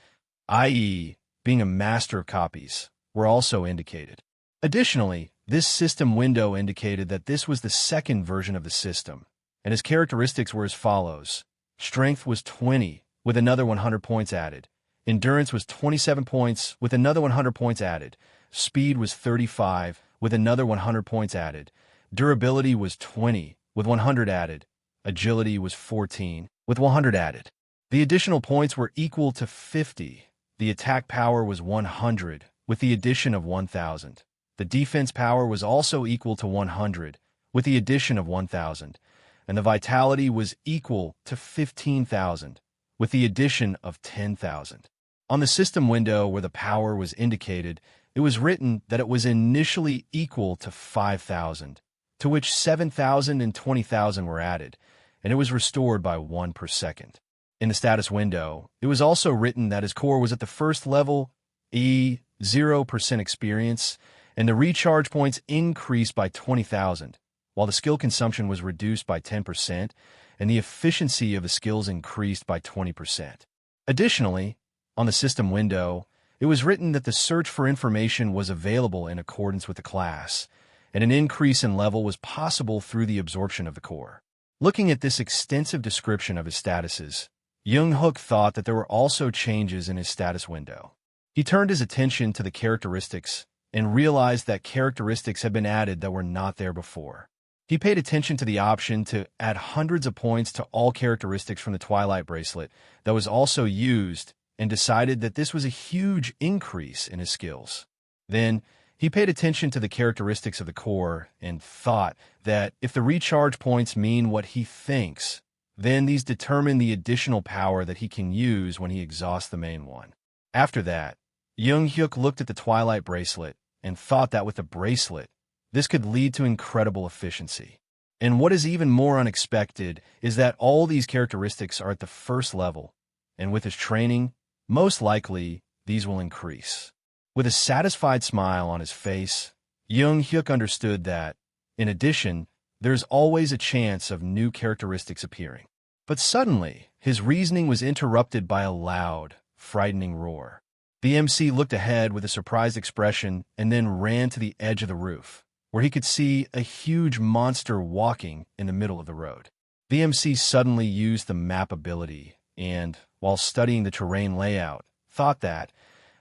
i.e., being a master of copies, were also indicated. Additionally, this system window indicated that this was the second version of the system, and his characteristics were as follows. Strength was 20, with another 100 points added. Endurance was 27 points, with another 100 points added. Speed was 35, with another 100 points added. Durability was 20, with 100 added. Agility was 14, with 100 added. The additional points were equal to 50. The attack power was 100, with the addition of 1,000. The defense power was also equal to 100, with the addition of 1,000. And the vitality was equal to 15,000, with the addition of 10,000. On the system window where the power was indicated, it was written that it was initially equal to 5,000, to which 7,000 and 20,000 were added, and it was restored by 1 per second. In the status window, it was also written that his core was at the first level, 0% experience, and the recharge points increased by 20,000, while the skill consumption was reduced by 10%, and the efficiency of the skills increased by 20%. Additionally, on the system window, it was written that the search for information was available in accordance with the class, and an increase in level was possible through the absorption of the core. Looking at this extensive description of his statuses, Junhyuk thought that there were also changes in his status window. He turned his attention to the characteristics and realized that characteristics had been added that were not there before. He paid attention to the option to add hundreds of points to all characteristics from the Twilight Bracelet that was also used, and decided that this was a huge increase in his skills. Then, he paid attention to the characteristics of the core and thought that if the recharge points mean what he thinks, then these determine the additional power that he can use when he exhausts the main one. After that, Junhyuk looked at the Twilight Bracelet and thought that with the bracelet, this could lead to incredible efficiency. And what is even more unexpected is that all these characteristics are at the first level, and with his training, most likely, these will increase. With a satisfied smile on his face, Junhyuk understood that, in addition, there's always a chance of new characteristics appearing. But suddenly, his reasoning was interrupted by a loud, frightening roar. The MC looked ahead with a surprised expression and then ran to the edge of the roof, where he could see a huge monster walking in the middle of the road. The MC suddenly used the map ability and, while studying the terrain layout, thought that,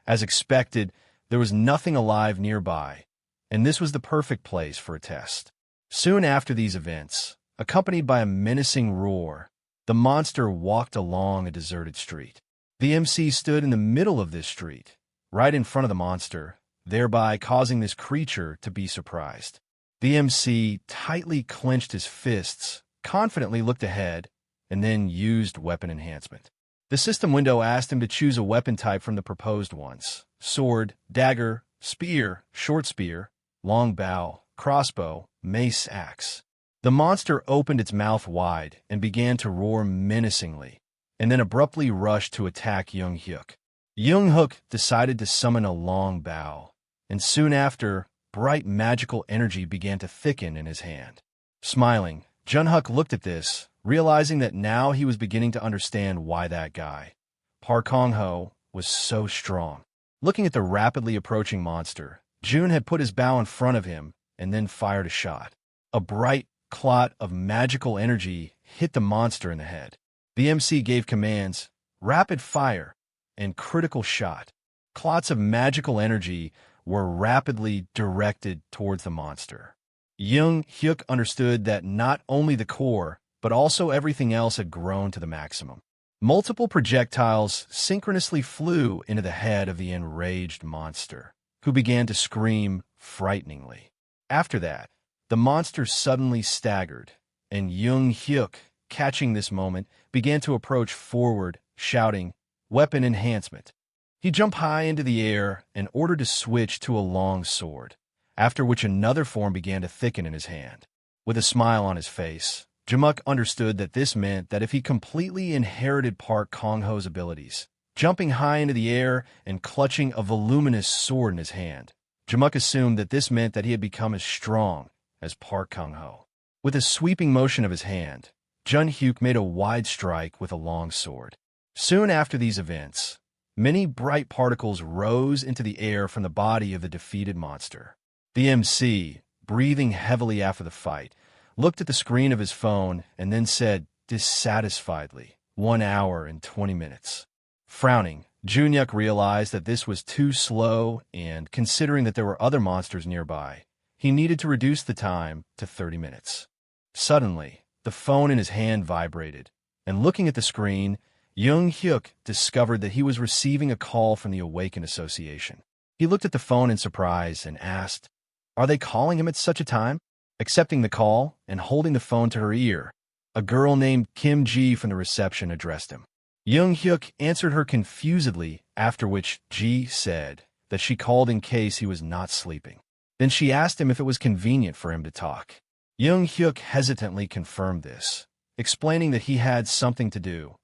as expected, there was nothing alive nearby, and this was the perfect place for a test. Soon after these events, accompanied by a menacing roar, the monster walked along a deserted street. The MC stood in the middle of this street, right in front of the monster, thereby causing this creature to be surprised. The MC tightly clenched his fists, confidently looked ahead, and then used weapon enhancement. The system window asked him to choose a weapon type from the proposed ones: sword, dagger, spear, short spear, long bow, crossbow, mace, axe. The monster opened its mouth wide and began to roar menacingly, and then abruptly rushed to attack Junhyuk. Junhyuk decided to summon a long bow, and soon after, bright magical energy began to thicken in his hand. Smiling, Junhyuk looked at this, realizing that now he was beginning to understand why that guy, Park Kong-ho, was so strong. Looking at the rapidly approaching monster, Jun had put his bow in front of him and then fired a shot. A bright clot of magical energy hit the monster in the head. The MC gave commands, rapid fire, and critical shot. Clots of magical energy were rapidly directed towards the monster. Junhyuk understood that not only the core, but also everything else had grown to the maximum. Multiple projectiles synchronously flew into the head of the enraged monster, who began to scream frighteningly. After that, the monster suddenly staggered, and Junhyuk, catching this moment, began to approach forward, shouting, "Weapon enhancement." He jumped high into the air and ordered to switch to a long sword, after which another form began to thicken in his hand. With a smile on his face, Junhyuk understood that this meant that if he completely inherited Park Kong-ho's abilities, jumping high into the air and clutching a voluminous sword in his hand, Junhyuk assumed that this meant that he had become as strong as Park Kong-ho. With a sweeping motion of his hand, Junhyuk made a wide strike with a long sword. Soon after these events, many bright particles rose into the air from the body of the defeated monster. The MC, breathing heavily after the fight, looked at the screen of his phone and then said dissatisfiedly, 1 hour and 20 minutes. Frowning, Junhyuk realized that this was too slow and, considering that there were other monsters nearby, he needed to reduce the time to 30 minutes. Suddenly, the phone in his hand vibrated, and looking at the screen, Junhyuk discovered that he was receiving a call from the Awakened Association. He looked at the phone in surprise and asked, "Are they calling him at such a time?" Accepting the call and holding the phone to her ear, a girl named Kim Ji from the reception addressed him. Junhyuk answered her confusedly, after which Ji said that she called in case he was not sleeping. Then she asked him if it was convenient for him to talk. Junhyuk hesitantly confirmed this, explaining that he had something to do,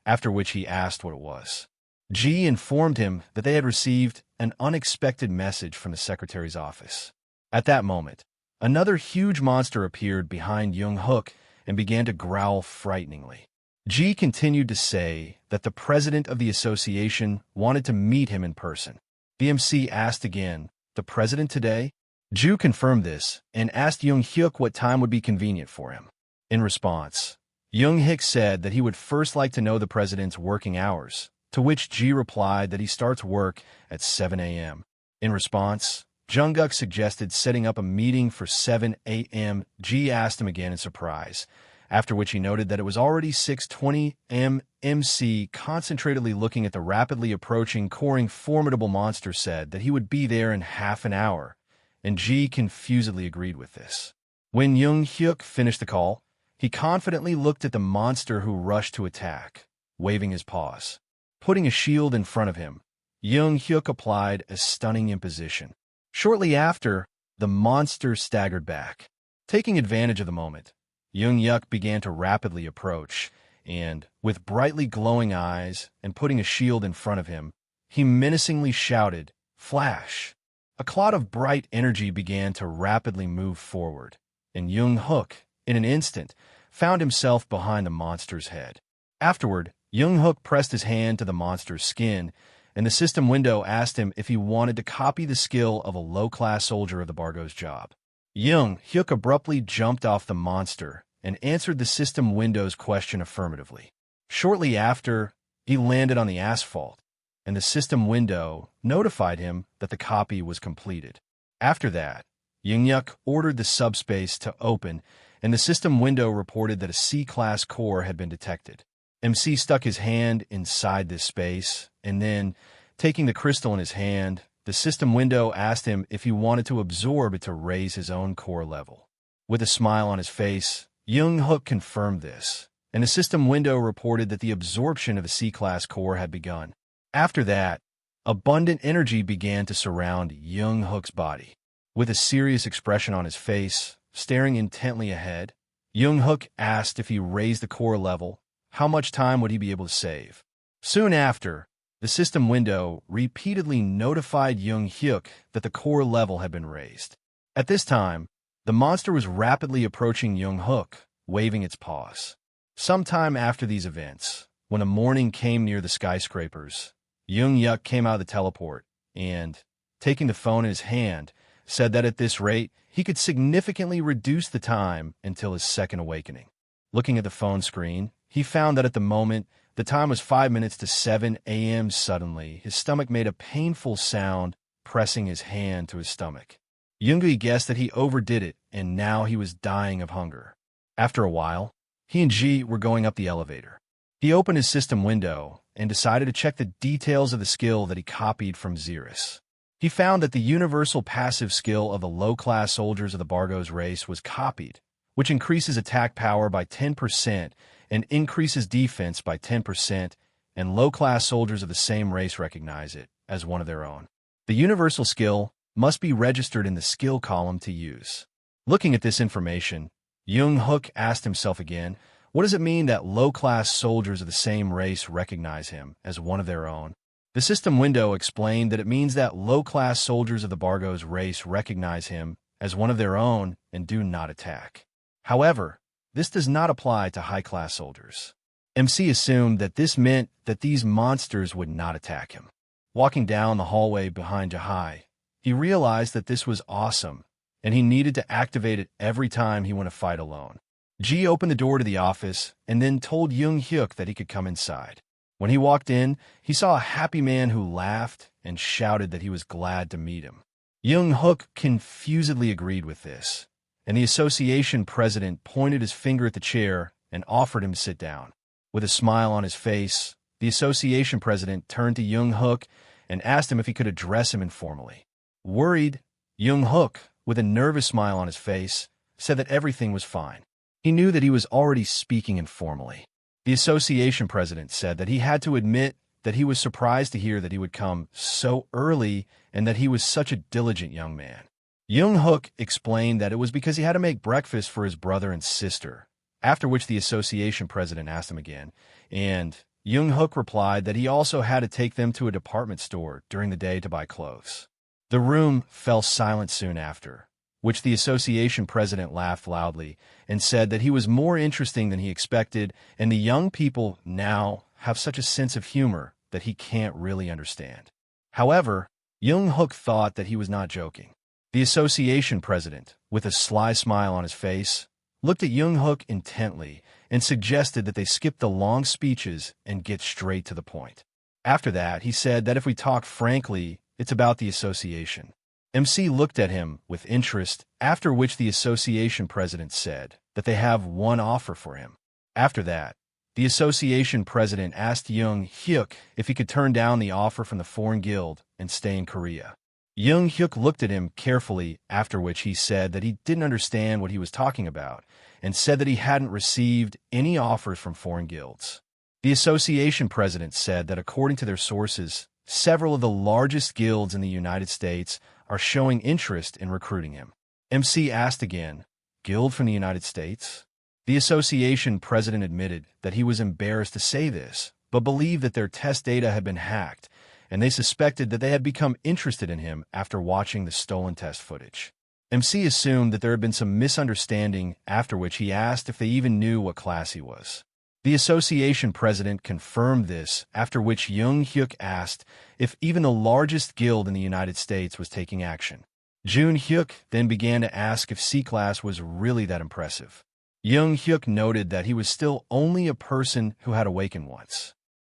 after which he asked what it was. Ji informed him that they had received an unexpected message from the secretary's office. At that moment, another huge monster appeared behind Junhyuk and began to growl frighteningly. Ji continued to say that the president of the association wanted to meet him in person. The MC asked again, "The president today?" Ju confirmed this and asked Junhyuk what time would be convenient for him. In response, Junhyuk said that he would first like to know the president's working hours, to which Ji replied that he starts work at 7 a.m. In response, Junhyuk suggested setting up a meeting for 7 a.m. Ji asked him again in surprise, after which he noted that it was already 6:20 a.m. MC, concentratedly looking at the rapidly approaching, coring, formidable monster, said that he would be there in half an hour, and Ji confusedly agreed with this. When Junhyuk finished the call, he confidently looked at the monster who rushed to attack, waving his paws. Putting a shield in front of him, Junhyuk applied a stunning imposition. Shortly after, the monster staggered back. Taking advantage of the moment, Junhyuk began to rapidly approach, and, with brightly glowing eyes and putting a shield in front of him, he menacingly shouted, "Flash!" A cloud of bright energy began to rapidly move forward, and Junhyuk, in an instant, found himself behind the monster's head. Afterward, Junhyuk pressed his hand to the monster's skin, and the system window asked him if he wanted to copy the skill of a low-class soldier of the Bargo's job. Junhyuk abruptly jumped off the monster and answered the system window's question affirmatively. Shortly after, he landed on the asphalt, and the system window notified him that the copy was completed. After that, Junhyuk ordered the subspace to open, and the system window reported that a C-class core had been detected. MC stuck his hand inside this space, and then, taking the crystal in his hand, the system window asked him if he wanted to absorb it to raise his own core level. With a smile on his face, Junhyuk confirmed this, and the system window reported that the absorption of a C-class core had begun. After that, abundant energy began to surround Junhyuk's body. With a serious expression on his face, staring intently ahead, Junhyuk asked if he raised the core level, how much time would he be able to save? Soon after, the system window repeatedly notified Junhyuk that the core level had been raised. At this time, the monster was rapidly approaching Junhyuk, waving its paws. Sometime after these events, when a morning came near the skyscrapers, Junhyuk came out of the teleport and, taking the phone in his hand, said that at this rate, he could significantly reduce the time until his second awakening. Looking at the phone screen, he found that at the moment, the time was 5 minutes to 7 a.m. Suddenly, his stomach made a painful sound, pressing his hand to his stomach. Junhyuk guessed that he overdid it, and now he was dying of hunger. After a while, he and Ji were going up the elevator. He opened his system window and decided to check the details of the skill that he copied from Xeris. He found that the universal passive skill of the low-class soldiers of the Bargos race was copied, which increases attack power by 10% and increases defense by 10%, and low-class soldiers of the same race recognize it as one of their own. The universal skill must be registered in the skill column to use. Looking at this information, Junhyuk asked himself again, what does it mean that low-class soldiers of the same race recognize him as one of their own? The system window explained that it means that low-class soldiers of the Bargos race recognize him as one of their own and do not attack. However, this does not apply to high-class soldiers. MC assumed that this meant that these monsters would not attack him. Walking down the hallway behind Jahai, he realized that this was awesome, and he needed to activate it every time he went to fight alone. Ji opened the door to the office and then told Junhyuk that he could come inside. When he walked in, he saw a happy man who laughed and shouted that he was glad to meet him. Junhyuk confusedly agreed with this, and the association president pointed his finger at the chair and offered him to sit down. With a smile on his face, the association president turned to Junhyuk and asked him if he could address him informally. Worried, Junhyuk, with a nervous smile on his face, said that everything was fine. He knew that he was already speaking informally. The association president said that he had to admit that he was surprised to hear that he would come so early and that he was such a diligent young man. Junhyuk explained that it was because he had to make breakfast for his brother and sister, after which the association president asked him again, and Junhyuk replied that he also had to take them to a department store during the day to buy clothes. The room fell silent soon after, which the association president laughed loudly and said that he was more interesting than he expected, and the young people now have such a sense of humor that he can't really understand. However, Junhyuk thought that he was not joking. The association president, with a sly smile on his face, looked at Junhyuk intently and suggested that they skip the long speeches and get straight to the point. After that, he said that if we talk frankly, it's about the association. MC looked at him with interest, after which the association president said that they have one offer for him. After that, the association president asked Junhyuk if he could turn down the offer from the foreign guild and stay in Korea. Junhyuk looked at him carefully, after which he said that he didn't understand what he was talking about, and said that he hadn't received any offers from foreign guilds. The association president said that according to their sources, several of the largest guilds in the United States are showing interest in recruiting him. MC asked again, guild from the United States? The association president admitted that he was embarrassed to say this, but believed that their test data had been hacked, and they suspected that they had become interested in him after watching the stolen test footage. MC assumed that there had been some misunderstanding, after which he asked if they even knew what class he was. The association president confirmed this, after which Junhyuk asked if even the largest guild in the United States was taking action. Junhyuk then began to ask if C-Class was really that impressive. Junhyuk noted that he was still only a person who had awakened once.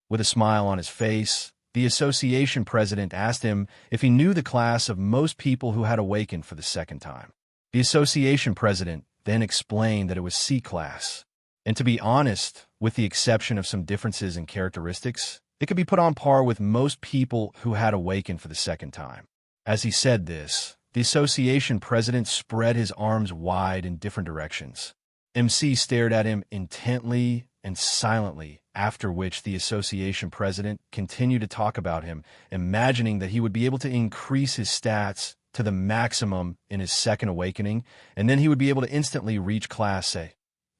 With a smile on his face, the association president asked him if he knew the class of most people who had awakened for the second time. The association president then explained that it was C-Class. And to be honest, with the exception of some differences in characteristics, it could be put on par with most people who had awakened for the second time. As he said this, the association president spread his arms wide in different directions. MC stared at him intently and silently, after which the association president continued to talk about him, imagining that he would be able to increase his stats to the maximum in his second awakening, and then he would be able to instantly reach Class A.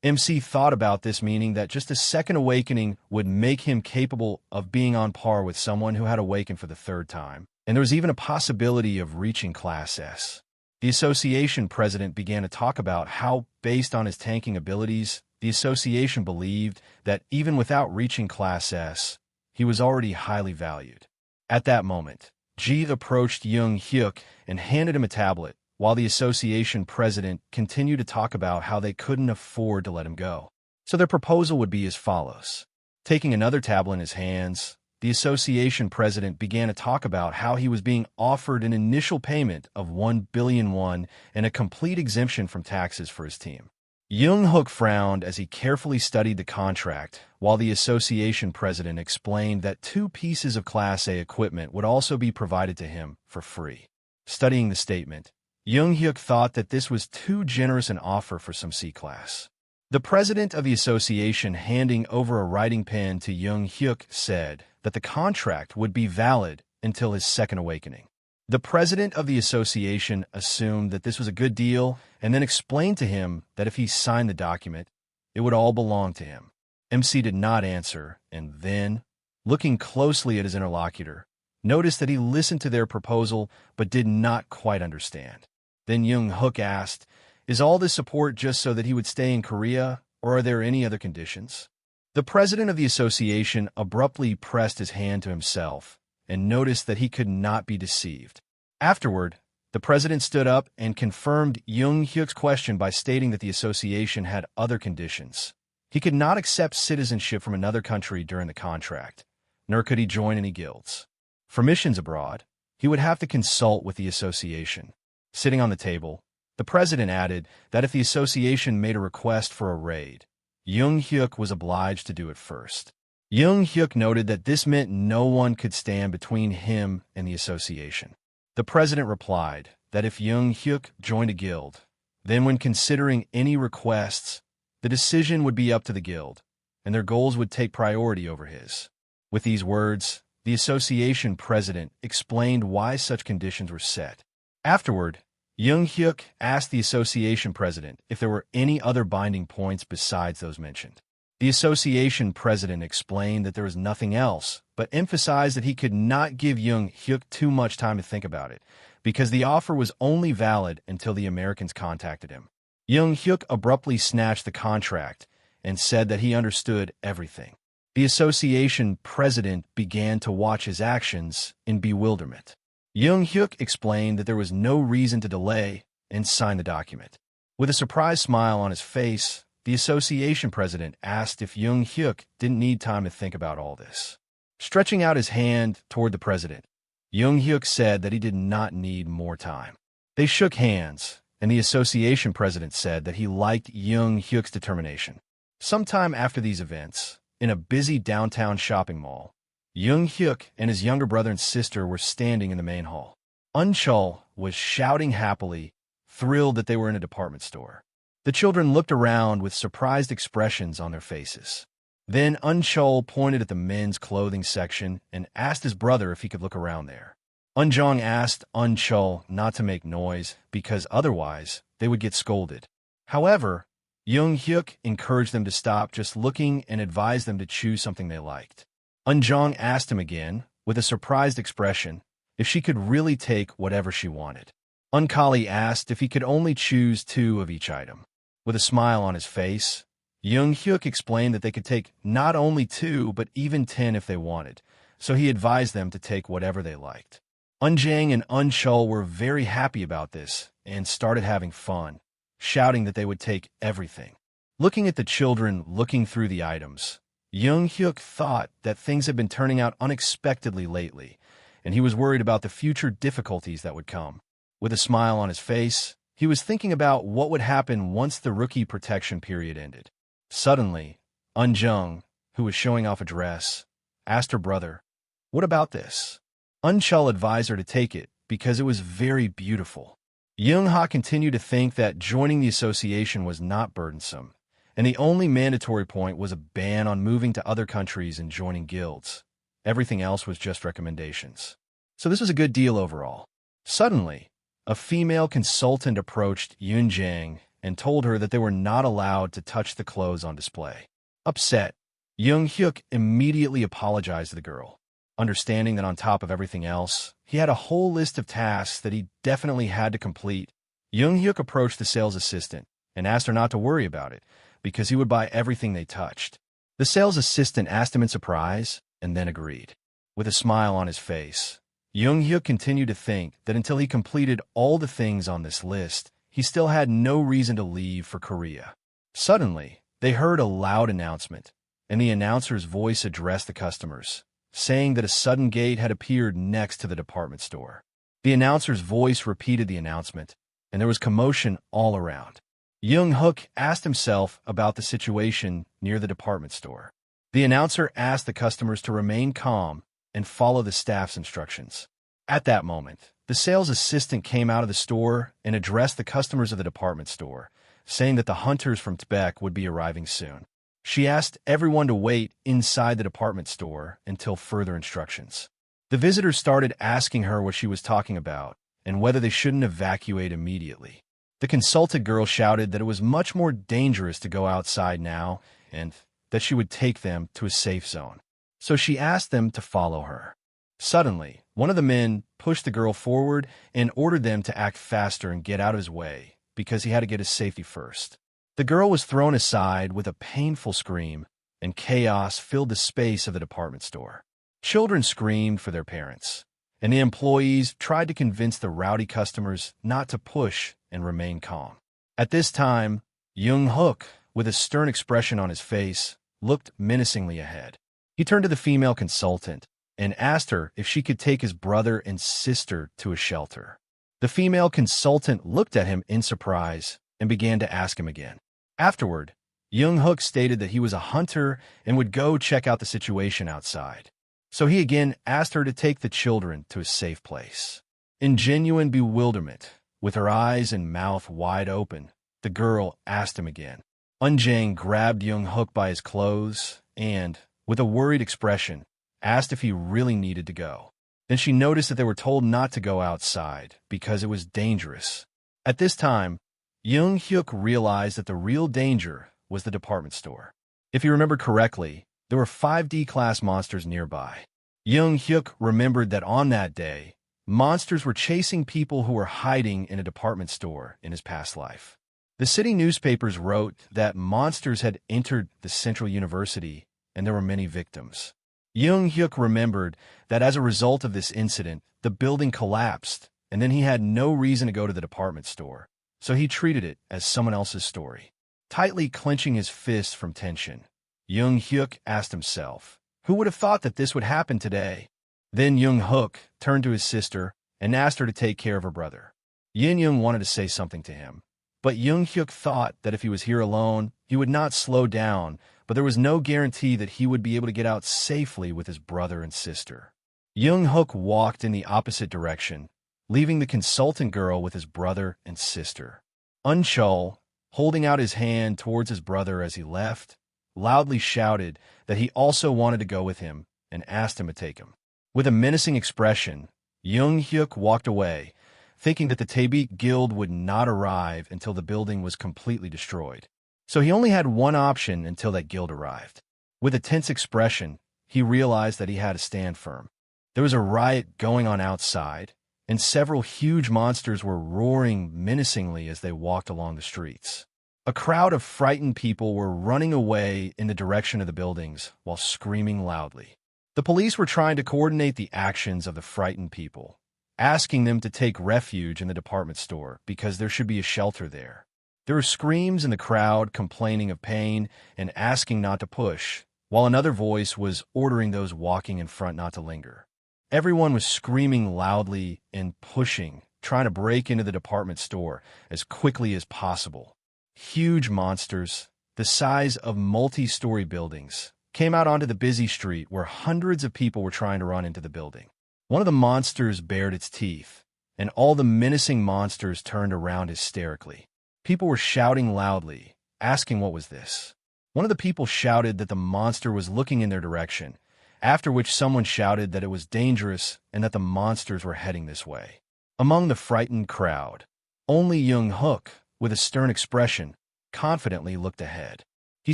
MC thought about this, meaning that just a second awakening would make him capable of being on par with someone who had awakened for the third time, and there was even a possibility of reaching Class S. The association president began to talk about how, based on his tanking abilities, the association believed that even without reaching Class S, he was already highly valued. At that moment, Ji approached Junhyuk and handed him a tablet, while the association president continued to talk about how they couldn't afford to let him go. So their proposal would be as follows. Taking another tablet in his hands, the association president began to talk about how he was being offered an initial payment of 1 billion won and a complete exemption from taxes for his team. Junhyuk frowned as he carefully studied the contract, while the association president explained that 2 pieces of Class A equipment would also be provided to him for free. Studying the statement, Junhyuk thought that this was too generous an offer for some C-class. The president of the association, handing over a writing pen to Junhyuk, said that the contract would be valid until his second awakening. The president of the association assumed that this was a good deal and then explained to him that if he signed the document, it would all belong to him. MC did not answer, and then, looking closely at his interlocutor, noticed that he listened to their proposal but did not quite understand. Then Junhyuk asked, "Is all this support just so that he would stay in Korea, or are there any other conditions?" The president of the association abruptly pressed his hand to himself and noticed that he could not be deceived. Afterward, the president stood up and confirmed Junhyuk's question by stating that the association had other conditions. He could not accept citizenship from another country during the contract, nor could he join any guilds. For missions abroad, he would have to consult with the association. Sitting on the table, the president added that if the association made a request for a raid, Junhyuk was obliged to do it first. Junhyuk noted that this meant no one could stand between him and the association. The president replied that if Junhyuk joined a guild, then when considering any requests, the decision would be up to the guild, and their goals would take priority over his. With these words, the association president explained why such conditions were set. Afterward, Junhyuk asked the association president if there were any other binding points besides those mentioned. The association president explained that there was nothing else, but emphasized that he could not give Junhyuk too much time to think about it, because the offer was only valid until the Americans contacted him. Junhyuk abruptly snatched the contract and said that he understood everything. The association president began to watch his actions in bewilderment. Junhyuk explained that there was no reason to delay and sign the document. With a surprised smile on his face, the association president asked if Junhyuk didn't need time to think about all this. Stretching out his hand toward the president, Junhyuk said that he did not need more time. They shook hands, and the association president said that he liked Junhyuk's determination. Sometime after these events, in a busy downtown shopping mall, Junhyuk and his younger brother and sister were standing in the main hall. Unchul was shouting happily, thrilled that they were in a department store. The children looked around with surprised expressions on their faces. Then Unchul pointed at the men's clothing section and asked his brother if he could look around there. Unjong asked Unchul not to make noise because otherwise they would get scolded. However, Junhyuk encouraged them to stop just looking and advised them to choose something they liked. Unjong asked him again, with a surprised expression, if she could really take whatever she wanted. Unkali asked if he could only choose 2 of each item. With a smile on his face, Junhyuk explained that they could take not only 2, but even 10 if they wanted, so he advised them to take whatever they liked. Unjang and Unchul were very happy about this and started having fun, shouting that they would take everything. Looking at the children looking through the items, Junhyuk thought that things had been turning out unexpectedly lately, and he was worried about the future difficulties that would come. With a smile on his face, he was thinking about what would happen once the rookie protection period ended. Suddenly, Unjung, who was showing off a dress, asked her brother, "What about this?" Unchul advised her to take it because it was very beautiful. Jungha continued to think that joining the association was not burdensome, and the only mandatory point was a ban on moving to other countries and joining guilds. Everything else was just recommendations. So this was a good deal overall. Suddenly, a female consultant approached Yunjang and told her that they were not allowed to touch the clothes on display. Upset, Junhyuk immediately apologized to the girl, understanding that on top of everything else, he had a whole list of tasks that he definitely had to complete. Junhyuk approached the sales assistant and asked her not to worry about it, because he would buy everything they touched. The sales assistant asked him in surprise and then agreed. With a smile on his face, Junhyuk continued to think that until he completed all the things on this list, he still had no reason to leave for Korea. Suddenly, they heard a loud announcement, and the announcer's voice addressed the customers, saying that a sudden gate had appeared next to the department store. The announcer's voice repeated the announcement, and there was commotion all around. Junhyuk asked himself about the situation near the department store. The announcer asked the customers to remain calm and follow the staff's instructions. At that moment, the sales assistant came out of the store and addressed the customers of the department store, saying that the hunters from Tibet would be arriving soon. She asked everyone to wait inside the department store until further instructions. The visitors started asking her what she was talking about and whether they shouldn't evacuate immediately. The consulted girl shouted that it was much more dangerous to go outside now and that she would take them to a safe zone. So she asked them to follow her. Suddenly, one of the men pushed the girl forward and ordered them to act faster and get out of his way because he had to get his safety first. The girl was thrown aside with a painful scream, and chaos filled the space of the department store. Children screamed for their parents, and the employees tried to convince the rowdy customers not to push and remain calm. At this time, Junhyuk, with a stern expression on his face, looked menacingly ahead. He turned to the female consultant and asked her if she could take his brother and sister to a shelter. The female consultant looked at him in surprise and began to ask him again. Afterward, Junhyuk stated that he was a hunter and would go check out the situation outside. So he again asked her to take the children to a safe place. In genuine bewilderment, with her eyes and mouth wide open, the girl asked him again. Unjang grabbed Junhyuk by his clothes and, with a worried expression, asked if he really needed to go. Then she noticed that they were told not to go outside because it was dangerous. At this time, Junhyuk realized that the real danger was the department store. If he remembered correctly, there were 5D-class monsters nearby. Junhyuk remembered that on that day, monsters were chasing people who were hiding in a department store in his past life. The city newspapers wrote that monsters had entered the Central University and there were many victims. Junhyuk remembered that as a result of this incident, the building collapsed, and then he had no reason to go to the department store, so he treated it as someone else's story. Tightly clenching his fists from tension, Junhyuk asked himself, who would have thought that this would happen today? Then Junhyuk turned to his sister and asked her to take care of her brother. Yin wanted to say something to him, but Junhyuk thought that if he was here alone, he would not slow down, but there was no guarantee that he would be able to get out safely with his brother and sister. Junhyuk walked in the opposite direction, leaving the consultant girl with his brother and sister. Unchul, holding out his hand towards his brother as he left, loudly shouted that he also wanted to go with him and asked him to take him. With a menacing expression, Junhyuk walked away, thinking that the Taebik Guild would not arrive until the building was completely destroyed. So he only had one option until that guild arrived. With a tense expression, he realized that he had to stand firm. There was a riot going on outside, and several huge monsters were roaring menacingly as they walked along the streets. A crowd of frightened people were running away in the direction of the buildings while screaming loudly. The police were trying to coordinate the actions of the frightened people, asking them to take refuge in the department store because there should be a shelter there. There were screams in the crowd complaining of pain and asking not to push, while another voice was ordering those walking in front not to linger. Everyone was screaming loudly and pushing, trying to break into the department store as quickly as possible. Huge monsters, the size of multi-story buildings, came out onto the busy street where hundreds of people were trying to run into the building. One of the monsters bared its teeth, and all the menacing monsters turned around hysterically. People were shouting loudly, asking what was this. One of the people shouted that the monster was looking in their direction, after which someone shouted that it was dangerous and that the monsters were heading this way. Among the frightened crowd, only Junhyuk with a stern expression, confidently looked ahead. He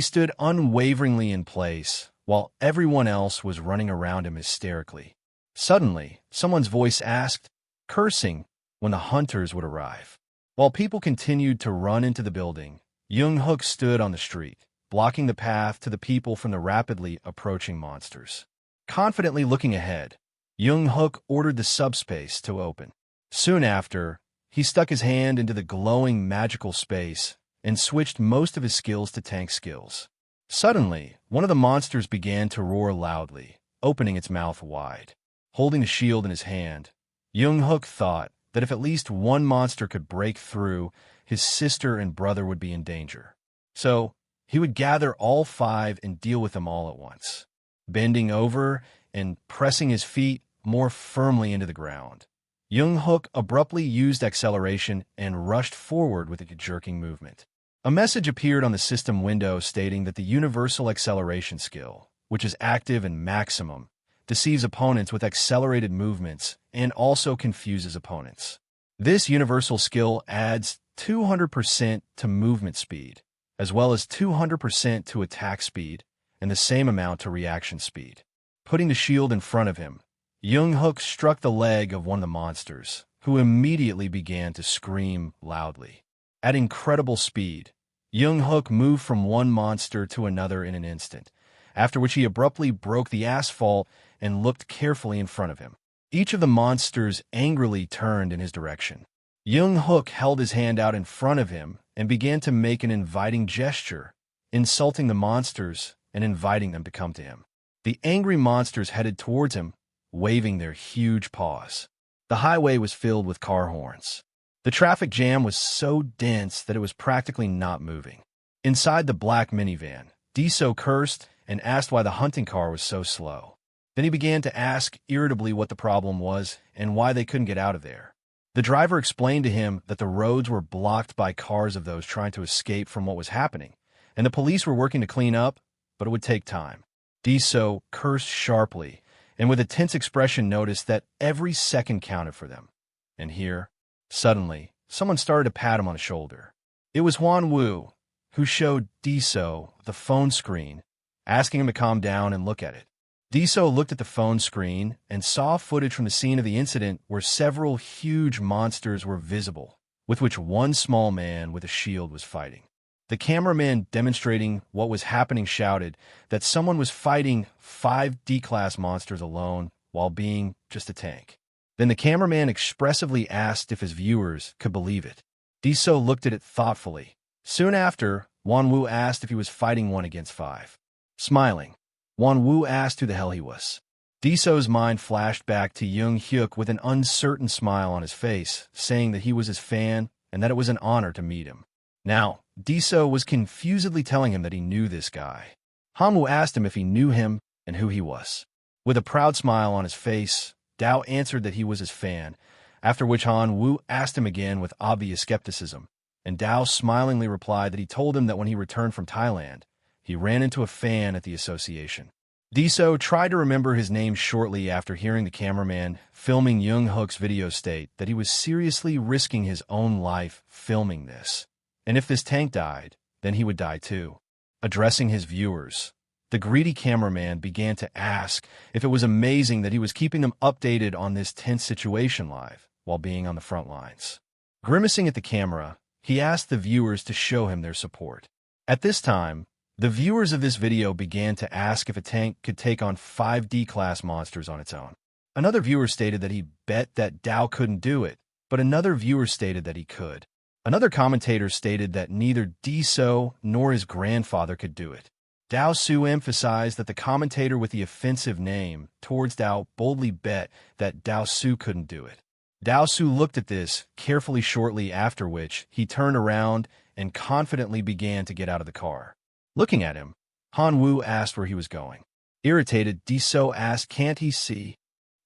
stood unwaveringly in place, while everyone else was running around him hysterically. Suddenly, someone's voice asked, cursing, when the hunters would arrive. While people continued to run into the building, Junhyuk stood on the street, blocking the path to the people from the rapidly approaching monsters. Confidently looking ahead, Junhyuk ordered the subspace to open. Soon after, he stuck his hand into the glowing magical space and switched most of his skills to tank skills. Suddenly, one of the monsters began to roar loudly, opening its mouth wide. Holding the shield in his hand, Junhyuk thought that if at least one monster could break through, his sister and brother would be in danger. So, he would gather all 5 and deal with them all at once. Bending over and pressing his feet more firmly into the ground, Junhyuk abruptly used acceleration and rushed forward with a jerking movement. A message appeared on the system window stating that the universal acceleration skill, which is active and maximum, deceives opponents with accelerated movements and also confuses opponents. This universal skill adds 200% to movement speed, as well as 200% to attack speed, and the same amount to reaction speed. Putting the shield in front of him, Junhyuk struck the leg of one of the monsters, who immediately began to scream loudly. At incredible speed, Junhyuk moved from one monster to another in an instant, after which he abruptly broke the asphalt and looked carefully in front of him. Each of the monsters angrily turned in his direction. Junhyuk held his hand out in front of him and began to make an inviting gesture, insulting the monsters and inviting them to come to him. The angry monsters headed towards him, waving their huge paws. The highway was filled with car horns. The traffic jam was so dense that it was practically not moving. Inside the black minivan, Diso cursed and asked why the hunting car was so slow. Then he began to ask irritably what the problem was and why they couldn't get out of there. The driver explained to him that the roads were blocked by cars of those trying to escape from what was happening, and the police were working to clean up, but it would take time. Diso cursed sharply, and with a tense expression noticed that every second counted for them. And here, suddenly, someone started to pat him on the shoulder. It was Hwan-woo, who showed Diso the phone screen, asking him to calm down and look at it. Diso looked at the phone screen and saw footage from the scene of the incident where several huge monsters were visible, with which one small man with a shield was fighting. The cameraman demonstrating what was happening shouted that someone was fighting 5 D-class monsters alone while being just a tank. Then the cameraman expressively asked if his viewers could believe it. Diso looked at it thoughtfully. Soon after, Hwan-woo asked if he was fighting 1 against 5. Smiling, Hwan-woo asked who the hell he was. Diso's mind flashed back to Junhyuk with an uncertain smile on his face, saying that he was his fan and that it was an honor to meet him. Now, Diso was confusedly telling him that he knew this guy. Han-woo asked him if he knew him and who he was. With a proud smile on his face, Dao answered that he was his fan, after which Han-woo asked him again with obvious skepticism, and Dao smilingly replied that he told him that when he returned from Thailand, he ran into a fan at the association. Diso tried to remember his name shortly after hearing the cameraman filming Junhyuk's video state that he was seriously risking his own life filming this. And if this tank died, then he would die too. Addressing his viewers, the greedy cameraman began to ask if it was amazing that he was keeping them updated on this tense situation live while being on the front lines. Grimacing at the camera, he asked the viewers to show him their support. At this time, the viewers of this video began to ask if a tank could take on 5 D-class monsters on its own. Another viewer stated that he bet that Dao couldn't do it, but another viewer stated that he could. Another commentator stated that neither Diso nor his grandfather could do it. Dao Su emphasized that the commentator with the offensive name towards Dao boldly bet that Dao Su couldn't do it. Dao Su looked at this carefully shortly after which he turned around and confidently began to get out of the car. Looking at him, Han-woo asked where he was going. Irritated, Diso asked, "Can't he see?"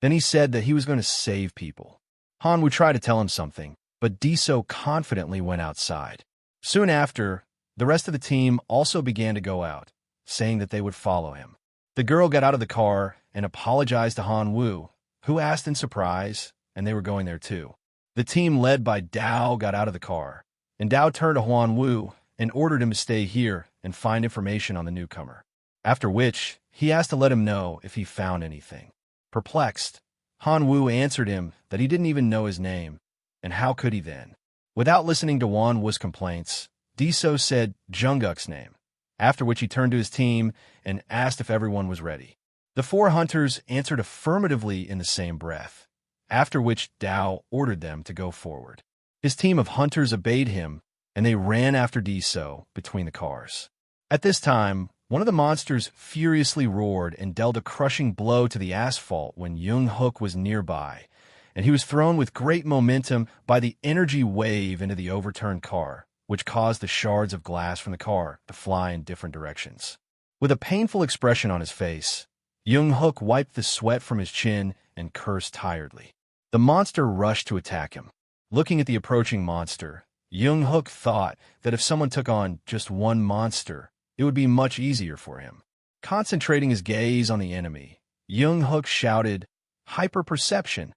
Then he said that he was going to save people. Han-woo tried to tell him something, but Diso confidently went outside. Soon after, the rest of the team also began to go out, saying that they would follow him. The girl got out of the car and apologized to Han-woo, who asked in surprise, and they were going there too. The team led by Dao got out of the car, and Dao turned to Huan Wu and ordered him to stay here and find information on the newcomer. After which, he asked to let him know if he found anything. Perplexed, Han Wu answered him that he didn't even know his name, and how could he then? Without listening to Huan Wu's complaints, Diso said Junhyuk's name, after which he turned to his team and asked if everyone was ready. The 4 hunters answered affirmatively in the same breath, after which Dao ordered them to go forward. His team of hunters obeyed him, and they ran after Diso between the cars. At this time, one of the monsters furiously roared and dealt a crushing blow to the asphalt when Junhyuk was nearby, and he was thrown with great momentum by the energy wave into the overturned car, which caused the shards of glass from the car to fly in different directions. With a painful expression on his face, Junhyuk wiped the sweat from his chin and cursed tiredly. The monster rushed to attack him. Looking at the approaching monster, Junhyuk thought that if someone took on just one monster, it would be much easier for him. Concentrating his gaze on the enemy, Junhyuk shouted, "Hyperperception!"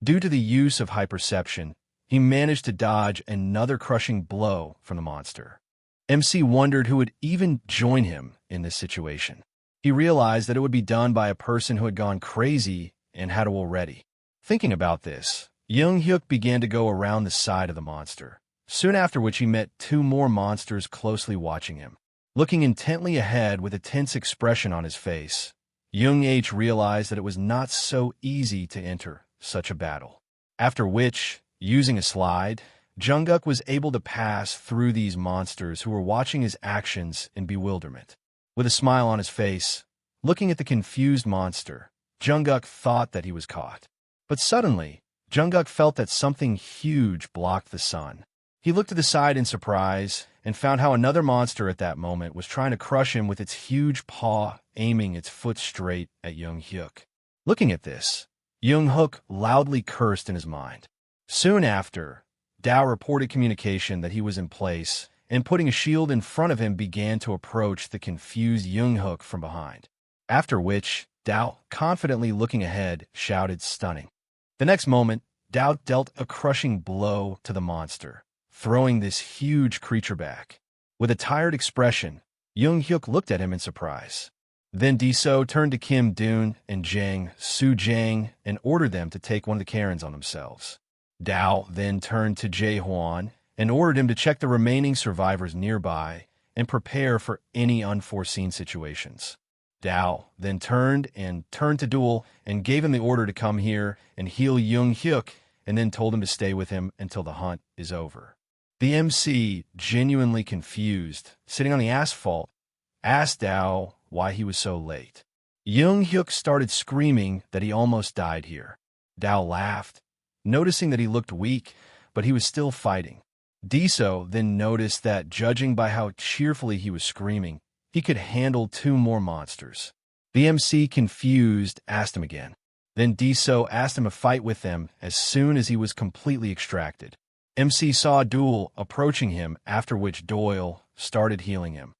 Due to the use of hyperception, he managed to dodge another crushing blow from the monster. MC wondered who would even join him in this situation. He realized that it would be done by a person who had gone crazy and had already. Thinking about this, Junhyuk began to go around the side of the monster, soon after which he met 2 more monsters closely watching him. Looking intently ahead with a tense expression on his face, Junhyuk realized that it was not so easy to enter such a battle. After which, using a slide, Junhyuk was able to pass through these monsters who were watching his actions in bewilderment. With a smile on his face, looking at the confused monster, Junhyuk thought that he was caught. But suddenly, Junhyuk felt that something huge blocked the sun. He looked to the side in surprise and found how another monster at that moment was trying to crush him with its huge paw, aiming its foot straight at Junhyuk. Looking at this, Junhyuk loudly cursed in his mind. Soon after, Dao reported communication that he was in place, and putting a shield in front of him began to approach the confused Junhyuk from behind. After which, Dao, confidently looking ahead, shouted stunning. The next moment, Dao dealt a crushing blow to the monster, throwing this huge creature back. With a tired expression, Junhyuk looked at him in surprise. Then Diso turned to Kim Dun and Jang Su Jang and ordered them to take one of the Karens on themselves. Dao then turned to Jae Huan and ordered him to check the remaining survivors nearby and prepare for any unforeseen situations. Dao then turned to Duel and gave him the order to come here and heal Junhyuk, and then told him to stay with him until the hunt is over. The MC, genuinely confused, sitting on the asphalt, asked Dao why he was so late. Junhyuk started screaming that he almost died here. Dao laughed, noticing that he looked weak, but he was still fighting. Diso then noticed that, judging by how cheerfully he was screaming, he could handle 2 more monsters. The MC, confused, asked him again. Then Diso asked him to fight with them as soon as he was completely extracted. MC saw Duel approaching him, after which Doyle started healing him,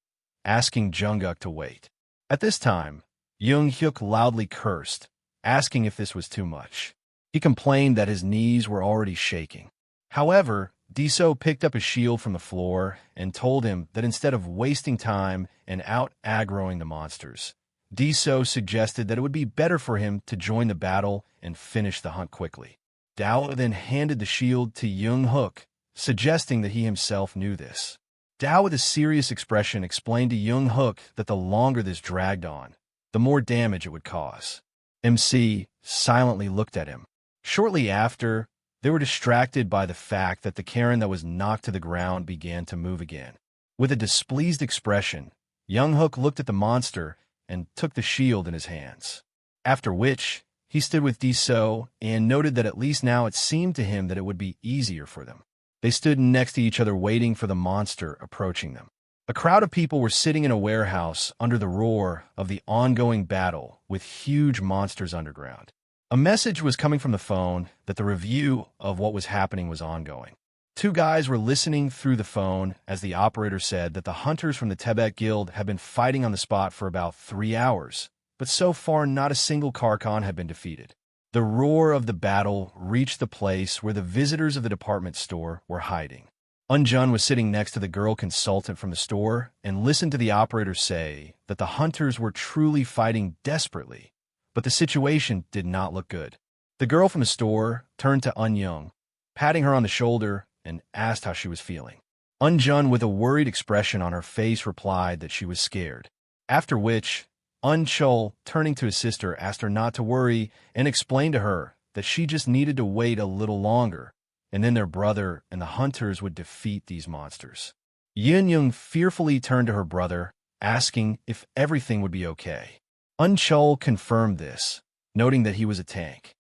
asking Junhyuk to wait. At this time, Junhyuk loudly cursed, asking if this was too much. He complained that his knees were already shaking. However, Diso picked up a shield from the floor and told him that instead of wasting time and out-aggroing the monsters, Diso suggested that it would be better for him to join the battle and finish the hunt quickly. Dao then handed the shield to Junhyuk, suggesting that he himself knew this. Dao, with a serious expression, explained to Junhyuk that the longer this dragged on, the more damage it would cause. MC silently looked at him. Shortly after, they were distracted by the fact that the Karen that was knocked to the ground began to move again. With a displeased expression, Junhyuk looked at the monster and took the shield in his hands. After which, he stood with Diso and noted that at least now it seemed to him that it would be easier for them. They stood next to each other waiting for the monster approaching them. A crowd of people were sitting in a warehouse under the roar of the ongoing battle with huge monsters underground. A message was coming from the phone that the review of what was happening was ongoing. 2 guys were listening through the phone as the operator said that the hunters from the Tebet Guild had been fighting on the spot for about 3 hours, but so far not a single Karkan had been defeated. The roar of the battle reached the place where the visitors of the department store were hiding. Unjun was sitting next to the girl consultant from the store and listened to the operator say that the hunters were truly fighting desperately, but the situation did not look good. The girl from the store turned to Unyoung, patting her on the shoulder, and asked how she was feeling. Unjun, with a worried expression on her face, replied that she was scared. After which, Unchul, turning to his sister, asked her not to worry and explained to her that she just needed to wait a little longer, and then their brother and the hunters would defeat these monsters. Junhyuk fearfully turned to her brother, asking if everything would be okay. Unchul confirmed this, noting that he was a tank.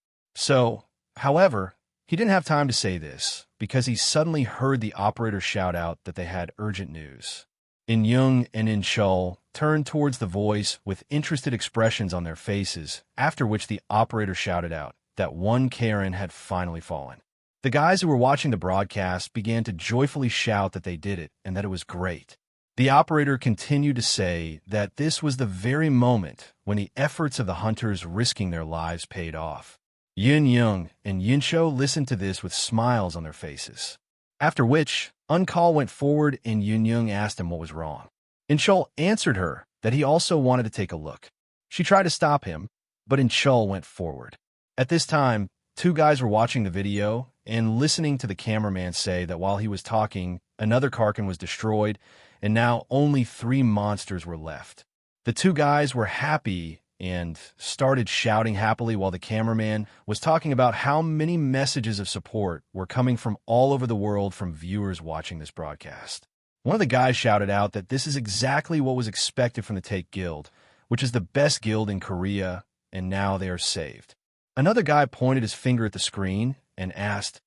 However, he didn't have time to say this, because he suddenly heard the operator shout out that they had urgent news. In-young and In-chul turned towards the voice with interested expressions on their faces, after which the operator shouted out that one Karen had finally fallen. The guys who were watching the broadcast began to joyfully shout that they did it and that it was great. The operator continued to say that this was the very moment when the efforts of the hunters risking their lives paid off. Yin-young and Yin-cho listened to this with smiles on their faces. After which, Unkal went forward and Yin-young asked him what was wrong. In-chul answered her that he also wanted to take a look. She tried to stop him, but In-chul went forward. At this time, two guys were watching the video and listening to the cameraman say that while he was talking, another Karkin was destroyed, and now only 3 monsters were left. The two guys were happy and started shouting happily while the cameraman was talking about how many messages of support were coming from all over the world from viewers watching this broadcast. One of the guys shouted out that this is exactly what was expected from the Take Guild, which is the best guild in Korea, and now they are saved. Another guy pointed his finger at the screen and asked,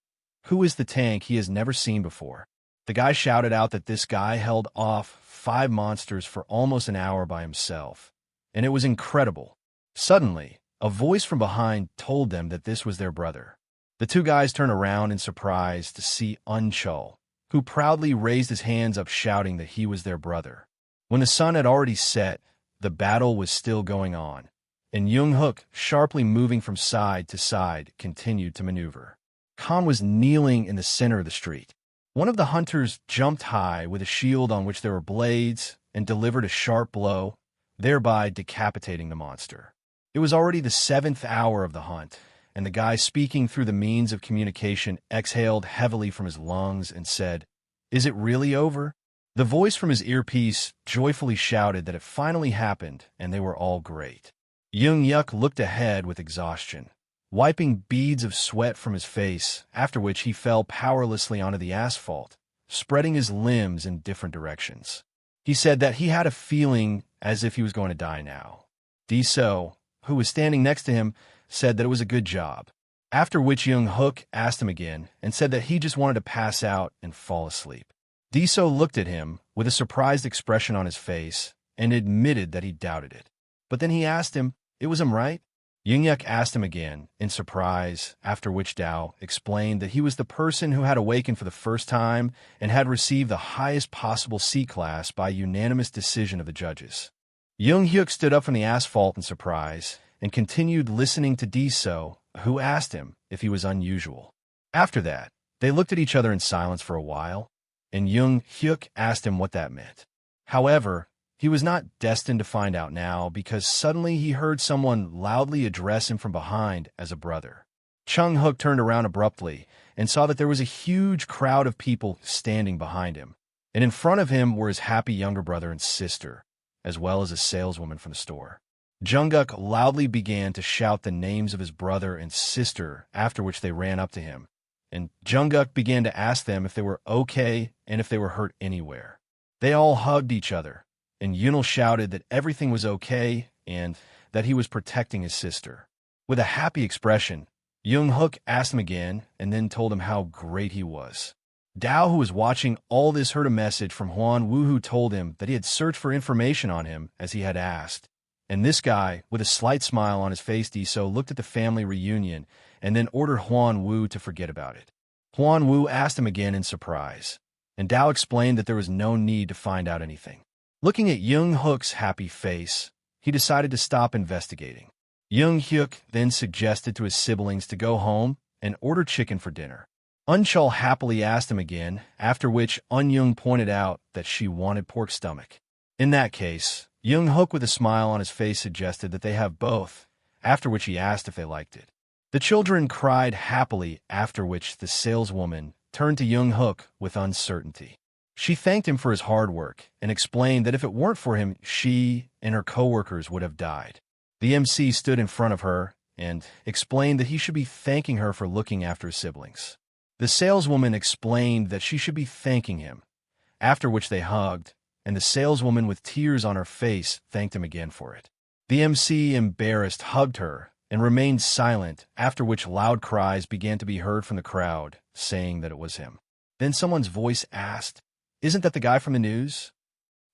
who is the tank he has never seen before? The guy shouted out that this guy held off 5 monsters for almost an hour by himself, and it was incredible. Suddenly, a voice from behind told them that this was their brother. The two guys turned around in surprise to see Unchul, who proudly raised his hands up shouting that he was their brother. When the sun had already set, the battle was still going on, and Junhyuk, sharply moving from side to side, continued to maneuver. Khan was kneeling in the center of the street. One of the hunters jumped high with a shield on which there were blades and delivered a sharp blow, thereby decapitating the monster. It was already the 7th hour of the hunt, and the guy speaking through the means of communication exhaled heavily from his lungs and said, "Is it really over?" The voice from his earpiece joyfully shouted that it finally happened, and they were all great. Junhyuk looked ahead with exhaustion, wiping beads of sweat from his face, after which he fell powerlessly onto the asphalt, spreading his limbs in different directions. He said that he had a feeling as if he was going to die now. Diso, who was standing next to him, said that it was a good job, after which Junhyuk asked him again and said that he just wanted to pass out and fall asleep. Diso looked at him with a surprised expression on his face and admitted that he doubted it. But then he asked him, "It was him, right?" Junhyuk asked him again, in surprise, after which Dao explained that he was the person who had awakened for the first time and had received the highest possible C class by unanimous decision of the judges. Junhyuk stood up from the asphalt in surprise and continued listening to Diso, who asked him if he was unusual. After that, they looked at each other in silence for a while, and Junhyuk asked him what that meant. However, he was not destined to find out now, because suddenly he heard someone loudly address him from behind as a brother. Junhyuk turned around abruptly and saw that there was a huge crowd of people standing behind him, and in front of him were his happy younger brother and sister, as well as a saleswoman from the store. Junhyuk loudly began to shout the names of his brother and sister, after which they ran up to him, and Junhyuk began to ask them if they were okay and if they were hurt anywhere. They all hugged each other, and Yunil shouted that everything was okay and that he was protecting his sister. With a happy expression, Junhyuk asked him again and then told him how great he was. Dao, who was watching all this, heard a message from Huan Wu, who told him that he had searched for information on him as he had asked. And this guy, with a slight smile on his face, Diso, looked at the family reunion and then ordered Huan Wu to forget about it. Huan Wu asked him again in surprise, and Dao explained that there was no need to find out anything. Looking at Junhyuk's happy face, he decided to stop investigating. Junhyuk then suggested to his siblings to go home and order chicken for dinner. Unchul happily asked him again, after which Unyoung pointed out that she wanted pork stomach. In that case, Junhyuk with a smile on his face suggested that they have both, after which he asked if they liked it. The children cried happily, after which the saleswoman turned to Junhyuk with uncertainty. She thanked him for his hard work and explained that if it weren't for him, she and her co-workers would have died. The MC stood in front of her and explained that he should be thanking her for looking after his siblings. The saleswoman explained that she should be thanking him, after which they hugged, and the saleswoman with tears on her face thanked him again for it. The MC, embarrassed, hugged her and remained silent, after which loud cries began to be heard from the crowd, saying that it was him. Then someone's voice asked, "Isn't that the guy from the news?"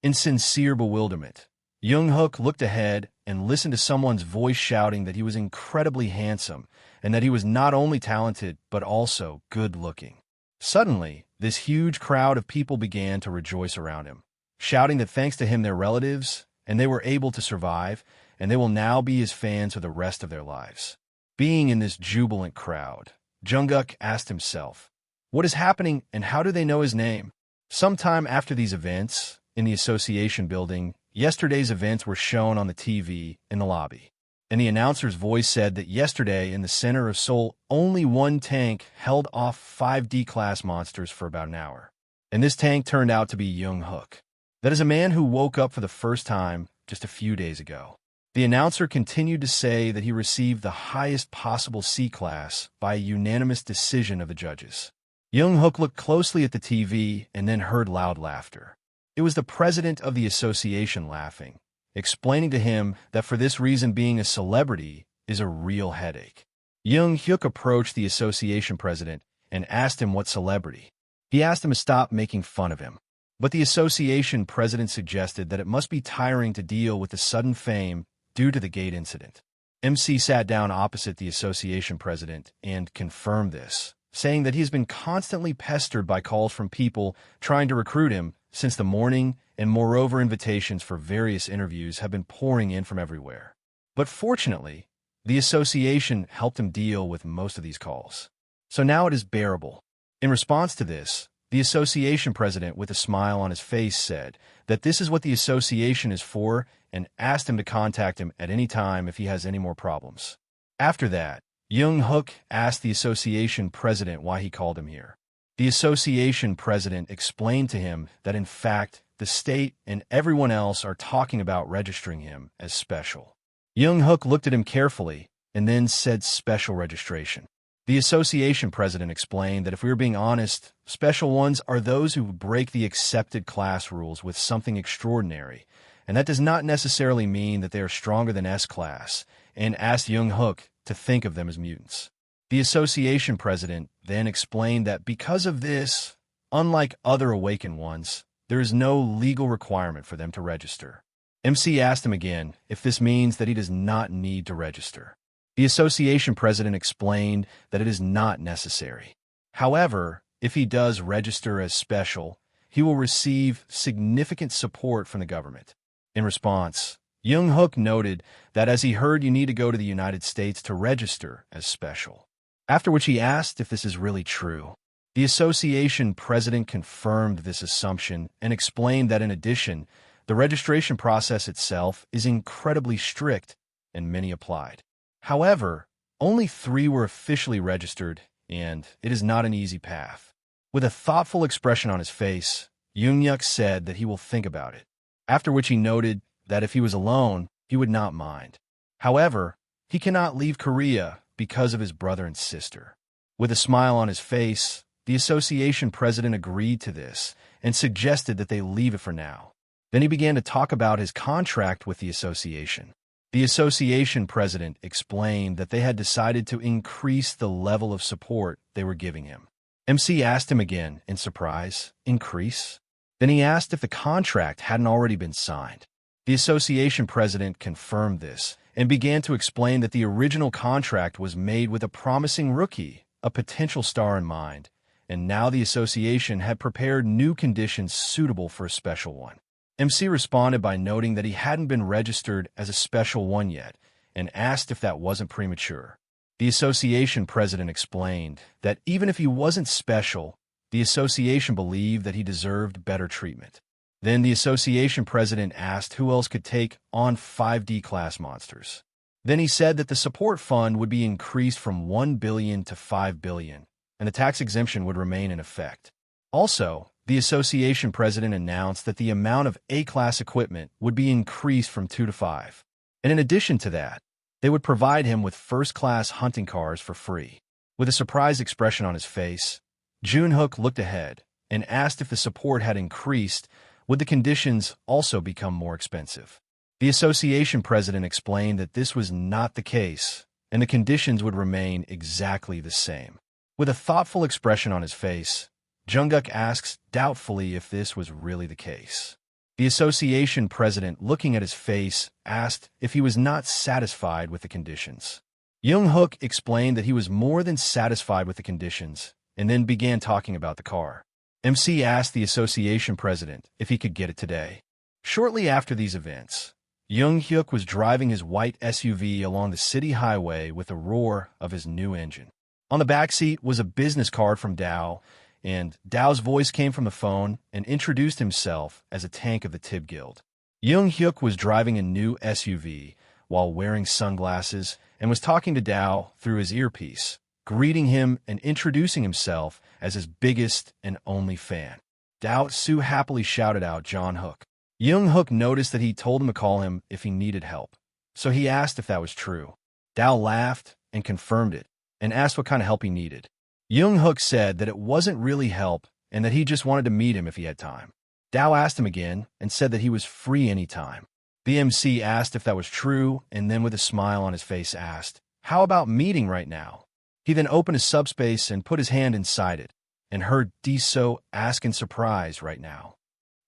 In sincere bewilderment, Junhyuk looked ahead and listened to someone's voice shouting that he was incredibly handsome and that he was not only talented but also good-looking. Suddenly, this huge crowd of people began to rejoice around him, shouting that thanks to him their relatives and they were able to survive, and they will now be his fans for the rest of their lives. Being in this jubilant crowd, Junhyuk asked himself, what is happening and how do they know his name? Sometime after these events, in the association building, yesterday's events were shown on the TV in the lobby, and the announcer's voice said that yesterday in the center of Seoul, only one tank held off 5 D-class monsters for about an hour. And this tank turned out to be Junhyuk. That is a man who woke up for the first time just a few days ago. The announcer continued to say that he received the highest possible C-class by a unanimous decision of the judges. Junhyuk looked closely at the TV and then heard loud laughter. It was the president of the association laughing, explaining to him that for this reason being a celebrity is a real headache. Junhyuk approached the association president and asked him what celebrity. He asked him to stop making fun of him. But the association president suggested that it must be tiring to deal with the sudden fame due to the gate incident. MC sat down opposite the association president and confirmed this, saying that he has been constantly pestered by calls from people trying to recruit him since the morning, and moreover invitations for various interviews have been pouring in from everywhere. But fortunately, the association helped him deal with most of these calls. So now it is bearable. In response to this, the association president, with a smile on his face, said that this is what the association is for and asked him to contact him at any time if he has any more problems. After that, Junhyuk asked the association president why he called him here. The association president explained to him that in fact, the state and everyone else are talking about registering him as special. Junhyuk looked at him carefully and then said special registration. The association president explained that if we are being honest, special ones are those who break the accepted class rules with something extraordinary, and that does not necessarily mean that they are stronger than S-class, and asked Junhyuk to think of them as mutants. The association president then explained that because of this, unlike other awakened ones, there is no legal requirement for them to register. MC asked him again if this means that he does not need to register. The association president explained that it is not necessary. However, if he does register as special, he will receive significant support from the government. In response, Junhyuk noted that as he heard you need to go to the United States to register as special. After which he asked if this is really true. The association president confirmed this assumption and explained that in addition, the registration process itself is incredibly strict and many applied. However, only 3 were officially registered, and it is not an easy path. With a thoughtful expression on his face, Junhyuk said that he will think about it, after which he noted that if he was alone, he would not mind. However, he cannot leave Korea because of his brother and sister. With a smile on his face, the association president agreed to this and suggested that they leave it for now. Then he began to talk about his contract with the association. The association president explained that they had decided to increase the level of support they were giving him. MC asked him again, in surprise, increase? Then he asked if the contract hadn't already been signed. The association president confirmed this and began to explain that the original contract was made with a promising rookie, a potential star in mind, and now the association had prepared new conditions suitable for a special one. MC responded by noting that he hadn't been registered as a special one yet and asked if that wasn't premature. The association president explained that even if he wasn't special, the association believed that he deserved better treatment. Then the association president asked who else could take on 5D class monsters. Then he said that the support fund would be increased from $1 billion to $5 billion, and the tax exemption would remain in effect. Also, the association president announced that the amount of A-class equipment would be increased from 2 to 5. And in addition to that, they would provide him with first-class hunting cars for free. With a surprised expression on his face, Junhyuk looked ahead and asked if the support had increased, would the conditions also become more expensive? The association president explained that this was not the case, and the conditions would remain exactly the same. With a thoughtful expression on his face, Junhyuk asks doubtfully if this was really the case. The association president, looking at his face, asked if he was not satisfied with the conditions. Junhyuk explained that he was more than satisfied with the conditions, and then began talking about the car. MC asked the association president if he could get it today. Shortly after these events, Junhyuk was driving his white SUV along the city highway with the roar of his new engine. On the backseat was a business card from Dow, and Dow's voice came from the phone and introduced himself as a tank of the Tib Guild. Junhyuk was driving a new SUV while wearing sunglasses and was talking to Dow through his earpiece, greeting him and introducing himself as his biggest and only fan. Dao Su happily shouted out Junhyuk. Junhyuk noticed that he told him to call him if he needed help, so he asked if that was true. Dao laughed and confirmed it, and asked what kind of help he needed. Junhyuk said that it wasn't really help and that he just wanted to meet him if he had time. Dao asked him again and said that he was free anytime. The MC asked if that was true, and then with a smile on his face asked, "How about meeting right now?" He then opened a subspace and put his hand inside it, and heard Diso ask in surprise right now.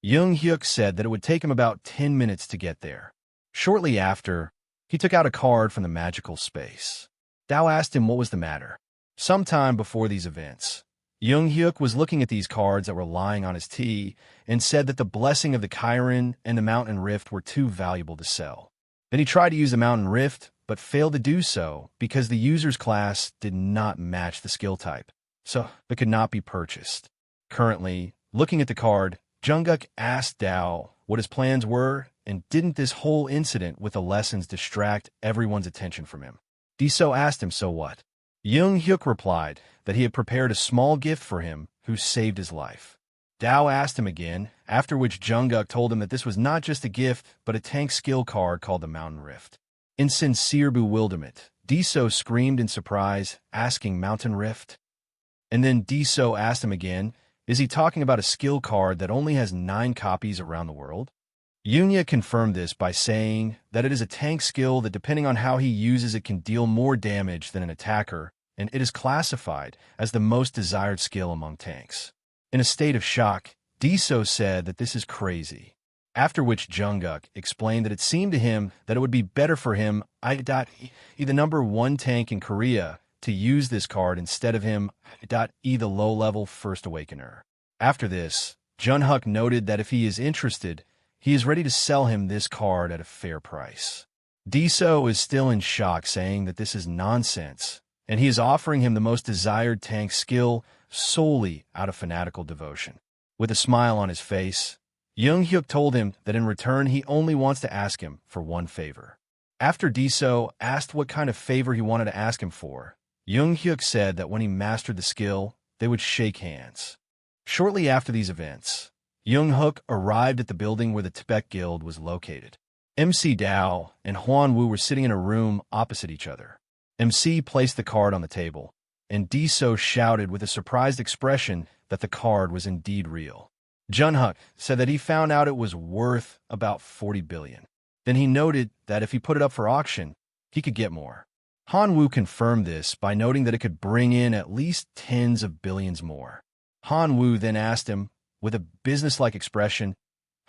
Junhyuk said that it would take him about 10 minutes to get there. Shortly after, he took out a card from the magical space. Dao asked him what was the matter. Sometime before these events, Junhyuk was looking at these cards that were lying on his tee and said that the blessing of the Chiron and the Mountain Rift were too valuable to sell. Then he tried to use the Mountain Rift, but failed to do so because the user's class did not match the skill type, so it could not be purchased. Currently, looking at the card, Junhyuk asked Dao what his plans were, and didn't this whole incident with the lessons distract everyone's attention from him? Diso asked him, so what? Junhyuk replied that he had prepared a small gift for him who saved his life. Dao asked him again, after which Junhyuk told him that this was not just a gift, but a tank skill card called the Mountain Rift. In sincere bewilderment, Diso screamed in surprise, asking Mountain Rift? And then Diso asked him again, is he talking about a skill card that only has 9 copies around the world? Junhyuk confirmed this by saying that it is a tank skill that depending on how he uses it can deal more damage than an attacker, and it is classified as the most desired skill among tanks. In a state of shock, Diso said that this is crazy. After which Junhyuk explained that it seemed to him that it would be better for him, the number 1 tank in Korea, to use this card instead of him, the low-level First Awakener. After this, Junhyuk noted that if he is interested, he is ready to sell him this card at a fair price. Diso is still in shock, saying that this is nonsense, and he is offering him the most desired tank skill solely out of fanatical devotion. With a smile on his face, Junhyuk told him that in return he only wants to ask him for one favor. After Diso asked what kind of favor he wanted to ask him for, Junhyuk said that when he mastered the skill, they would shake hands. Shortly after these events, Junhyuk arrived at the building where the Tibet Guild was located. MC Dao and Huan Wu were sitting in a room opposite each other. MC placed the card on the table, and Diso shouted with a surprised expression that the card was indeed real. Junhyuk said that he found out it was worth about 40 billion. Then he noted that if he put it up for auction, he could get more. Han Wu confirmed this by noting that it could bring in at least tens of billions more. Han Wu then asked him, with a business-like expression,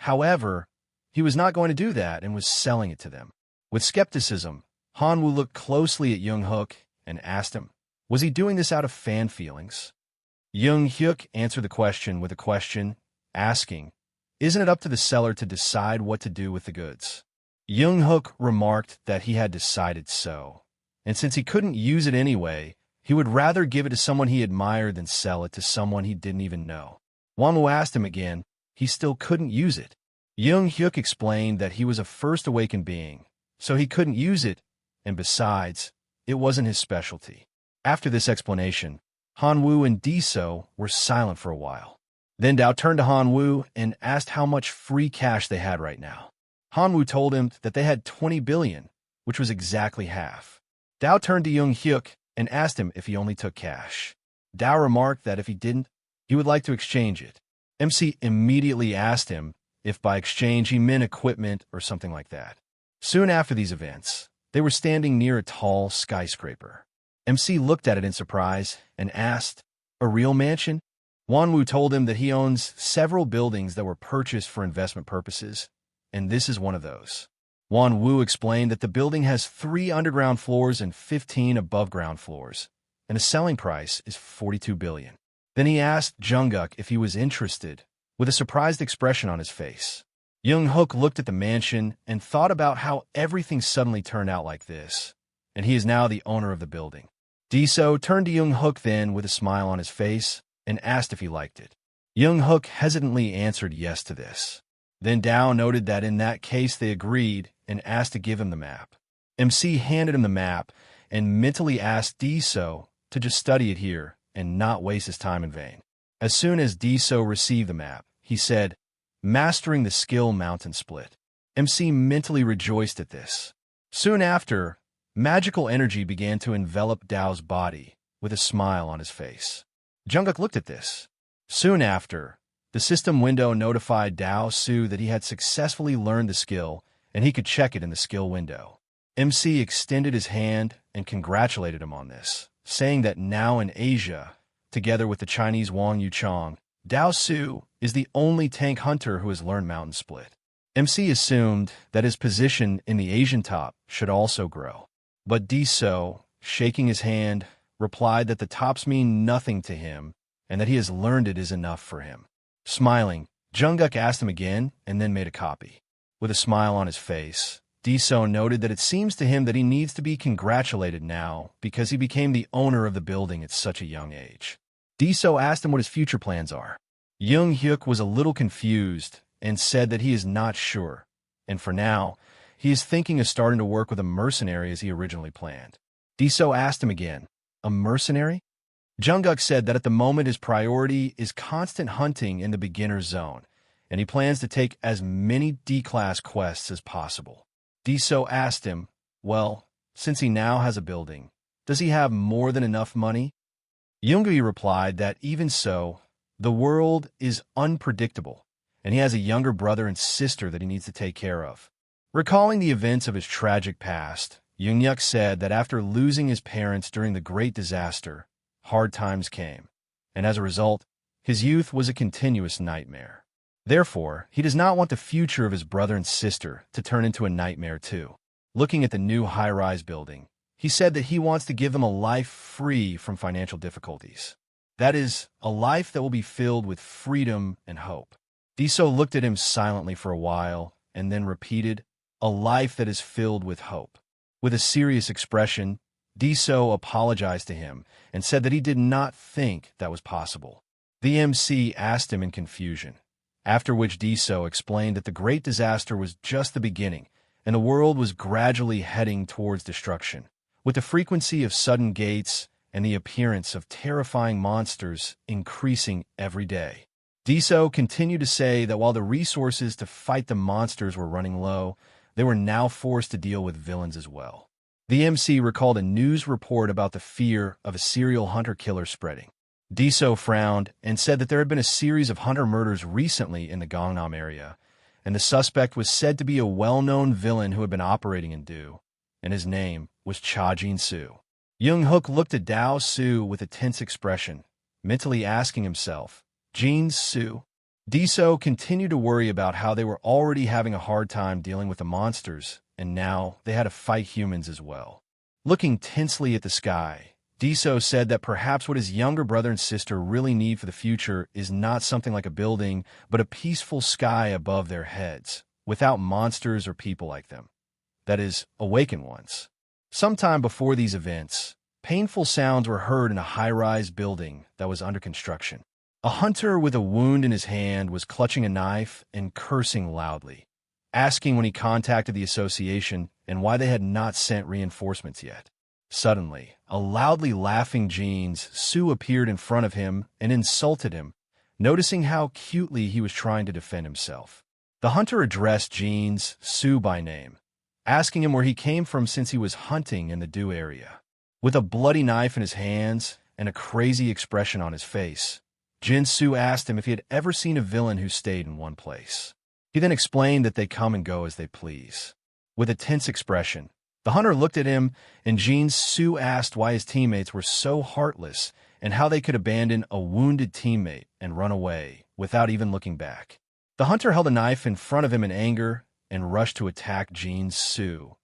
however, he was not going to do that and was selling it to them. With skepticism, Han Wu looked closely at Junhyuk and asked him, was he doing this out of fan feelings? Junhyuk answered the question with a question, asking, isn't it up to the seller to decide what to do with the goods? Junhyuk remarked that he had decided so, and since he couldn't use it anyway, he would rather give it to someone he admired than sell it to someone he didn't even know. Wanwoo asked him again. He still couldn't use it. Junhyuk explained that he was a first awakened being, so he couldn't use it, and besides, it wasn't his specialty. After this explanation, Hanwoo and Diso were silent for a while. Then Dao turned to Hanwoo and asked how much free cash they had right now. Hanwoo told him that they had 20 billion, which was exactly half. Dao turned to Junhyuk and asked him if he only took cash. Dao remarked that if he didn't, he would like to exchange it. MC immediately asked him if by exchange he meant equipment or something like that. Soon after these events, they were standing near a tall skyscraper. MC looked at it in surprise and asked, "A real mansion?" Wanwoo told him that he owns several buildings that were purchased for investment purposes, and this is one of those. Wanwoo explained that the building has 3 underground floors and 15 above-ground floors, and the selling price is 42 billion. Then he asked Junhyuk if he was interested, with a surprised expression on his face. Junhyuk looked at the mansion and thought about how everything suddenly turned out like this, and he is now the owner of the building. Diso turned to Junhyuk then with a smile on his face and asked if he liked it. Junhyuk hesitantly answered yes to this. Then Dao noted that in that case they agreed and asked to give him the map. MC handed him the map and mentally asked Diso to just study it here and not waste his time in vain. As soon as Diso received the map, he said, "Mastering the skill mountain split." MC mentally rejoiced at this. Soon after, magical energy began to envelop Dao's body with a smile on his face. Junhyuk looked at this. Soon after, the system window notified Dao Su that he had successfully learned the skill and he could check it in the skill window. MC extended his hand and congratulated him on this, saying that now in Asia, together with the Chinese Wang Yuchong, Dao Su is the only tank hunter who has learned Mountain Split. MC assumed that his position in the Asian top should also grow. But Diso, shaking his hand, replied that the tops mean nothing to him and that he has learned it is enough for him. Smiling, Junhyuk asked him again and then made a copy. With a smile on his face, Diso noted that it seems to him that he needs to be congratulated now because he became the owner of the building at such a young age. Diso asked him what his future plans are. Junhyuk was a little confused and said that he is not sure, and for now, he is thinking of starting to work with a mercenary as he originally planned. Diso asked him again, "A mercenary?" Junhyuk said that at the moment his priority is constant hunting in the beginner zone, and he plans to take as many D-class quests as possible. Diso asked him, well, since he now has a building, does he have more than enough money? Junhyuk replied that even so, the world is unpredictable, and he has a younger brother and sister that he needs to take care of. Recalling the events of his tragic past, Junhyuk said that after losing his parents during the Great Disaster, hard times came, and as a result, his youth was a continuous nightmare. Therefore, he does not want the future of his brother and sister to turn into a nightmare too. Looking at the new high-rise building, he said that he wants to give them a life free from financial difficulties. That is, a life that will be filled with freedom and hope. Diso looked at him silently for a while and then repeated, "A life that is filled with hope." With a serious expression, Diso apologized to him and said that he did not think that was possible. The MC asked him in confusion, after which Diso explained that the Great Disaster was just the beginning and the world was gradually heading towards destruction, with the frequency of sudden gates and the appearance of terrifying monsters increasing every day. Diso continued to say that while the resources to fight the monsters were running low, they were now forced to deal with villains as well. The MC recalled a news report about the fear of a serial hunter-killer spreading. Diso frowned and said that there had been a series of hunter murders recently in the Gangnam area, and the suspect was said to be a well-known villain who had been operating in Do, and his name was Cha Jin-soo. Junhyuk looked at Dao Su with a tense expression, mentally asking himself, Jin-soo? Diso continued to worry about how they were already having a hard time dealing with the monsters, and now they had to fight humans as well. Looking tensely at the sky, Diso said that perhaps what his younger brother and sister really need for the future is not something like a building, but a peaceful sky above their heads, without monsters or people like them. That is, awakened ones. Sometime before these events, painful sounds were heard in a high-rise building that was under construction. A hunter with a wound in his hand was clutching a knife and cursing loudly, asking when he contacted the association and why they had not sent reinforcements yet. Suddenly, a loudly laughing Jin-soo appeared in front of him and insulted him, noticing how cutely he was trying to defend himself. The hunter addressed Jin-soo by name, asking him where he came from since he was hunting in the Do area. With a bloody knife in his hands and a crazy expression on his face, Jin-soo asked him if he had ever seen a villain who stayed in one place. He then explained that they come and go as they please. With a tense expression, the hunter looked at him, and Jin-soo asked why his teammates were so heartless and how they could abandon a wounded teammate and run away without even looking back. The hunter held a knife in front of him in anger and rushed to attack Jin-soo,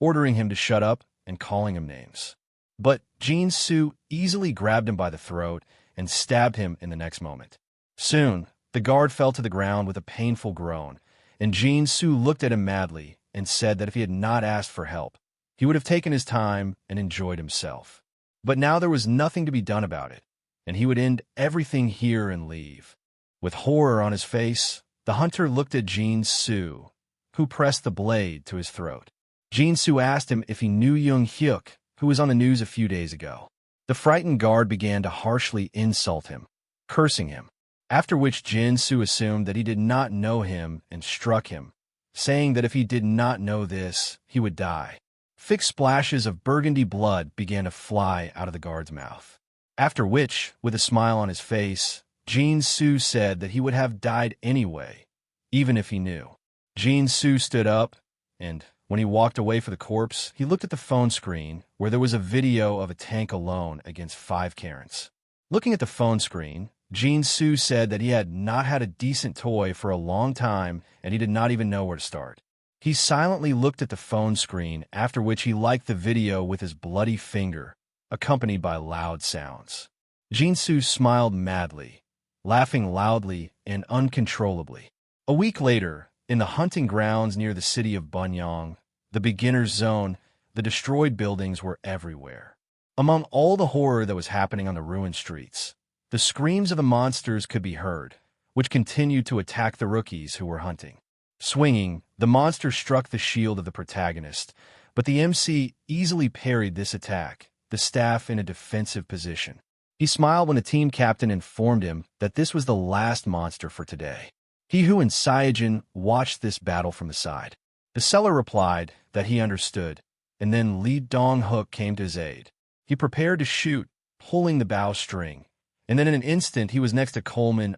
ordering him to shut up and calling him names. But Jin-soo easily grabbed him by the throat and stabbed him in the next moment. Soon, the guard fell to the ground with a painful groan, and Jin-soo looked at him madly and said that if he had not asked for help, he would have taken his time and enjoyed himself. But now there was nothing to be done about it, and he would end everything here and leave. With horror on his face, the hunter looked at Jin-soo, who pressed the blade to his throat. Jin-soo asked him if he knew Junhyuk, who was on the news a few days ago. The frightened guard began to harshly insult him, cursing him, after which Jin-soo assumed that he did not know him and struck him, saying that if he did not know this, he would die. Thick splashes of burgundy blood began to fly out of the guard's mouth. After which, with a smile on his face, Jin-soo said that he would have died anyway, even if he knew. Jin-soo stood up, and when he walked away for the corpse, he looked at the phone screen where there was a video of a tank alone against 5 Karens. Looking at the phone screen, Jin-soo said that he had not had a decent toy for a long time and he did not even know where to start. He silently looked at the phone screen, after which he liked the video with his bloody finger, accompanied by loud sounds. Jin-soo smiled madly, laughing loudly and uncontrollably. A week later, in the hunting grounds near the city of Bunyang, the beginner's zone, the destroyed buildings were everywhere. Among all the horror that was happening on the ruined streets, the screams of the monsters could be heard, which continued to attack the rookies who were hunting. Swinging, the monster struck the shield of the protagonist, but the MC easily parried this attack, the staff in a defensive position. He smiled when the team captain informed him that this was the last monster for today. He-Hoo and Saiyajin watched this battle from the side. The seller replied that he understood, and then Lee Dong-hook came to his aid. He prepared to shoot, pulling the bowstring, and then in an instant he was next to Coleman.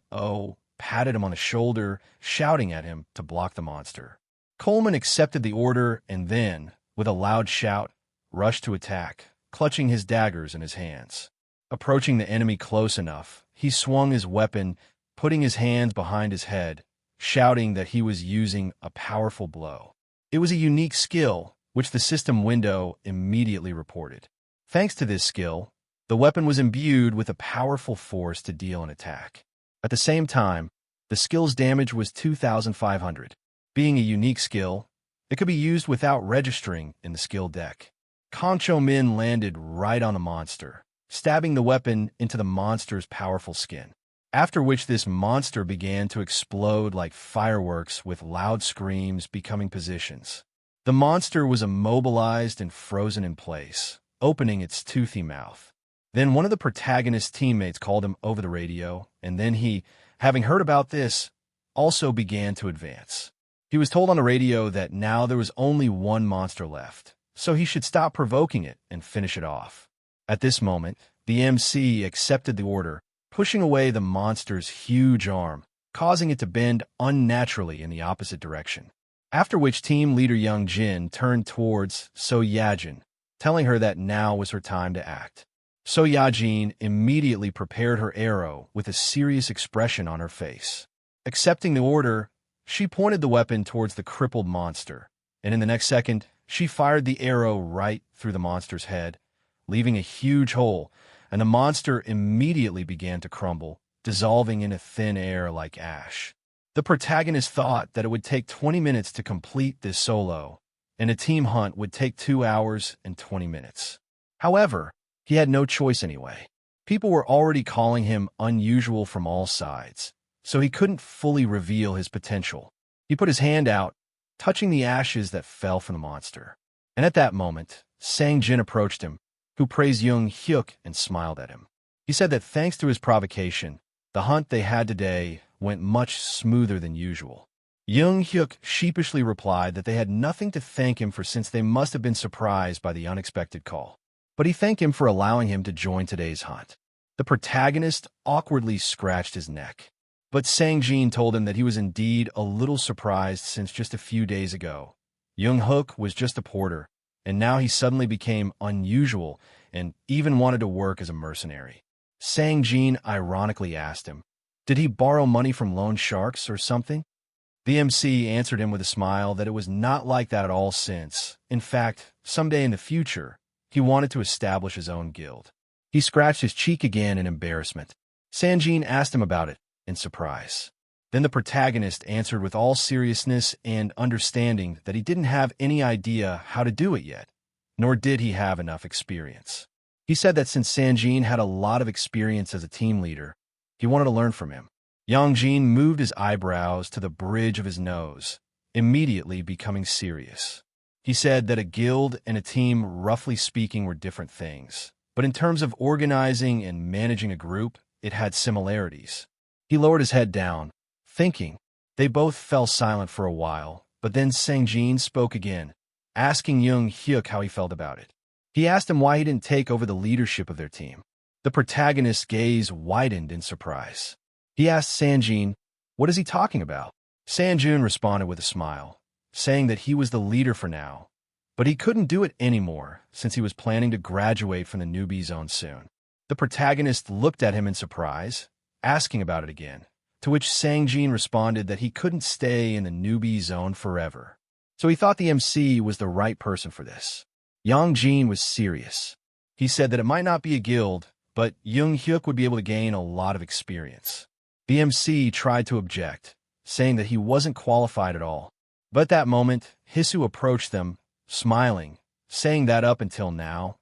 Patted him on the shoulder, shouting at him to block the monster. Coleman accepted the order and then, with a loud shout, rushed to attack, clutching his daggers in his hands. Approaching the enemy close enough, he swung his weapon, putting his hands behind his head, shouting that he was using a powerful blow. It was a unique skill, which the system window immediately reported. Thanks to this skill, the weapon was imbued with a powerful force to deal an attack. At the same time, the skill's damage was 2,500. Being a unique skill, it could be used without registering in the skill deck. Concho Min landed right on the monster, stabbing the weapon into the monster's powerful skin. After which this monster began to explode like fireworks with loud screams becoming positions. The monster was immobilized and frozen in place, opening its toothy mouth. Then one of the protagonist's teammates called him over the radio, and then he, having heard about this, also began to advance. He was told on the radio that now there was only one monster left, so he should stop provoking it and finish it off. At this moment, the MC accepted the order, pushing away the monster's huge arm, causing it to bend unnaturally in the opposite direction. After which team leader Young Jin turned towards So Yajin, telling her that now was her time to act. So Yajin immediately prepared her arrow with a serious expression on her face. Accepting the order, she pointed the weapon towards the crippled monster, and in the next second, she fired the arrow right through the monster's head, leaving a huge hole, and the monster immediately began to crumble, dissolving into thin air like ash. The protagonist thought that it would take 20 minutes to complete this solo, and a team hunt would take 2 hours and 20 minutes. However, he had no choice anyway. People were already calling him unusual from all sides, so he couldn't fully reveal his potential. He put his hand out, touching the ashes that fell from the monster. And at that moment, Sang-jin approached him, who praised Junhyuk and smiled at him. He said that thanks to his provocation, the hunt they had today went much smoother than usual. Junhyuk sheepishly replied that they had nothing to thank him for since they must have been surprised by the unexpected call. But he thanked him for allowing him to join today's hunt. The protagonist awkwardly scratched his neck. But Sang-jin told him that he was indeed a little surprised since just a few days ago, Junhyuk was just a porter, and now he suddenly became unusual and even wanted to work as a mercenary. Sang-jin ironically asked him, did he borrow money from loan sharks or something? The MC answered him with a smile that it was not like that at all since, in fact, someday in the future, he wanted to establish his own guild. He scratched his cheek again in embarrassment. Sang-jin asked him about it in surprise. Then the protagonist answered with all seriousness and understanding that he didn't have any idea how to do it yet, nor did he have enough experience. He said that since Sang-jin had a lot of experience as a team leader, he wanted to learn from him. Yang-jin moved his eyebrows to the bridge of his nose, immediately becoming serious. He said that a guild and a team, roughly speaking, were different things, but in terms of organizing and managing a group, it had similarities. He lowered his head down, thinking. They both fell silent for a while, but then Sang-jin spoke again, asking Junhyuk how he felt about it. He asked him why he didn't take over the leadership of their team. The protagonist's gaze widened in surprise. He asked Sang-jin, what is he talking about? Sang-jin responded with a smile, saying that he was the leader for now, but he couldn't do it anymore since he was planning to graduate from the newbie zone soon. The protagonist looked at him in surprise, asking about it again, to which Sang-jin responded that he couldn't stay in the newbie zone forever. So he thought the MC was the right person for this. Yang-jin was serious. He said that it might not be a guild, but Junhyuk would be able to gain a lot of experience. The MC tried to object, saying that he wasn't qualified at all. But at that moment, Hisu approached them, smiling, saying that up until now,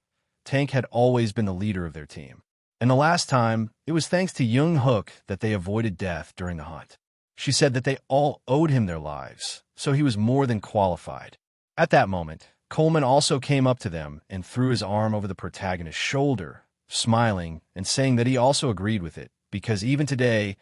Tank had always been the leader of their team. And the last time, it was thanks to Junhyuk that they avoided death during the hunt. She said that they all owed him their lives, so he was more than qualified. At that moment, Coleman also came up to them and threw his arm over the protagonist's shoulder, smiling and saying that he also agreed with it, because even today,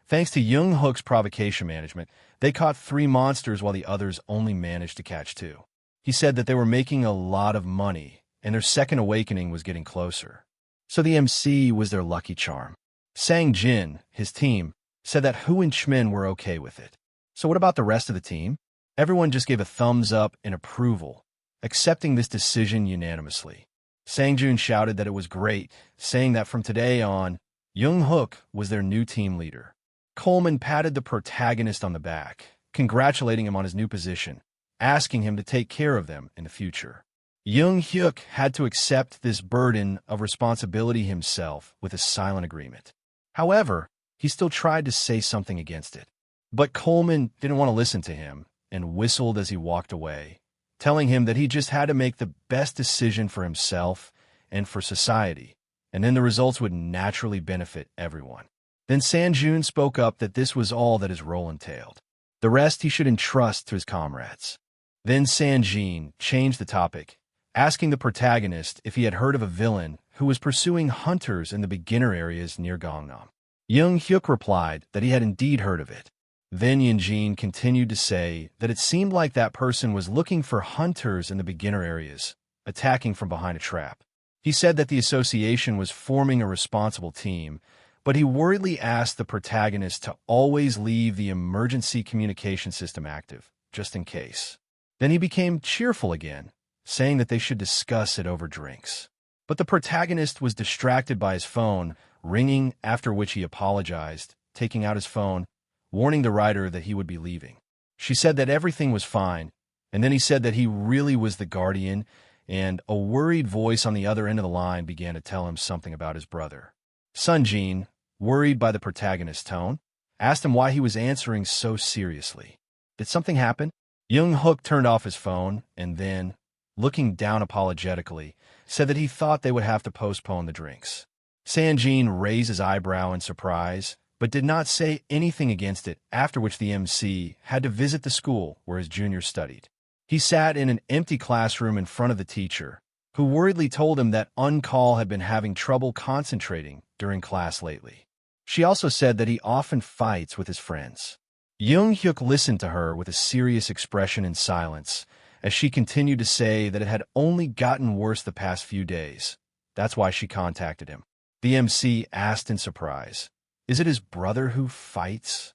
thanks to Junhyuk's provocation management, they caught 3 monsters while the others only managed to catch 2. He said that they were making a lot of money, and their second awakening was getting closer. So the MC was their lucky charm. Sang-jin, his team, said that Hu and Chmin were okay with it. So what about the rest of the team? Everyone just gave a thumbs up in approval, accepting this decision unanimously. Sang-jin shouted that it was great, saying that from today on, Junhyuk was their new team leader. Coleman patted the protagonist on the back, congratulating him on his new position, asking him to take care of them in the future. Junhyuk had to accept this burden of responsibility himself with a silent agreement. However, he still tried to say something against it. But Coleman didn't want to listen to him and whistled as he walked away, telling him that he just had to make the best decision for himself and for society, and then the results would naturally benefit everyone. Then Sang-jin spoke up that this was all that his role entailed. The rest he should entrust to his comrades. Then Sang-jin changed the topic, asking the protagonist if he had heard of a villain who was pursuing hunters in the beginner areas near Gangnam. Junhyuk replied that he had indeed heard of it. Then Yunjin continued to say that it seemed like that person was looking for hunters in the beginner areas, attacking from behind a trap. He said that the association was forming a responsible team, but he worriedly asked the protagonist to always leave the emergency communication system active, just in case. Then he became cheerful again, saying that they should discuss it over drinks. But the protagonist was distracted by his phone, ringing, after which he apologized, taking out his phone, warning the writer that he would be leaving. She said that everything was fine, and then he said that he really was the guardian, and a worried voice on the other end of the line began to tell him something about his brother. Sunjin, worried by the protagonist's tone, asked him why he was answering so seriously. Did something happen? Junhyuk turned off his phone and then, looking down apologetically, said that he thought they would have to postpone the drinks. Sanjin raised his eyebrow in surprise, but did not say anything against it, after which the MC had to visit the school where his junior studied. He sat in an empty classroom in front of the teacher, who worriedly told him that On-Call had been having trouble concentrating during class lately. She also said that he often fights with his friends. Junhyuk listened to her with a serious expression in silence, as she continued to say that it had only gotten worse the past few days. That's why she contacted him. The MC asked in surprise, "Is it his brother who fights?"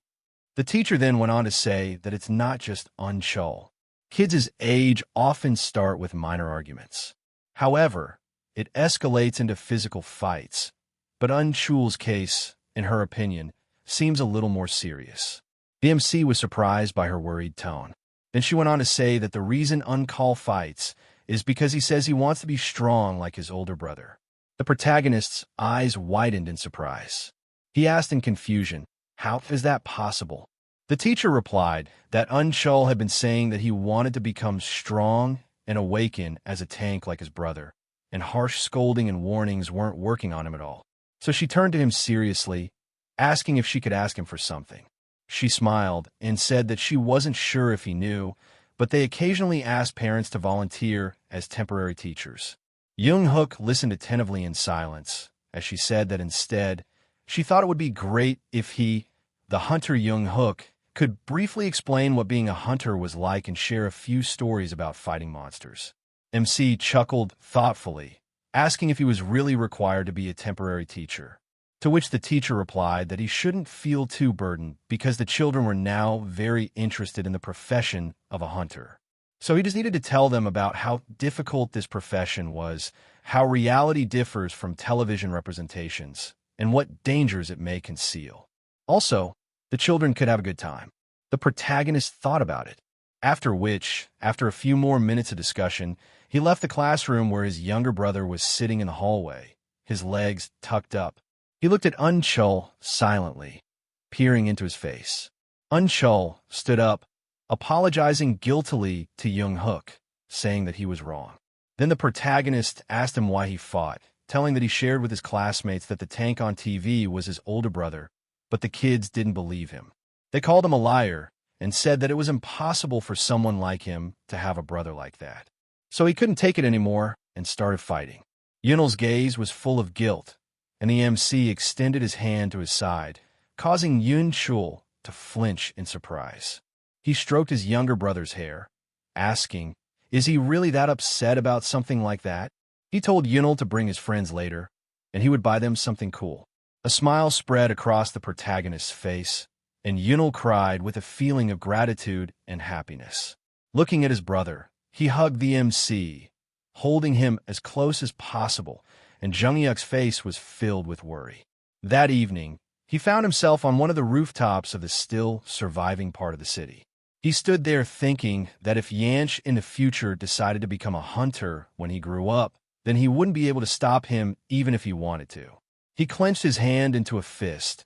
The teacher then went on to say that it's not just On-Chul. Kids his age often start with minor arguments. However, it escalates into physical fights, but On-Chul's case, in her opinion, seems a little more serious. The MC was surprised by her worried tone. Then she went on to say that the reason On-Call fights is because he says he wants to be strong like his older brother. The protagonist's eyes widened in surprise. He asked in confusion, "How is that possible?" The teacher replied that On-Chul had been saying that he wanted to become strong and awaken as a tank like his brother, and harsh scolding and warnings weren't working on him at all. So she turned to him seriously, asking if she could ask him for something. She smiled and said that she wasn't sure if he knew, but they occasionally asked parents to volunteer as temporary teachers. Junhyuk listened attentively in silence, as she said that instead, she thought it would be great if he, the hunter Junhyuk, could briefly explain what being a hunter was like and share a few stories about fighting monsters. MC chuckled thoughtfully, asking if he was really required to be a temporary teacher. To which the teacher replied that he shouldn't feel too burdened because the children were now very interested in the profession of a hunter. So he just needed to tell them about how difficult this profession was, how reality differs from television representations, and what dangers it may conceal. Also, the children could have a good time. The protagonist thought about it. After which, after a few more minutes of discussion, he left the classroom where his younger brother was sitting in the hallway, his legs tucked up. He looked at On-Chul silently, peering into his face. On-Chul stood up, apologizing guiltily to Junhyuk, saying that he was wrong. Then the protagonist asked him why he fought, telling that he shared with his classmates that the tank on TV was his older brother, but the kids didn't believe him. They called him a liar and said that it was impossible for someone like him to have a brother like that. So he couldn't take it anymore and started fighting. Yunul's gaze was full of guilt, and the MC extended his hand to his side, causing Yun-Chul to flinch in surprise. He stroked his younger brother's hair, asking, "Is he really that upset about something like that?" He told Yunul to bring his friends later, and he would buy them something cool. A smile spread across the protagonist's face, and Yunul cried with a feeling of gratitude and happiness. Looking at his brother, he hugged the MC, holding him as close as possible, and Junhyuk's face was filled with worry. That evening, he found himself on one of the rooftops of the still surviving part of the city. He stood there thinking that if Yanch in the future decided to become a hunter when he grew up, then he wouldn't be able to stop him even if he wanted to. He clenched his hand into a fist,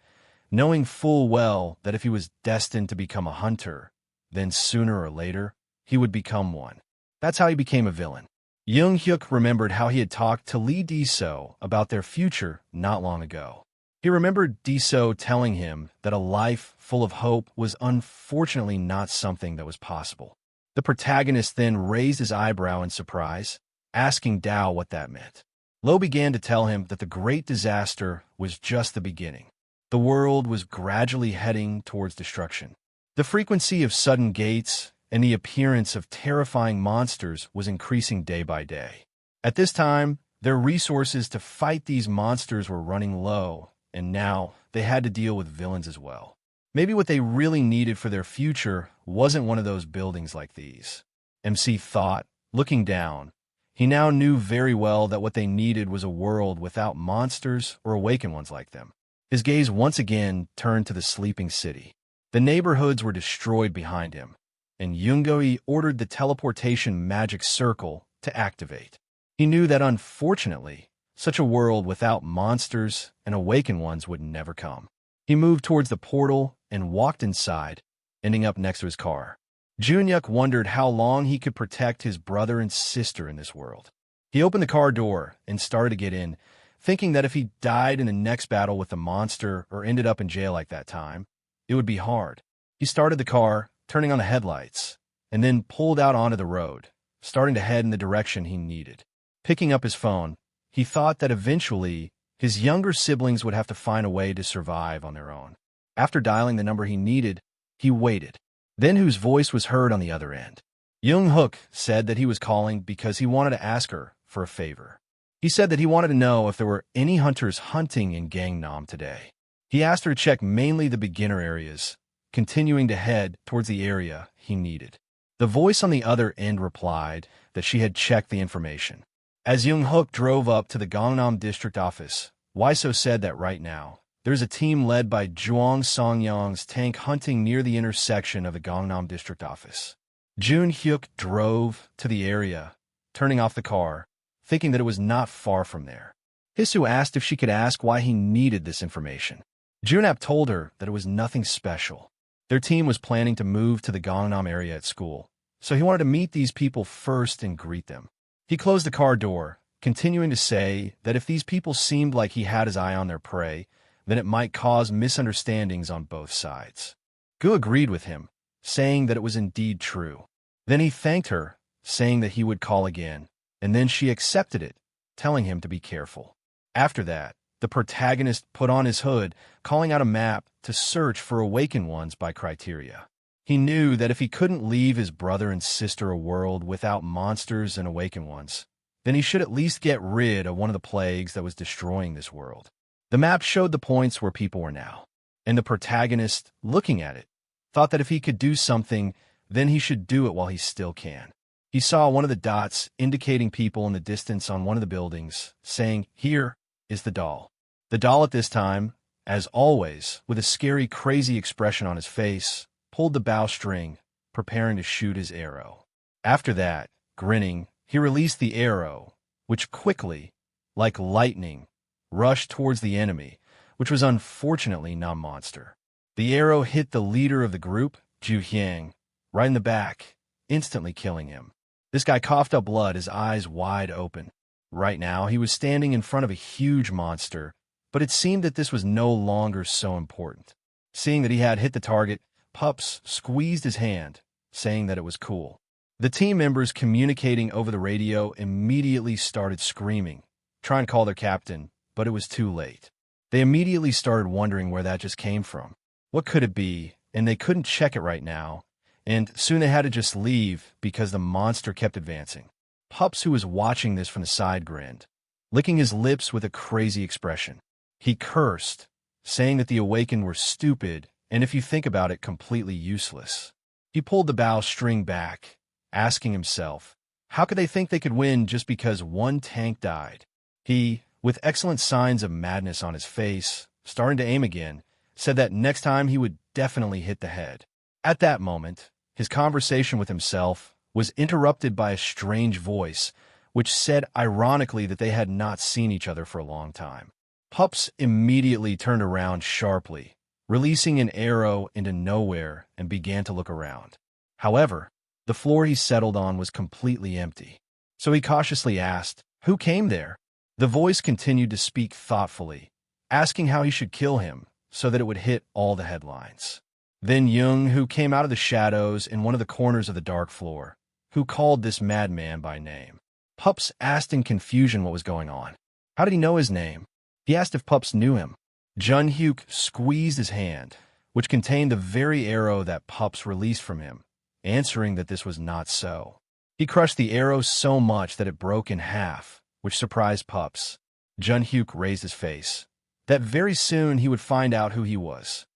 knowing full well that if he was destined to become a hunter, then sooner or later, he would become one. That's how he became a villain. Junhyuk remembered how he had talked to Lee Diso about their future not long ago. He remembered Diso telling him that a life full of hope was unfortunately not something that was possible. The protagonist then raised his eyebrow in surprise, asking Dao what that meant. Lo began to tell him that the great disaster was just the beginning. The world was gradually heading towards destruction. The frequency of sudden gates and the appearance of terrifying monsters was increasing day by day. At this time, their resources to fight these monsters were running low, and now they had to deal with villains as well. Maybe what they really needed for their future wasn't one of those buildings like these. MC thought, looking down. He now knew very well that what they needed was a world without monsters or awakened ones like them. His gaze once again turned to the sleeping city. The neighborhoods were destroyed behind him, and Yungoi ordered the teleportation magic circle to activate. He knew that unfortunately, such a world without monsters and awakened ones would never come. He moved towards the portal and walked inside, ending up next to his car. Junhyuk wondered how long he could protect his brother and sister in this world. He opened the car door and started to get in, thinking that if he died in the next battle with the monster or ended up in jail like that time, it would be hard. He started the car, turning on the headlights, and then pulled out onto the road, starting to head in the direction he needed. Picking up his phone, he thought that eventually his younger siblings would have to find a way to survive on their own. After dialing the number he needed, he waited. Then whose voice was heard on the other end? Junhyuk said that he was calling because he wanted to ask her for a favor. He said that he wanted to know if there were any hunters hunting in Gangnam today. He asked her to check mainly the beginner areas, continuing to head towards the area he needed. The voice on the other end replied that she had checked the information. As Junhyuk drove up to the Gangnam district office, Waiso said that right now, there's a team led by Zhuang Songyang's tank hunting near the intersection of the Gangnam district office. Junhyuk drove to the area, turning off the car, thinking that it was not far from there. Hisu asked if she could ask why he needed this information. Junap told her that it was nothing special. Their team was planning to move to the Gangnam area at school, so he wanted to meet these people first and greet them. He closed the car door, continuing to say that if these people seemed like he had his eye on their prey, then it might cause misunderstandings on both sides. Gu agreed with him, saying that it was indeed true. Then he thanked her, saying that he would call again, and then she accepted it, telling him to be careful. After that, the protagonist put on his hood, calling out a map to search for awakened ones by criteria. He knew that if he couldn't leave his brother and sister a world without monsters and awakened ones, then he should at least get rid of one of the plagues that was destroying this world. The map showed the points where people were now, and the protagonist, looking at it, thought that if he could do something, then he should do it while he still can. He saw one of the dots indicating people in the distance on one of the buildings, saying, "Here is the doll." The doll at this time, as always, with a scary, crazy expression on his face, pulled the bowstring, preparing to shoot his arrow. After that, grinning, he released the arrow, which quickly, like lightning, rushed towards the enemy, which was unfortunately non-monster. The arrow hit the leader of the group, Junhyuk, right in the back, instantly killing him. This guy coughed up blood, his eyes wide open. Right now, he was standing in front of a huge monster, but it seemed that this was no longer so important. Seeing that he had hit the target, Pups squeezed his hand, saying that it was cool. The team members communicating over the radio immediately started screaming, trying to call their captain, but it was too late. They immediately started wondering where that just came from. What could it be? And they couldn't check it right now, and soon they had to just leave because the monster kept advancing. Pups, who was watching this from the side, grinned, licking his lips with a crazy expression. He cursed, saying that the awakened were stupid and, if you think about it, completely useless. He pulled the bowstring back, asking himself, how could they think they could win just because one tank died? He, with excellent signs of madness on his face, starting to aim again, said that next time he would definitely hit the head. At that moment, his conversation with himself was interrupted by a strange voice, which said ironically that they had not seen each other for a long time. Pups immediately turned around sharply, releasing an arrow into nowhere, and began to look around. However, the floor he settled on was completely empty. So he cautiously asked, "Who came there?" The voice continued to speak thoughtfully, asking how he should kill him so that it would hit all the headlines. Then Jung, who came out of the shadows in one of the corners of the dark floor, who called this madman by name. Pups asked in confusion what was going on. How did he know his name? He asked if Pups knew him. Junhyuk squeezed his hand, which contained the very arrow that Pups released from him, answering that this was not so. He crushed the arrow so much that it broke in half, which surprised Pups. Junhyuk raised his face, that very soon he would find out who he was.